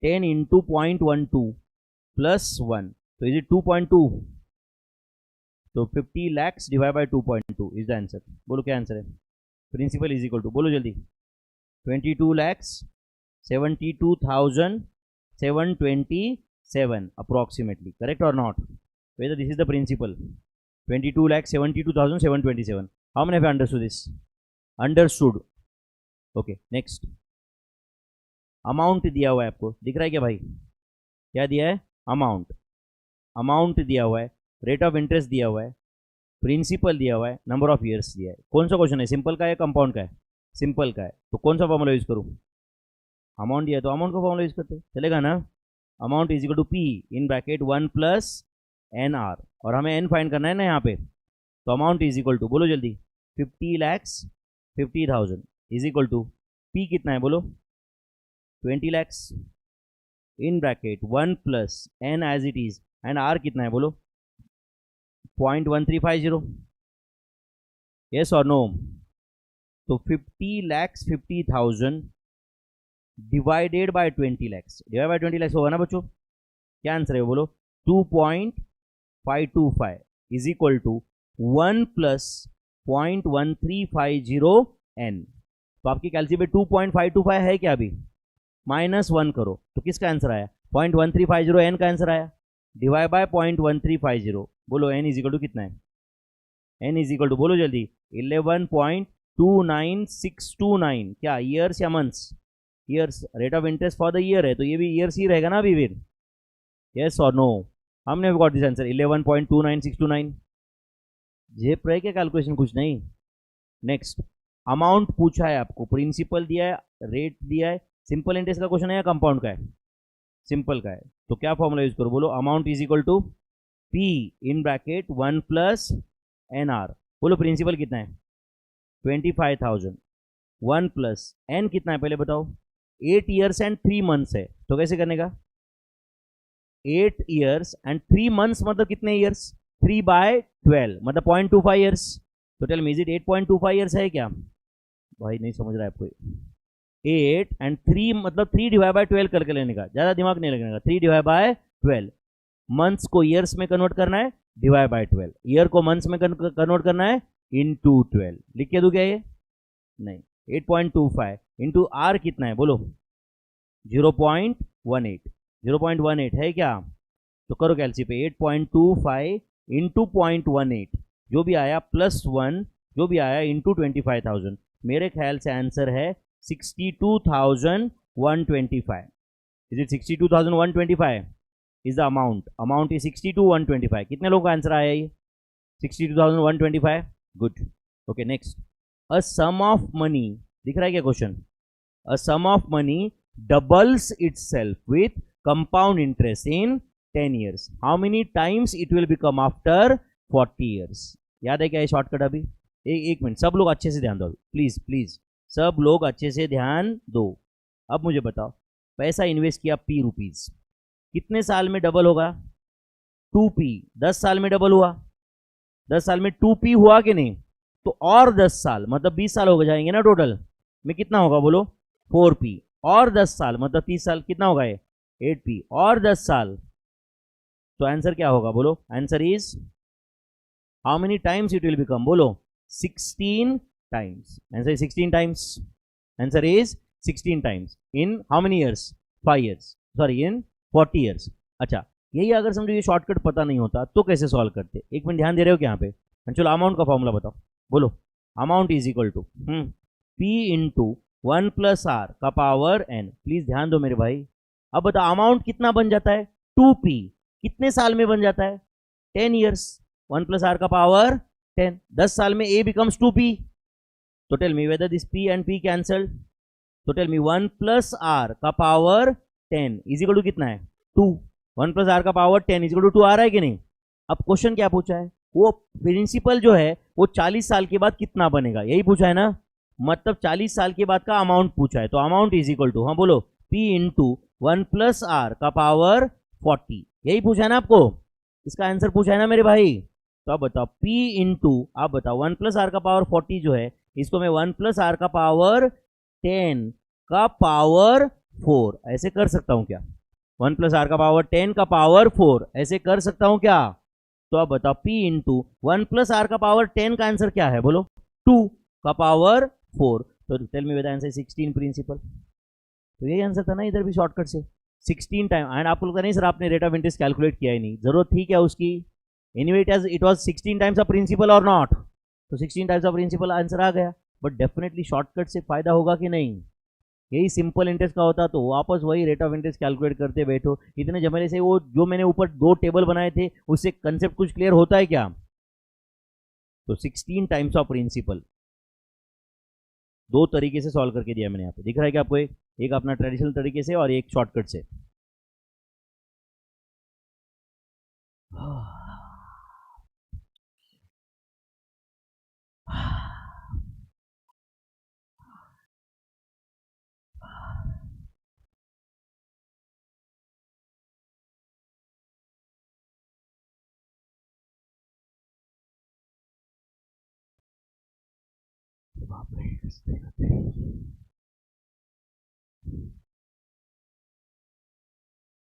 10 इंटू 0.12 प्लस 1, तो इज इट 2.2, तो 50 lakhs divide bye 2.2 is the answer. बोलो क्या आंसर है, प्रिंसिपल इज इक्वल टू, बोलो जल्दी, 22 lakhs 72,727 approximately, correct or not? Whether this is the principal, 22,72,727. How many have you understood this? Understood. Okay, next. Amount दिया हुआ है आपको, दिख रहा है क्या भाई, क्या दिया है, अमाउंट, अमाउंट दिया हुआ है, रेट ऑफ इंटरेस्ट दिया हुआ है, प्रिंसिपल दिया हुआ है, नंबर ऑफ ईयर्स दिया है। कौन सा क्वेश्चन है, सिंपल का है कंपाउंड का है, सिंपल का है, तो कौन सा फॉर्मूला यूज करूं, अमाउंट दिया है तो अमाउंट का फॉर्मूला यूज करते चलेगा ना, amount is equal to P in bracket 1 plus N R, और हमें एन फाइंड करना है ना यहाँ पे, तो अमाउंट इज इक्वल टू, बोलो जल्दी, 50 lakhs 50,000 is equal to P कितना है बोलो, 20 lakhs in bracket 1 plus N as it is, and R कितना है बोलो 0.1350, यस और नो। तो 50 lakhs 50,000 divided by 20 lakhs, divide by 20 lakhs होगा ना बच्चों, क्या आंसर है बोलो, 2.525 is equal to 1 plus 0.1350 N. तो आपकी कैलकुलेशन में 2.525 है क्या, अभी -1 करो तो किसका आंसर आया, 0.1350 एन का आंसर आया, डिवाइड बाय 0.1350, बोलो एन इज इक्वल टू कितना है, एन इज इक्वल टू बोलो जल्दी 11.29629, क्या ईयर्स या months, years, rate of interest for the year है तो ये भी ईयर्स ही रहेगा ना अभी फिर, यस और नो। हमने गॉट दिस आंसर 11.29629, जेब रहे क्या कैलकुलेशन, कुछ नहीं। नेक्स्ट, अमाउंट पूछा है आपको, प्रिंसिपल दिया है, रेट दिया है, सिंपल इंटरेस्ट का क्वेश्चन है या कंपाउंड का है, सिंपल का है, तो क्या फॉर्मूला यूज करो, बोलो amount is equal to P in bracket 1 plus N R, बोलो प्रिंसिपल कितना है 25,000, 1 प्लस एन कितना है पहले बताओ, 8 ईयर्स एंड 3 मंथ्स है, तो कैसे करने का, 8 ईयर्स एंड 3 मंथ्स मतलब कितने ईयर्स, 3/12 मतलब 0.25 ईयर्स, तो tell me is it 8.25 years है क्या, भाई नहीं समझ रहा है आपको, 8 एंड 3 मतलब 3 डिवाइड बाय 12 करके लेने का, ज्यादा दिमाग नहीं लगने का, 3 डिवाइड बाय 12, मंथ्स को ईयर्स में कन्वर्ट करना है, डिवाइड बाय 12, ईयर को मंथ्स में कन्वर्ट करना है इनटू 12, लिख के दूं क्या ये, नहीं, 8.25 इंटू आर कितना है बोलो 0.18, 0.18 है क्या, तो करो कैलसी पे 8.25 इंटू 0.18 जो भी आया प्लस 1 जो भी आया इंटू 25,000, मेरे ख्याल से आंसर है 62,125, is it 62,125 is the amount, amount is 62,125, कितने लोगों का आंसर आया ये 62,125, good. Okay next, a sum of money, दिख रहा है क्या question, a sum of money doubles itself with compound interest in 10 years, how many times it will become after 40 years, याद है क्या ये शॉर्टकट अभी, एक मिनट सब लोग अच्छे से ध्यान दो प्लीज प्लीज, सब लोग अच्छे से ध्यान दो। अब मुझे बताओ, पैसा इन्वेस्ट किया P रुपीज, कितने साल में डबल होगा, 2P, 10 साल में डबल हुआ, 10 साल में 2P हुआ कि नहीं, तो और 10 साल मतलब 20 साल हो जाएंगे ना, टोटल में कितना होगा बोलो 4P, और 10 साल मतलब 30 साल कितना होगा ये 8P, और 10 साल, तो आंसर क्या होगा बोलो, answer is how many times it will become, बोलो 16 times, answer is 16 times, answer is 16 times in how many years 5 years, sorry in 40 years। अच्छा यही अगर समझो ये शॉर्टकट पता नहीं होता तो कैसे सॉल्व करते, एक मिनट ध्यान दे रहे हो क्या यहाँ पे, चलो अमाउंट का फॉर्मूला बताओ, बोलो amount is equal to P into 1 plus R का पावर n, प्लीज ध्यान दो मेरे भाई। अब बताओ अमाउंट कितना बन जाता है 2P, कितने साल में बन जाता है 10 years, 1 प्लस आर का पावर 10, 10 साल में A बिकम्स 2P, तो tell me whether this P and P cancelled, तो टेल मी 1 प्लस आर का पावर 10 इज इक्वल टू कितना है 2। 1 प्लस आर का पावर 10 इज इक्वल टू 2 आ रहा है कि नहीं। अब क्वेश्चन क्या पूछा है, वो प्रिंसिपल जो है वो 40 साल के बाद कितना बनेगा, यही पूछा है ना। मतलब 40 साल के बाद का अमाउंट पूछा है, तो अमाउंट इज इक्वल टू, हाँ बोलो, P इंटू 1 प्लस आर का पावर 40, यही पूछा है ना आपको, इसका आंसर पूछा है ना मेरे भाई। तो आप बताओ P इंटू, आप बताओ 1 प्लस आर का पावर 40 जो है, इसको मैं 1 प्लस आर का पावर 10 का पावर 4 ऐसे कर सकता हूं क्या। 1 प्लस आर का पावर 10 का पावर 4 ऐसे कर सकता हूं क्या। तो आप बताओ P इंटू 1 प्लस आर का पावर 10 का आंसर क्या है, बोलो 2 का पावर 4। तो tell me with answer 16 principal. तो यही आंसर था ना इधर भी शॉर्टकट से 16 टाइम। एंड आपको लगता नहीं सर आपने रेट ऑफ इंटरेस्ट कैलकुलेट किया ही नहीं, जरूरत थी क्या उसकी। Anyway it was 16 times of principal और नॉट, तो 16 टाइम्स ऑफ प्रिंसिपल आंसर आ गया। बट डेफिनेटली शॉर्टकट से फायदा होगा कि नहीं, यही सिंपल इंटरेस्ट का होता तो वापस वही रेट ऑफ इंटरेस्ट कैलकुलेट करते बैठो इतने झमेले से। वो जो मैंने ऊपर 2 टेबल बनाए थे उससे कंसेप्ट कुछ क्लियर होता है क्या। तो 16 टाइम्स ऑफ प्रिंसिपल 2 तरीके से सॉल्व करके दिया मैंने यहाँ पे, दिख रहा है कि आपको एक अपना ट्रेडिशनल तरीके से और एक शॉर्टकट से।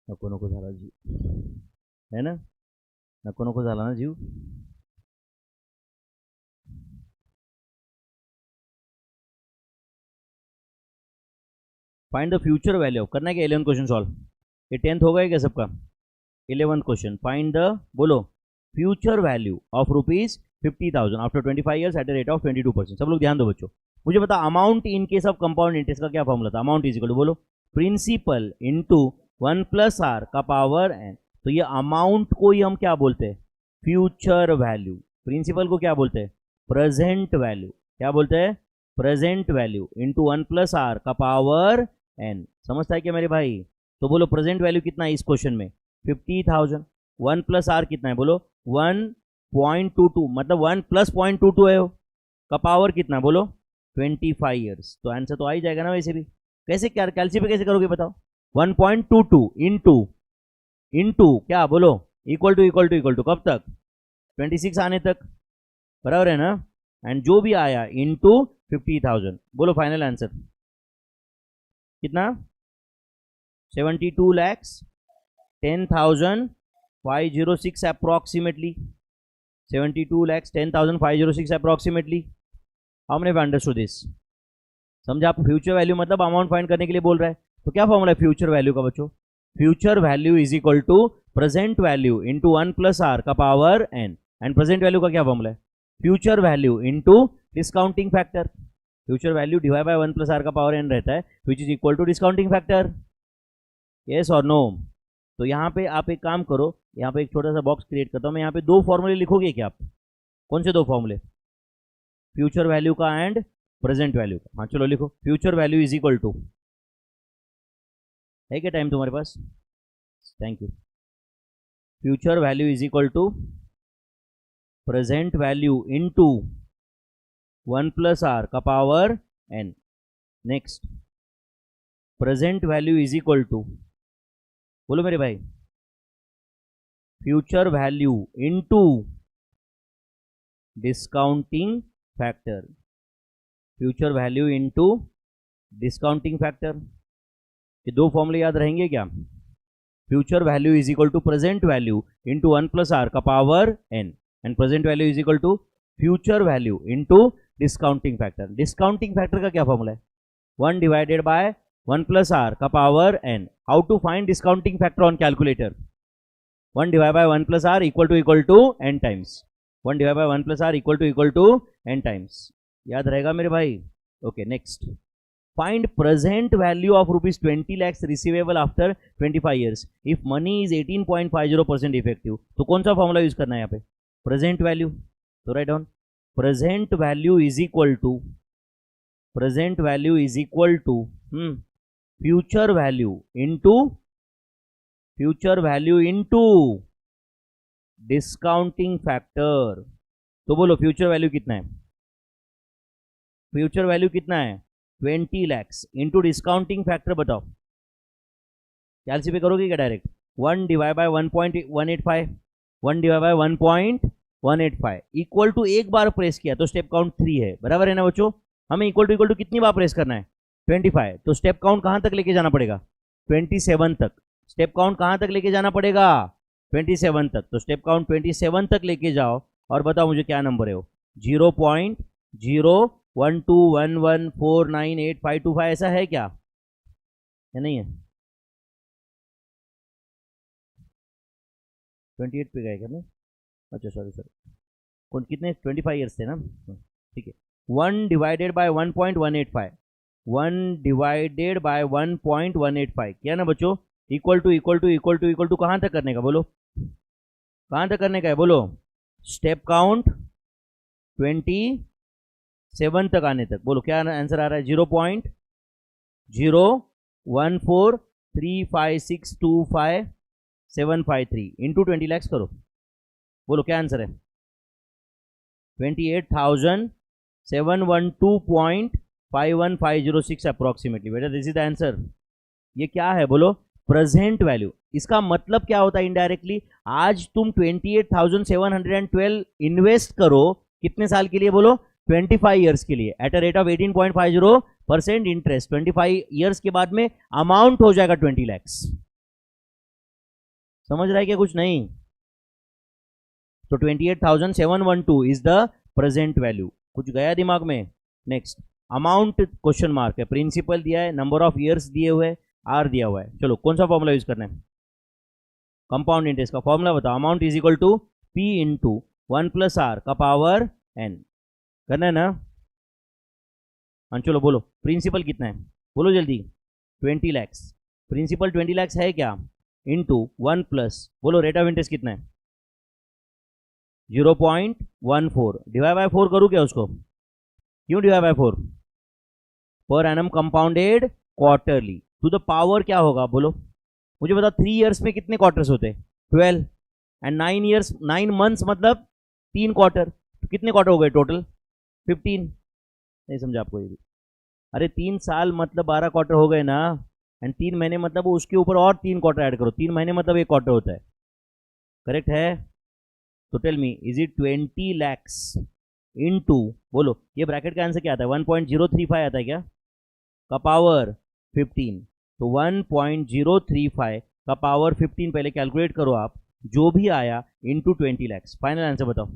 नको नको झाला जीव है ना, नको नको झाला ना जीव। फाइंड द फ्यूचर वैल्यू, करना है क्या 11 क्वेश्चन सॉल्व, ये 10th होगा क्या सबका। 11th क्वेश्चन, फाइंड द, बोलो, future value of ₹50,000 after 25 years at the rate of 22%। सब लोग ध्यान दो बच्चों, मुझे बता amount in case of compound interest का क्या फॉर्मूला था। अमाउंट इज इक्वल टू, बोलो, प्रिंसिपल इंटू 1 प्लस आर का पावर एन। तो ये अमाउंट को ही हम क्या बोलते हैं, फ्यूचर वैल्यू। प्रिंसिपल को क्या बोलते हैं, प्रेजेंट वैल्यू। क्या बोलते हैं, present value into 1 plus R का पावर एन। समझता है क्या मेरे भाई। तो बोलो प्रेजेंट वैल्यू कितना है इस क्वेश्चन में, 50,000। 1 प्लस आर कितना है, बोलो 1.22, मतलब 1 प्लस 0.22 है, का पावर कितना, बोलो 25 ईयर्स। तो आंसर तो आ ही जाएगा ना। वैसे भी कैसे कैलसी पे कैसे करोगे बताओ, 1.22 इंटू क्या, बोलो इक्वल टू कब तक, 26 आने तक, बराबर है ना। एंड जो भी आया इंटू 50,000, बोलो फाइनल आंसर कितना, 72,10,506 approximately, 72,10,506 approximately. How many understood this, समझा आप। फ्यूचर वैल्यू मतलब अमाउंट फाइंड करने के लिए बोल रहा है, तो क्या फॉर्मूला है फ्यूचर वैल्यू का बच्चों, future value is equal to present value into 1 plus R का power N. And present value का क्या फॉर्मूला है, future value into discounting factor. Future value divide by 1 plus R का पावर एन रहता है, which is equal to discounting factor, yes और no. तो यहाँ पे आप एक काम करो, यहाँ पे एक छोटा सा बॉक्स क्रिएट करता हूँ मैं, यहाँ पे 2 फॉर्मूले लिखोगे क्या आप, कौन से 2 फॉर्मूले, फ्यूचर वैल्यू का एंड प्रेजेंट वैल्यू का। हाँ चलो लिखो, future value is equal to, है क्या टाइम तुम्हारे पास, thank you. Future value is equal to present value into 1 plus R का power N. Next, present value is equal to, बोलो मेरे भाई, future value into discounting factor. Future value into discounting factor, ये 2 फॉर्मूले याद रहेंगे क्या। Future value is equal to present value into 1 plus R का power N, and present value is equal to future value into discounting factor. Discounting factor का क्या formula है, 1 divided by 1 plus R का power N. How to find discounting factor on calculator, 1 divide by 1 plus R equal to N times, 1 divide by 1 plus R equal to N times, याद रहेगा मेरे भाई। Okay next, find present value of ₹20 lakhs receivable after 25 years if money is 18.50% effective. तो कौन सा formula use करना है यहाँ पे, प्रेजेंट वैल्यू। तो write down, present value is equal to future value into discounting factor. तो बोलो फ्यूचर वैल्यू कितना है? फ्यूचर वैल्यू कितना है? 20 lakhs इंटू डिस्काउंटिंग फैक्टर बताओ। कैलसी पे करोगे क्या direct? 1 divide by 1.185, 1 divide by 1.185 equal to एक बार प्रेस किया तो स्टेप काउंट 3 है, बराबर है ना बच्चों? हमें इक्वल टू कितनी बार प्रेस करना है? 25। तो स्टेप काउंट कहां तक लेके जाना पड़ेगा? 27 तक। स्टेप काउंट कहां तक लेके जाना पड़ेगा? 27 तक। तो स्टेप काउंट 27 तक लेके जाओ और बताओ मुझे क्या नंबर है वो? 0.01211498525 ऐसा है क्या? या नहीं है? 28 पे गए क्या मैं? अच्छा सॉरी कौन कितने 25 ईयर्स थे ना? ठीक है। 1 डिवाइडेड बाय 1.185, 1 डिवाइडेड बाय 1.185 क्या ना बच्चों? इक्वल टू कहां तक करने का बोलो? कहां तक करने का है बोलो? स्टेप काउंट 27 तक आने तक। बोलो क्या आंसर आ रहा है? 0.0135625,753 इंटू 20 lakhs करो। बोलो क्या आंसर है? 28,712.51506 अप्रोक्सीमेटली। बेटा दिस इज द आंसर। ये क्या है बोलो? Present value. इसका मतलब क्या होता है इनडायरेक्टली? आज तुम 28,712 इन्वेस्ट करो कितने साल के लिए बोलो? 25 ईयर्स के लिए at a rate of 18.50% interest. 25 years के बाद में अमाउंट हो जाएगा 20 lakhs। समझ रहा है क्या? कुछ नहीं। तो 28,712 इज द प्रेजेंट वैल्यू। कुछ गया दिमाग में? नेक्स्ट अमाउंट क्वेश्चन मार्क है, प्रिंसिपल दिया है, नंबर ऑफ ईयर्स दिए हुए, आर दिया हुआ है। चलो कौन सा फॉर्मूला यूज करना है? कंपाउंड इंटरेस्ट का फॉर्मूला बताओ। Amount is equal to P into 1 plus R का पावर एन करना है ना? हाँ चलो बोलो प्रिंसिपल कितना है? बोलो जल्दी। 20 lakhs। प्रिंसिपल 20 lakhs है क्या? इंटू 1 प्लस बोलो रेट ऑफ इंटरेस्ट कितना है? 0.14 डिवाइड बाय 4 करूँ क्या उसको? क्यों divide by 4? Per annum compounded quarterly to the power क्या होगा बोलो? मुझे बता 3 ईयर्स में कितने क्वार्टर्स होते हैं? 12 एंड 9 मंथ्स मतलब 3 क्वार्टर। तो कितने क्वार्टर हो गए टोटल? 15। नहीं समझा आपको ये भी? अरे 3 साल मतलब 12 क्वार्टर हो गए ना। एंड 3 महीने मतलब उसके ऊपर और 3 क्वार्टर ऐड करो। 3 महीने मतलब 1 क्वार्टर होता है। करेक्ट है? तो tell me is it 20 lakhs into बोलो ये ब्रैकेट का आंसर क्या आता है? 1.035 आता है क्या? का पावर 15। तो 1.035 का पावर 15 पहले कैलकुलेट करो आप, जो भी आया इनटू 20 lakhs। फाइनल आंसर बताओ।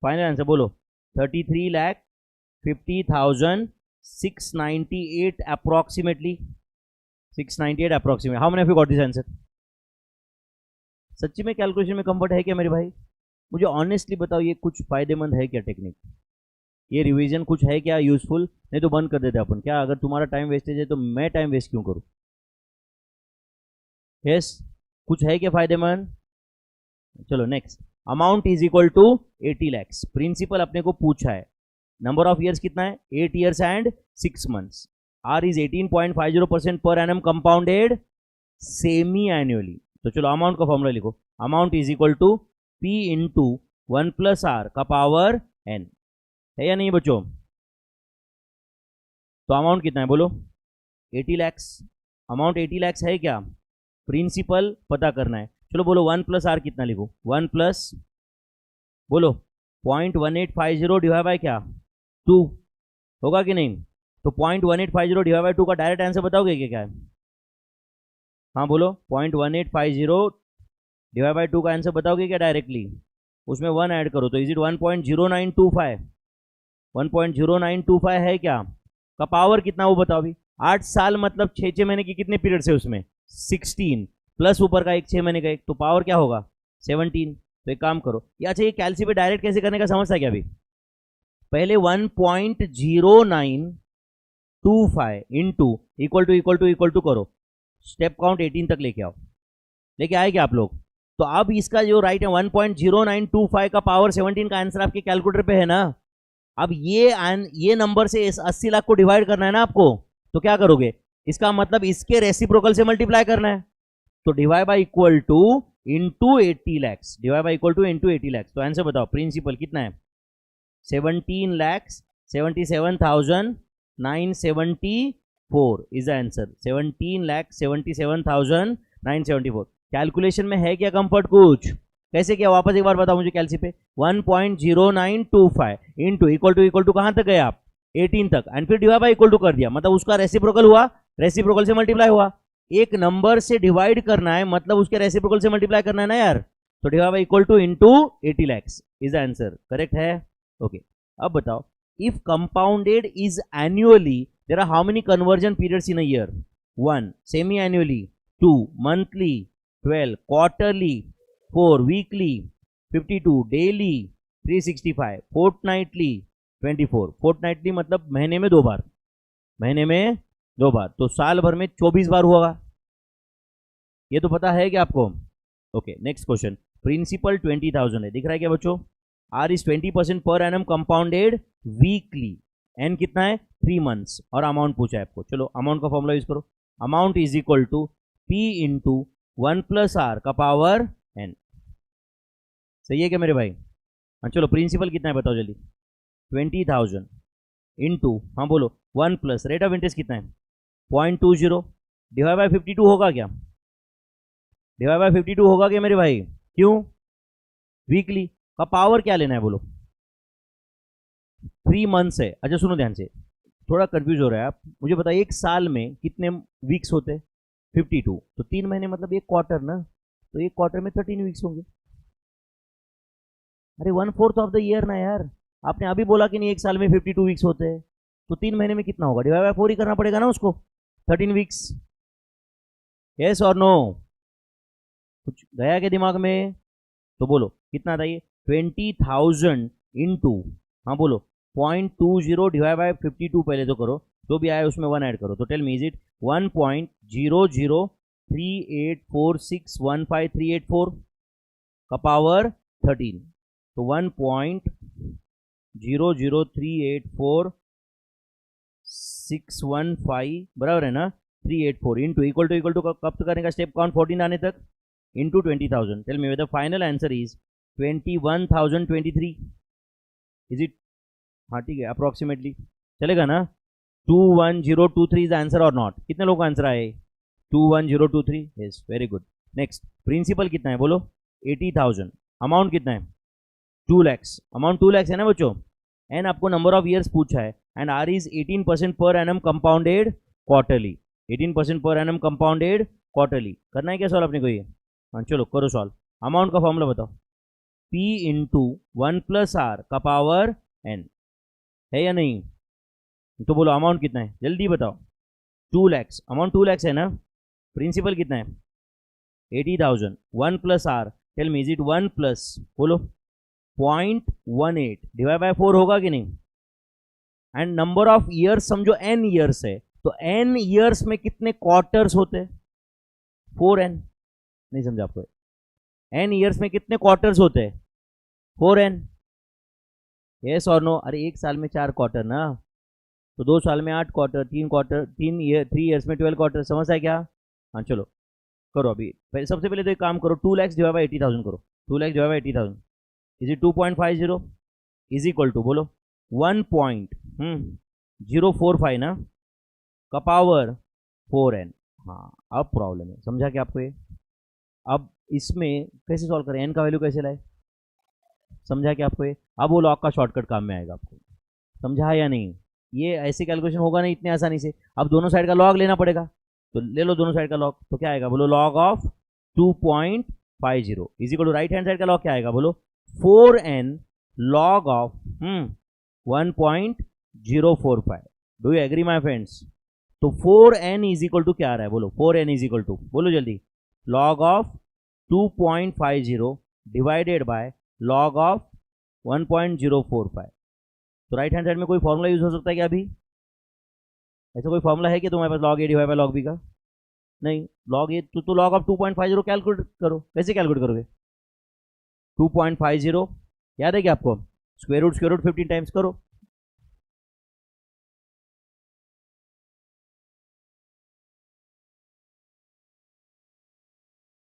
फाइनल आंसर बोलो। 33,50,698 approximately. 698 approximate. How many of you got this answer? सच्ची में कैलकुलेशन में कंफर्ट है क्या मेरे भाई? मुझे ऑनेस्टली बताओ ये कुछ फायदेमंद है क्या टेक्निक? ये रिवीजन कुछ है क्या यूजफुल? नहीं तो बंद कर देते अपन। क्या अगर तुम्हारा टाइम वेस्टेज है तो मैं टाइम वेस्ट क्यों करूं? यस कुछ है क्या फायदेमंद? चलो next. Amount is equal to 80 lakhs। Principal अपने को पूछा है, नंबर ऑफ ईयर्स कितना है? 8 years and 6 months। R is 18.50% per annum compounded semi annually. तो चलो अमाउंट का फॉर्मूला लिखो। Amount is equal to P into 1 plus R का पावर एन। है या नहीं बच्चों? तो अमाउंट कितना है बोलो? 80 lakhs। अमाउंट 80 lakhs है क्या? प्रिंसिपल पता करना है। चलो बोलो 1 प्लस आर कितना लिखो? 1 प्लस बोलो 0.1850 डिवाइड बाय क्या? 2 होगा कि नहीं? तो 0.1850 डिवाइड बाय 2 का डायरेक्ट आंसर बताओगे क्या है? हाँ बोलो 0.1850 डिवाइड बाय 2 का आंसर बताओगे क्या डायरेक्टली? उसमें 1 ऐड करो तो इज इट 1.0925? 1.0925 है क्या? का पावर कितना वो बताओ अभी। 8 साल मतलब 6 महीने की कितने पीरियड से उसमें? 16 प्लस ऊपर का एक 6 महीने का एक, तो पावर क्या होगा? 17। तो एक काम करो ये। अच्छा ये कैलसी पे डायरेक्ट कैसे करने का समझता है क्या? अभी पहले 1.0925 इंटू इक्वल टू करो, स्टेप काउंट 18 तक लेके आओ। लेके आए क्या आप लोग? तो अब इसका जो राइट है 1.0925 का पावर 17 का आंसर आपके कैलकुलेटर पे है ना। अब ये नंबर से 80 लाख को डिवाइड करना है ना आपको। तो क्या करोगे, इसका मतलब इसके रेसिप्रोकल से मल्टीप्लाई करना है, तो divide by equal to into 80 lakhs, divide by equal to into 80 lakhs. तो आंसर बताओ, प्रिंसिपल कितना है, 17 lakhs 77,974 is the answer, 17,77,974। Calculation में है क्या कंफर्ट कुछ, कैसे किया वापस एक बार बताओ मुझे कैलसी पे, 1.0925 इंटू इक्वल टू कहां तक गए आप, 18 तक, एंड फिर डिवाइड बाय इक्वल टू कर दिया, मतलब उसका रेसिप्रोकल हुआ, रेसिप्रोकल से मल्टीप्लाई हुआ, एक नंबर से डिवाइड करना है मतलब उसके रेसिप्रोकल से मल्टीप्लाई करना है ना यार, तो divide by equal to into 80 lakhs is the answer, correct है। ओके, अब बताओ, if compounded is annually there are how many conversion periods in a year, 1 semi annually, 2 monthly, 12 quarterly, 4 weekly, 52 daily, 365 fortnightly, 24 fortnightly मतलब महीने में 2 बार, महीने में 2 बार, तो साल भर में 24 बार होगा, ये तो पता है क्या आपको। ओके, नेक्स्ट क्वेश्चन, प्रिंसिपल 20,000 है, दिख रहा है क्या बच्चों, आर इज 20% पर एनम कंपाउंडेड वीकली, एन कितना है 3 मंथ्स, और अमाउंट पूछा है आपको, चलो अमाउंट का फॉर्मूला यूज करो, amount is equal to P into 1 plus R का पावर एन, सही है क्या मेरे भाई। हाँ चलो, प्रिंसिपल कितना है बताओ जल्दी, 20,000 इंटू, हाँ बोलो 1 प्लस रेट ऑफ इंटरेस्ट कितना है 0.20, डिवाइड बाय 52 होगा क्या, डिवाइड बाय 52 होगा क्या मेरे भाई, क्यों, वीकली का पावर क्या लेना है बोलो, 3 मंथ्स है। अच्छा सुनो ध्यान से, थोड़ा कंफ्यूज हो रहा है आप, मुझे बताइए एक साल में कितने वीक्स होते हैं, 52, तो 3 महीने मतलब एक क्वार्टर ना, तो एक क्वार्टर में 13 वीक्स होंगे, अरे 1/4 ऑफ द ईयर ना यार, आपने अभी बोला कि नहीं एक साल में 52 वीक्स होते हैं, तो 3 महीने में कितना होगा, डिवाइड बाय 4 ही करना पड़ेगा ना उसको, 13 वीक्स, यस और नो, कुछ गया क्या दिमाग में, तो बोलो कितना था ये, 20,000 इंटू, हाँ बोलो 0.20 डिवाइड बाय 52, पहले तो करो, जो भी आया उसमें 1 ऐड करो, तो टेल मी इज इट 1.00384615384 का पावर 13, तो 1.0038461 बराबर है ना 384 इंटू इक्वल टू कब तक करेगा स्टेप काउंट 14 आने तक, into 20,000, tell me the final answer is 21,023, is it, हाँ ठीक है अप्रोक्सीमेटली चलेगा ना, 21023 इज आंसर और नॉट, कितने लोगों का आंसर आए 21023, yes very good. Next, principal कितना है बोलो 80,000, अमाउंट कितना है 2 लैक्स, अमाउंट 2 लैक्स है ना बच्चों, एन आपको नंबर ऑफ ईयर्स पूछा है, एंड आर इज 18% पर एनम कंपाउंडेड क्वार्टरली, 18% पर एनम कंपाउंडेड क्वार्टरली, करना है क्या सॉल्व अपने को ये, हाँ चलो करो सॉल्व, अमाउंट का फॉर्मूला बताओ, P इंटू 1 प्लस आर का पावर n, है या नहीं, तो बोलो अमाउंट कितना है जल्दी बताओ, 2 लैक्स, अमाउंट 2 लैक्स है ना, प्रिंसिपल कितना है 80,000, 1 plus R, tell me is it 1 plus बोलो 0.18 डिवाइड बाय 4 होगा कि नहीं, एंड नंबर ऑफ ईयर्स समझो n ईयर्स है, तो n ईयर्स में कितने क्वार्टर्स होते हैं 4n, नहीं समझा आपको, n ईयर्स में कितने क्वार्टर्स होते हैं 4n, यस और नो, अरे एक साल में 4 क्वार्टर ना, तो 2 साल में 8 क्वार्टर, 3 क्वार्टर, 3 ईयर्स में 12 क्वार्टर, समझ है क्या, हाँ चलो करो अभी, सबसे पहले तो एक काम करो, 2 लैक्स डिवाइड बाय 80,000 करो, 2 lakhs divide by 80,000 is it 2.50 is equal to बोलो 1.045 ना का पावर 4n, हाँ अब प्रॉब्लम है, समझा क्या आपको ये, अब इसमें कैसे सॉल्व करें, n का वैल्यू कैसे लाए, समझा क्या आपको ये, अब वो लॉग का शॉर्टकट काम में आएगा आपको, समझा है या नहीं, ये ऐसे कैलकुलेशन होगा नहीं इतने आसानी से, अब दोनों साइड का लॉग लेना पड़ेगा, तो ले लो दोनों साइड का लॉग, तो क्या आएगा बोलो log of 2.50 is equal to right hand side का लॉग क्या आएगा बोलो 4n log of 1.045, do you agree my friends, तो 4n इज इक्वल टू क्या आ रहा है बोलो, 4n इज इक्वल टू बोलो जल्दी log of 2.50 divided by log of 1.045, तो राइट हैंड साइड में कोई फॉर्मूला यूज हो सकता है क्या अभी, ऐसा कोई फॉर्मूला है कि तुम्हारे पास log A divide by log B का, नहीं, लॉग ए तो लॉग ऑफ 2.50 कैलकुलेट करो, कैसे कैलकुलेट करोगे 2.50 याद है क्या आपको, स्क्वायर रूट 15 टाइम्स करो,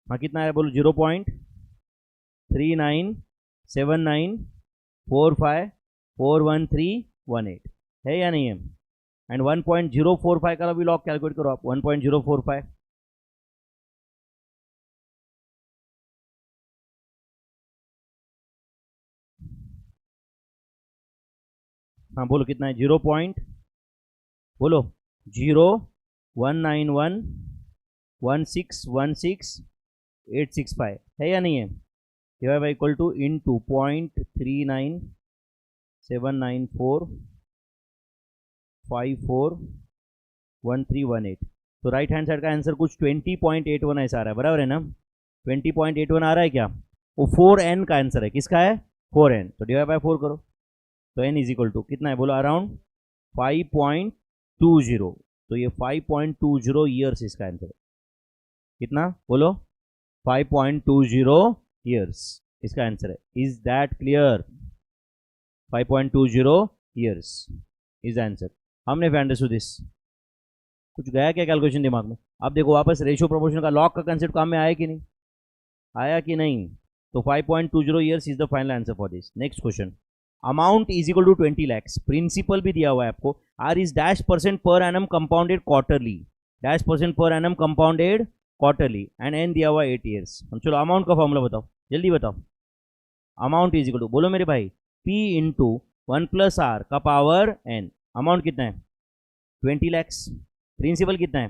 हाँ कितना है बोलो, 0.3979454131 है या नहीं है। एंड 1.045 का भी लॉग कैलकुलेट करो आप, 1.045 हाँ बोलो कितना है, बोलो 0.1911616 है या नहीं है। Divide by equal to into 0.3979454131 तो राइट हैंड साइड का आंसर कुछ 20.81 ऐसा आ रहा है, बराबर है ना। 20.81 आ रहा है क्या, वो 4n का आंसर है, किसका है 4n, तो डिवाइड बाय 4 करो तो n इज इक्वल टू कितना है बोलो, अराउंड 5.20 तो ये 5.20 ईयर्स इसका आंसर है, कितना बोलो 5.20 ईयर्स इसका आंसर है। Is that clear, 5.20 years is answer. हमने अंडरस्टूड दिस, कुछ गया क्या कैलकुलेशन दिमाग में। अब देखो वापस रेशियो प्रोपोर्शन का लॉग का कंसेप्ट काम में आया कि नहीं, आया कि नहीं, तो 5.20 years is the final answer for this. Next question, amount is equal to 20 lakhs, principal भी दिया हुआ है आपको, R is dash percent per annum compounded quarterly, dash percent per annum compounded quarterly, and N दिया हुआ 8 years. हम चलो amount का फॉर्मूला बताओ, जल्दी बताओ। अमाउंट इज इक्वल टू बोलो मेरे भाई P इंटू 1 प्लस आर का पावर n, अमाउंट कितना है 20 lakhs, प्रिंसिपल कितना है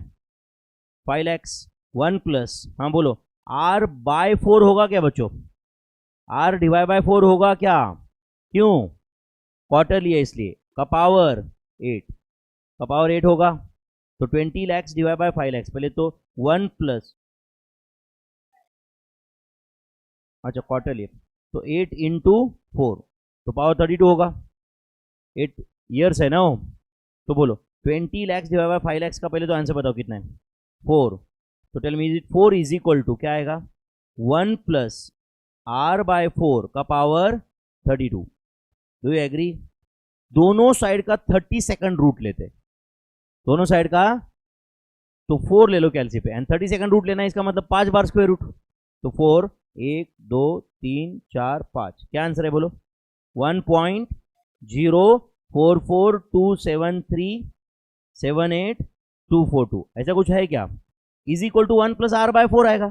5 lakhs, 1 प्लस हाँ बोलो r बाय 4 होगा क्या बच्चों, r डिवाइड बाय 4 होगा क्या, क्यों क्वार्टरली है इसलिए, का पावर 8, का पावर 8 होगा तो 20 lakhs डिवाइड बाय 5 lakhs, पहले तो 1 प्लस, अच्छा क्वार्टरली तो 8 इंटू 4 तो पावर 32 होगा, 8 ईयर्स है ना वो, तो बोलो 20 lakhs डिवाइड बाय 5 lakhs का पहले तो आंसर बताओ कितना है 4, तो tell me 4 is equal to क्या आएगा 1 प्लस r बाय 4 का पावर 32। डू यू एग्री, दोनों साइड का 30 सेकंड रूट लेते, दोनों साइड का तो 4 ले लो कैलसी पे, एंड 30 सेकंड रूट लेना है, इसका मतलब 5 बार स्क्वायर रूट, तो 4 1 2 3 4 5, क्या आंसर है बोलो 1.04427378 ऐसा कुछ है क्या, is equal to 1 plus r by 4 आएगा।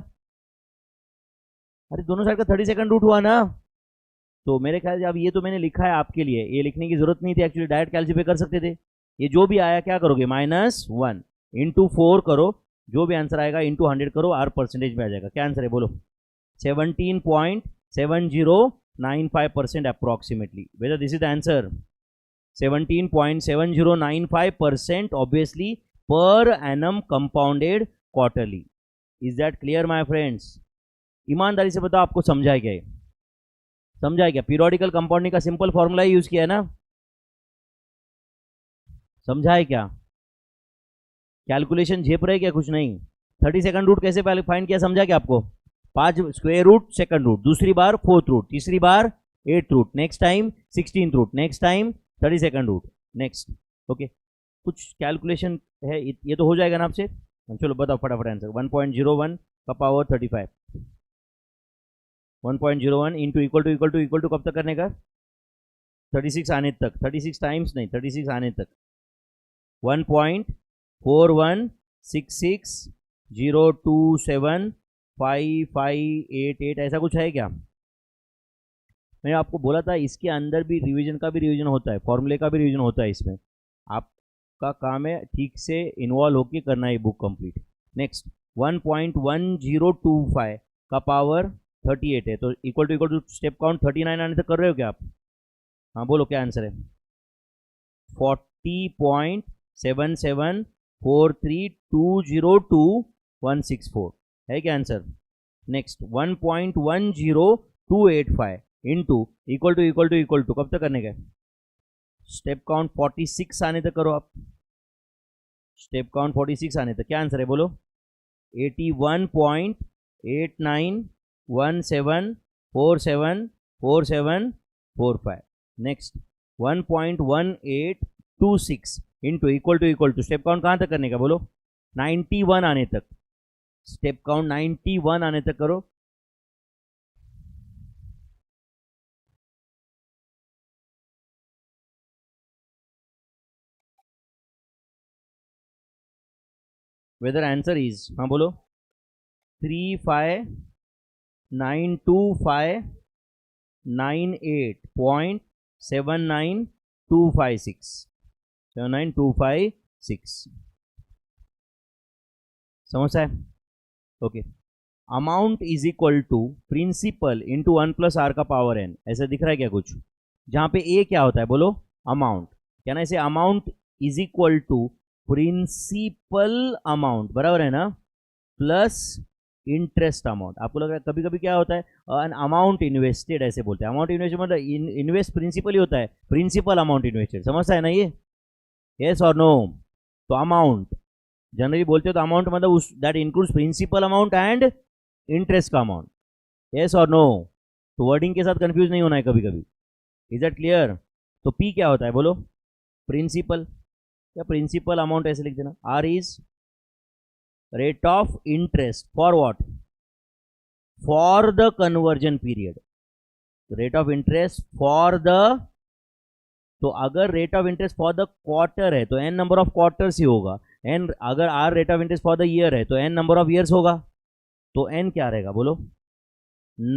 अरे दोनों साइड का 30 सेकंड रूट हुआ ना, तो मेरे ख्याल से अब ये तो मैंने लिखा है आपके लिए, ये लिखने की जरूरत नहीं थी एक्चुअली, डायरेक्ट कैलकुलेट कर सकते थे। ये जो भी आया क्या करोगे -1 इंटू 4 करो, जो भी आंसर आएगा इंटू 100 करो, r परसेंटेज में आ जाएगा। क्या आंसर है बोलो 17.7095% approximately, weather this is the answer 17.7095% obviously पर annum compounded quarterly. Is that clear my friends, ईमानदारी से बताओ आपको समझा क्या है, समझा क्या, पीरियोडिकल कंपाउंडिंग का सिंपल फॉर्मूला ही यूज किया है ना, समझा है क्या, कैलकुलेशन झेप रहे क्या कुछ नहीं, 30 सेकंड रूट कैसे फाइंड किया समझा क्या आपको, 5 स्क्वायर रूट सेकंड रूट, दूसरी बार 4th रूट, तीसरी बार 8th root, next time 16th root, next time 30 second root, next okay. कुछ कैलकुलेशन है ये तो हो जाएगा ना आपसे, चलो बताओ फटाफट आंसर। 1.01 का पावर 35, 1.01 इंटू इक्वल टू कब तक करने का 36 आने तक, 36 टाइम्स नहीं 36 आने तक, 1.41660275588 ऐसा कुछ है क्या। मैंने आपको बोला था इसके अंदर भी रिवीजन का भी रिवीजन होता है, फॉर्मूले का भी रिवीजन होता है, इसमें आपका काम है ठीक से इन्वॉल्व होकर करना है बुक कंप्लीट। नेक्स्ट 1.1025 का पावर 38 है, तो इक्वल टू स्टेप काउंट 39 आने तक कर रहे हो क्या आप, हाँ बोलो क्या आंसर है 40.7743202164 है क्या answer. Next 1.10285 into equal to कब तक करने का, स्टेप काउंट 46 आने तक करो आप, स्टेप काउंट 46 आने तक, क्या आंसर है बोलो 81.8917474745। Next 1.1826 into equal to step count कहाँ तक करने का बोलो 91 आने तक, स्टेप काउंट 91 आने तक करो। वेदर आंसर इज, हाँ बोलो, 35,925,98.79256 79256 समझ है? Okay. Amount is equal to principal into 1 + r का पावर n। ऐसा दिख रहा है क्या कुछ? जहां पे a क्या होता है बोलो? अमाउंट। क्या ना, इसे amount is equal to principal amount, बराबर है ना, प्लस इंटरेस्ट अमाउंट। आपको लग रहा है कभी कभी क्या होता है, एन अमाउंट इन्वेस्टेड ऐसे बोलते हैं। अमाउंट इन्वेस्टेड मतलब इन्वेस्ट प्रिंसिपल ही होता है, प्रिंसिपल अमाउंट इन्वेस्टेड। समझता है ना ये? यस और नो? तो अमाउंट जनरली बोलते हो तो अमाउंट मतलब उस that includes principal amount and interest का अमाउंट। यस और नो? तो वर्डिंग के साथ कंफ्यूज नहीं होना है कभी कभी। Is that clear? तो पी क्या होता है बोलो? प्रिंसिपल या प्रिंसिपल अमाउंट ऐसे लिख देना। R is rate of interest for what? For the conversion period. Rate of interest for the, तो अगर rate of interest for the quarter है तो एन नंबर ऑफ क्वार्टर्स ही होगा। एन, अगर R rate of interest for the year है तो N number of years होगा। तो एन क्या रहेगा बोलो?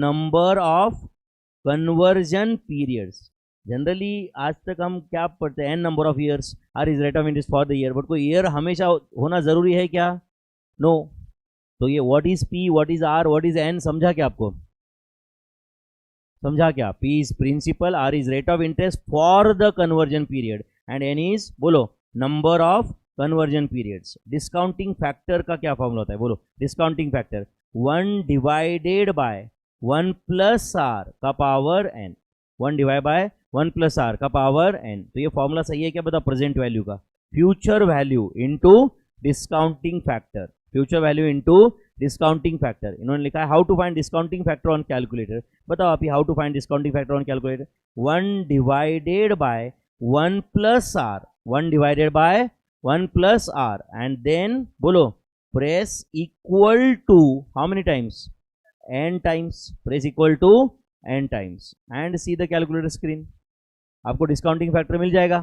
Number of conversion periods. Generally आज तक हम क्या पढ़ते हैं? N number of years, R is rate of interest for the year. But कोई ईयर हमेशा होना जरूरी है क्या? नो। तो ये what is P, what is R, what is N, समझा क्या आपको? समझा क्या? P is principal, R is rate of interest for the conversion period and N is बोलो number of conversion periods. Discounting factor का क्या फॉर्मूला होता है बोलो? Discounting factor 1 divided by 1 + r का power n। 1 divide by 1 + r का power n। तो ये फॉर्मूला सही है क्या बता? प्रेजेंट वैल्यू का future value into discounting factor, future value into discounting factor. इन्होंने लिखा है how to find discounting factor on calculator. बताओ आप ही, how to find discounting factor on calculator? 1 divided by 1 + r, 1 divided by 1 + r and then बोलो press equal to how many times? n times. Press equal to n times and see the calculator screen. आपको discounting factor मिल जाएगा।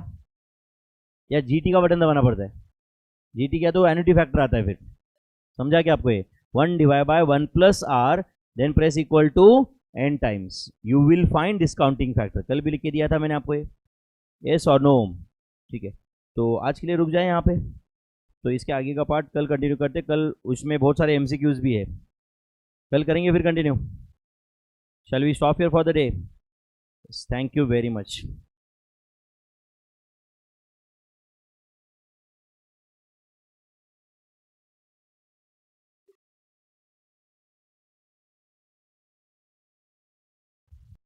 या GT का button दबाना पड़ता है? GT क्या, तो एन्युटी फैक्टर आता है फिर। समझा क्या आपको? ये 1 divide by 1 + r then press equal to n times, you will find discounting factor. कल भी लिख के दिया था मैंने आपको ये। यस और नो? ठीक है, तो आज के लिए रुक जाए यहाँ पे। तो इसके आगे का पार्ट कल कंटिन्यू करते। कल उसमें बहुत सारे एमसीक्यूज भी है, कल करेंगे फिर continue. Shall we stop here for the day? Thank you very much.